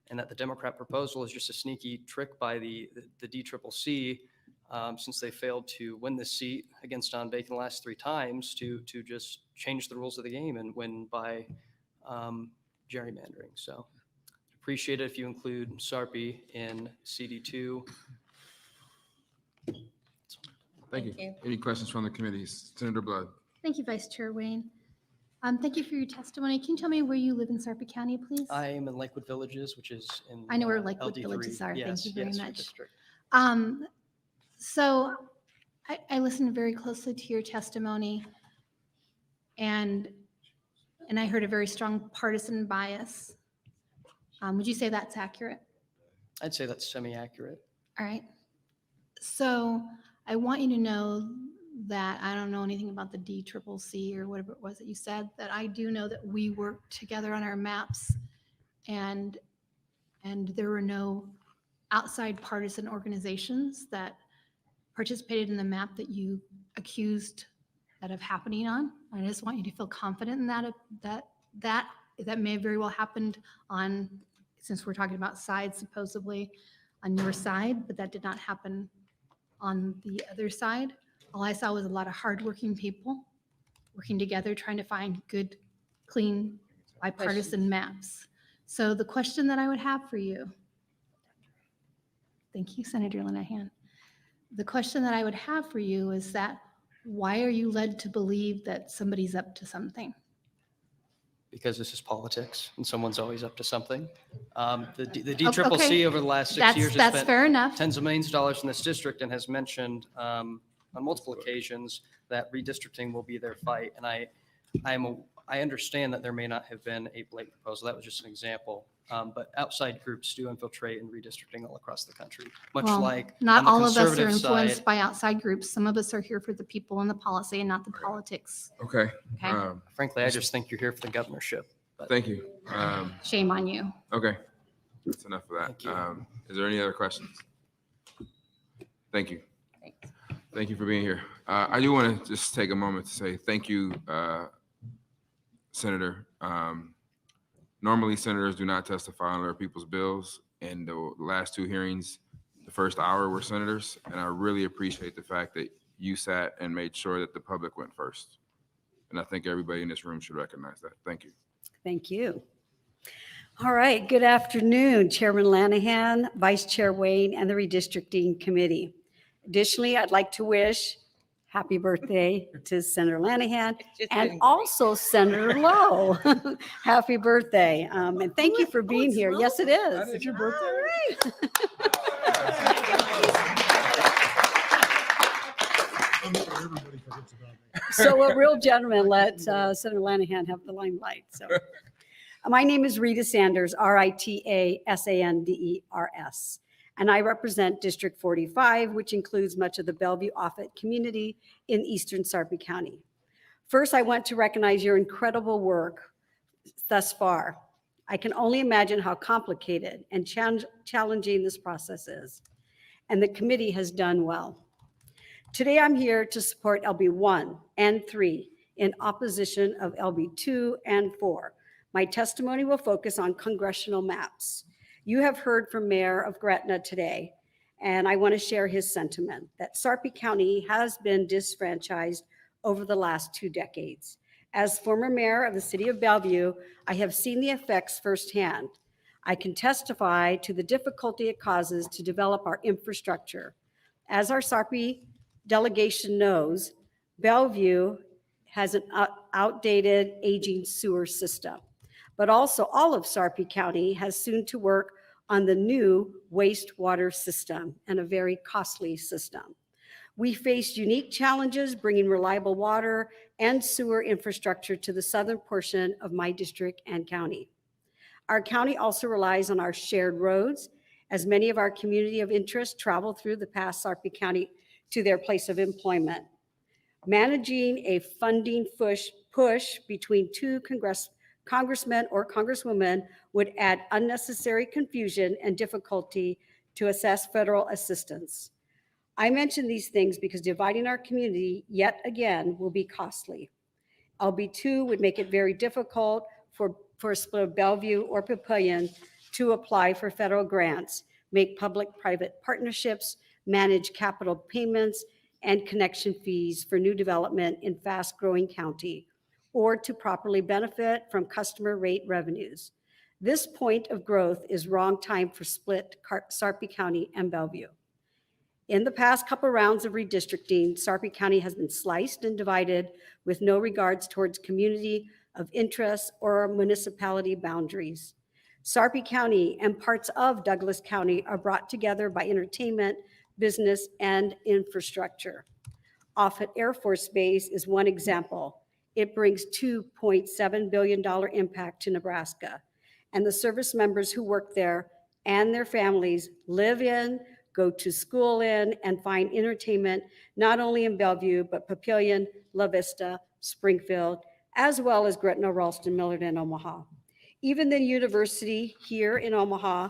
and that the Democrat proposal is just a sneaky trick by the DCCC, since they failed to win this seat against Don Bacon the last 3 times to just change the rules of the game and win by gerrymandering. So appreciate it if you include Sarpy in CD2. Thank you. Any questions from the committees? Senator Blood. Thank you, Vice Chair Wayne. Thank you for your testimony. Can you tell me where you live in Sarpy County, please? I am in Lakewood Villages, which is in I know where Lakewood LD3. Villages are. Yes, Thank you very yes, your much. district. So I listened very closely to your testimony, and I heard a very strong partisan bias. Would you say that's accurate? I'd say that's semi-accurate. All right. So I want you to know that I don't know anything about the DCCC or whatever it was that you said, that I do know that we worked together on our maps, and there were no outside partisan organizations that participated in the map that you accused that of happening on. I just want you to feel confident in that may very well happened on, since we're talking about sides supposedly on your side, but that did not happen on the other side. All I saw was a lot of hardworking people working together, trying to find good, clean, bipartisan maps. So the question that I would have for you, thank you, Senator Linehan. The question that I would have for you is that, why are you led to believe that somebody's up to something? Because this is politics and someone's always up to something. The DCCC Okay. over the last 6 That's- years has that's spent fair enough. tens of millions of dollars in this district and has mentioned on multiple occasions that redistricting will be their fight. And I understand that there may not have been a blatant proposal. That was just an example. But outside groups do infiltrate in redistricting all across the country, much Well, like not on the all of us are conservative influenced side. by outside groups. Some of us are here for the people and the policy and not the politics. Okay. Okay. Frankly, I just think you're here for the governorship. But Thank you. Shame on you. Okay. That's enough of that. Is there any other questions? Thank you. Thank you for being here. I do want to just take a moment to say thank you, Senator. Normally, senators do not testify on other people's bills. And the last 2 hearings, the first hour were senators. And I really appreciate the fact that you sat and made sure that the public went first. And I think everybody in this room should recognize that. Thank you. Thank you. All right, good afternoon, Chairman Lanahan, Vice Chair Wayne, and the Redistricting Committee. Additionally, I'd like to wish happy birthday to Senator Lanahan and also Senator Lowe. Happy birthday. And thank you for being here. Yes, it is. It's your birthday? So a real gentleman let Senator Lanahan have the limelight. So my name is Rita Sanders, RITA-SANDERS, and I represent District 45, which includes much of the Bellevue-Offutt community in eastern Sarpy County. First, I want to recognize your incredible work thus far. I can only imagine how complicated and challenging this process is, and the committee has done well. Today, I'm here to support LB 1 and 3 in opposition of LB 2 and 4. My testimony will focus on congressional maps. You have heard from Mayor of Gretna today, and I want to share his sentiment that Sarpy County has been disfranchised over the last 2 decades. As former mayor of the city of Bellevue, I have seen the effects firsthand. I can testify to the difficulty it causes to develop our infrastructure. As our Sarpy delegation knows, Bellevue has an outdated, aging sewer system. But also, all of Sarpy County has soon to work on the new wastewater system, and a very costly system. We face unique challenges bringing reliable water and sewer infrastructure to the southern portion of my district and county. Our county also relies on our shared roads, as many of our community of interest travel through the past Sarpy County to their place of employment. Managing a funding push between two congressmen or congresswomen would add unnecessary confusion and difficulty to assess federal assistance. I mention these things because dividing our community yet again will be costly. LB2 would make it very difficult for a split of Bellevue or Papillion to apply for federal grants, make public-private partnerships, manage capital payments and connection fees for new development in fast-growing county, or to properly benefit from customer rate revenues. This point of growth is wrong time for split Sarpy County and Bellevue. In the past couple rounds of redistricting, Sarpy County has been sliced and divided with no regards towards community of interest or municipality boundaries. Sarpy County and parts of Douglas County are brought together by entertainment, business, and infrastructure. Offutt Air Force Base is one example. It brings $2.7 billion impact to Nebraska, and the service members who work there and their families live in, go to school in, and find entertainment not only in Bellevue, but Papillion, La Vista, Springfield, as well as Gretna, Ralston, Millard, and Omaha. Even the university here in Omaha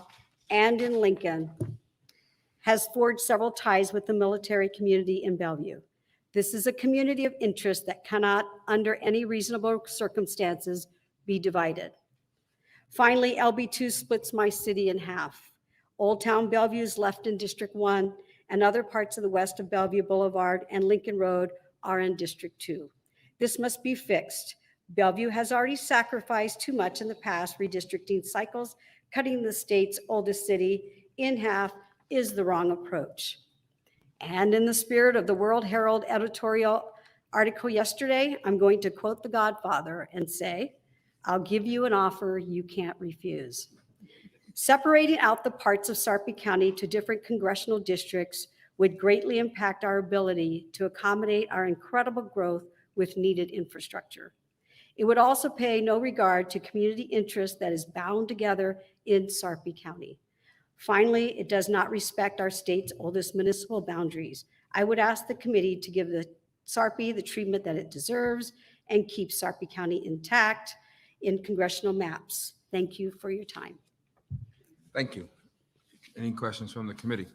and in Lincoln has forged several ties with the military community in Bellevue. This is a community of interest that cannot, under any reasonable circumstances, be divided. Finally, LB2 splits my city in half. Old Town Bellevue is left in District 1, and other parts of the west of Bellevue Boulevard and Lincoln Road are in District 2. This must be fixed. Bellevue has already sacrificed too much in the past redistricting cycles. Cutting the state's oldest city in half is the wrong approach. And in the spirit of the World Herald editorial article yesterday, I'm going to quote The Godfather and say, "I'll give you an offer you can't refuse." Separating out the parts of Sarpy County to different congressional districts would greatly impact our ability to accommodate our incredible growth with needed infrastructure. It would also pay no regard to community interest that is bound together in Sarpy County. Finally, it does not respect our state's oldest municipal boundaries. I would ask the committee to give the Sarpy the treatment that it deserves and keep Sarpy County intact in congressional maps. Thank you for your time. Thank you. Any questions from the committee?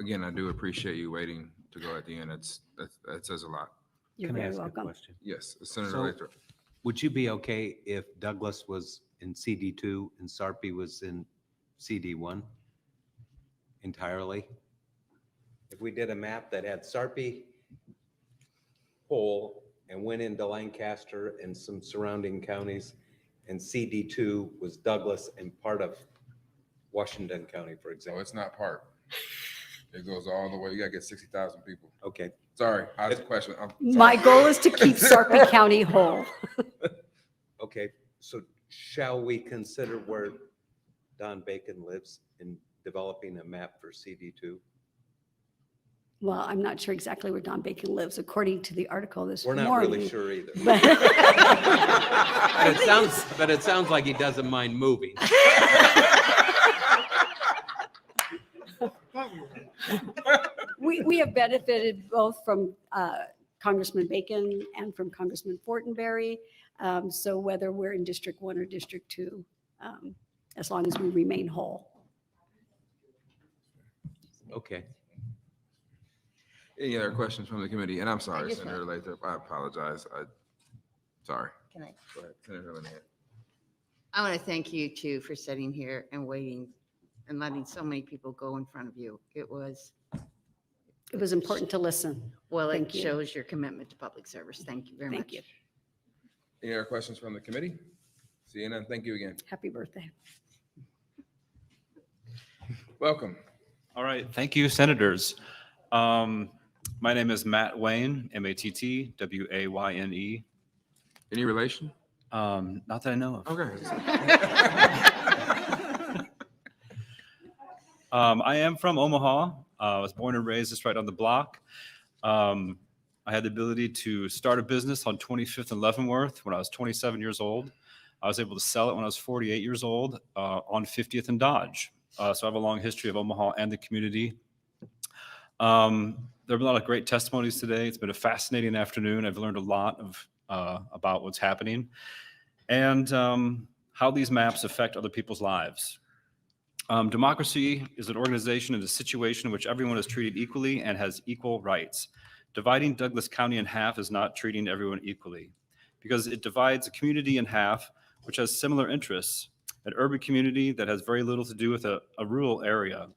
Again, I do appreciate you waiting to go at the end. That says a lot. You're Can I very ask a welcome. question? Yes, Senator So, Lathrop. would you be okay if Douglas was in CD2 and Sarpy was in CD1 entirely? If we did a map that had Sarpy whole and went into Lancaster and some surrounding counties, and CD2 was Douglas and part of Washington County, for So example. it's not part. It goes all the way. You gotta get 60,000 people. Okay. Sorry, I asked a question. I'm My sorry. goal is to keep Sarpy County whole. Okay, so shall we consider where Don Bacon lives in developing a map for CD2? Well, I'm not sure exactly where Don Bacon lives, according to the article this morning. We're not really sure either. But- But it sounds like he doesn't mind moving. We have benefited both from Congressman Bacon and from Congressman Fortenberry. So whether we're in District 1 or District 2, as long as we remain whole. Okay. Any other questions from the committee? And I'm sorry, just Senator Lathrop, I apologize. Sorry. Can I? Go ahead, Senator Linehan. I want to thank you too for sitting here and waiting and letting so many people go in front of you. It was important to listen. Well, Thank it you. shows your commitment to public service. Thank you very much. Thank you. Any other questions from the committee? Seeing none, thank you again. Happy birthday. Welcome. All right, thank you, senators. My name is Matt Wayne, Mattwayne. Any relation? Not that I know of. Okay. I am from Omaha. I was born and raised just right on the block. I had the ability to start a business on 25th and Leavenworth when I was 27 years old. I was able to sell it when I was 48 years old on 50th and Dodge. So I have a long history of Omaha and the community. There have been a lot of great testimonies today. It's been a fascinating afternoon. I've learned a lot of about what's happening and how these maps affect other people's lives. Democracy is an organization in a situation in which everyone is treated equally and has equal rights. Dividing Douglas County in half is not treating everyone equally because it divides a community in half which has similar interests, an urban community that has very little to do with a rural area.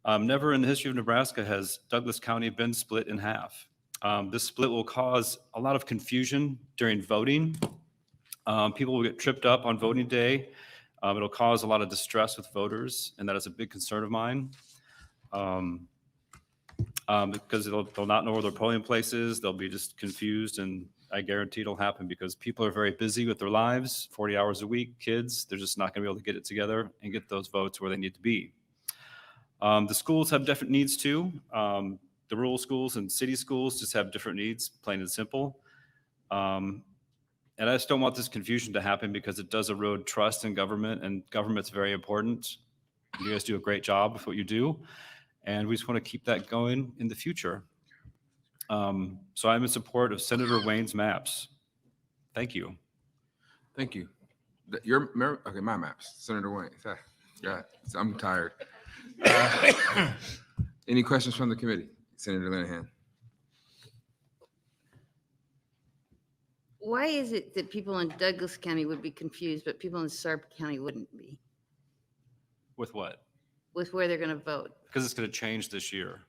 Never in the history of Nebraska has Douglas County been split in half. This split will cause a lot of confusion during voting. People will get tripped up on voting day. It'll cause a lot of distress with voters, and that is a big concern of mine. Because they'll not know where their polling place is. They'll be just confused, and I guarantee it'll happen because people are very busy with their lives, 40 hours a week, kids. They're just not going to be able to get it together and get those votes where they need to be. The schools have different needs too. The rural schools and city schools just have different needs, plain and simple. And I just don't want this confusion to happen because it does erode trust in government, and government's very important. You guys do a great job with what you do, and we just want to keep that going in the future. So I'm in support of Senator Wayne's maps. Thank you. Thank you. Okay, my maps, Senator Wayne. Yeah, I'm tired. Any questions from the committee? Senator Linehan. Why is it that people in Douglas County would be confused, but people in Sarpy County wouldn't be With what? with where they're going to vote? Because it's going to change this year.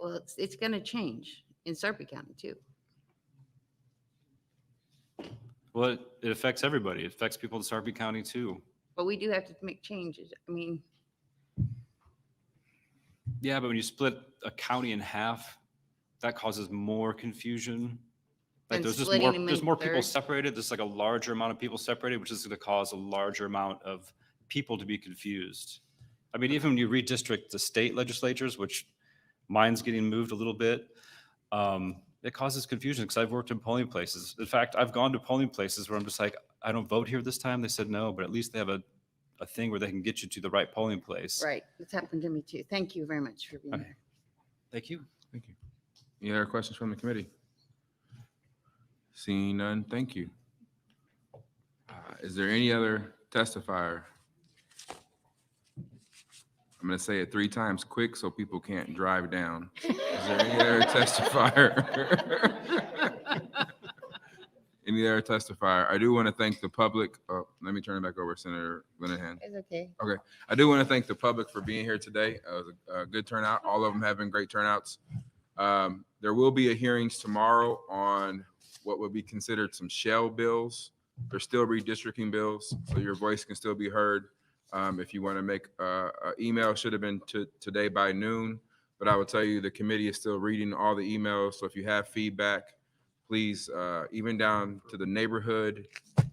Well, it's going to change in Sarpy County too. Well, it affects everybody. It affects people in Sarpy County too. But we do have to make changes. I mean, Yeah, but when you split a county in half, that causes more confusion. Like And there's just splitting more, them there's in more people thirds. separated. There's like a larger amount of people separated, which is going to cause a larger amount of people to be confused. I mean, even when you redistrict the state legislatures, which mine's getting moved a little bit, it causes confusion because I've worked in polling places. In fact, I've gone to polling places where I'm just like, I don't vote here this time. They said no, but at least they have a thing where they can get you to the right polling place. right. It's happened to me too. Thank you very much for being Okay. here. Thank you. Thank you. Any other questions from the committee? Seeing none, thank you. Is there any other testifier? I'm going to say it 3 times quick so people can't drive down. Is there any other testifier? Any other testifier? I do want to thank the public. Let me turn it back over to Senator Linehan. It's okay. Okay. I do want to thank the public for being here today. It was a good turnout. All of them have been great turnouts. There will be a hearings tomorrow on what would be considered some shell bills. They're still redistricting bills, so your voice can still be heard. If you want to make an email, should have been today by noon, but I will tell you the committee is still reading all the emails. So if you have feedback, please, even down to the neighborhood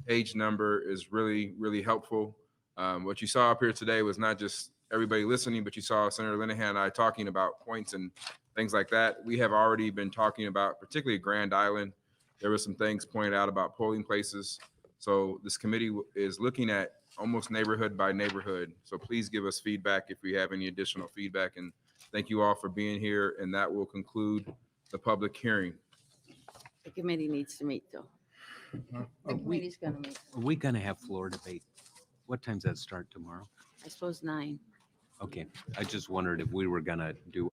page number is really, really helpful. What you saw up here today was not just everybody listening, but you saw Senator Linehan and I talking about points and things like that. We have already been talking about, particularly Grand Island. There were some things pointed out about polling places. So this committee is looking at almost neighborhood by neighborhood. So please give us feedback if we have any additional feedback. And thank you all for being here. And that will conclude the public hearing. The committee needs to meet though. The committee's going to meet. Are we going to have floor debate? What time's that start tomorrow? I suppose 9. Okay, I just wondered if we were going to do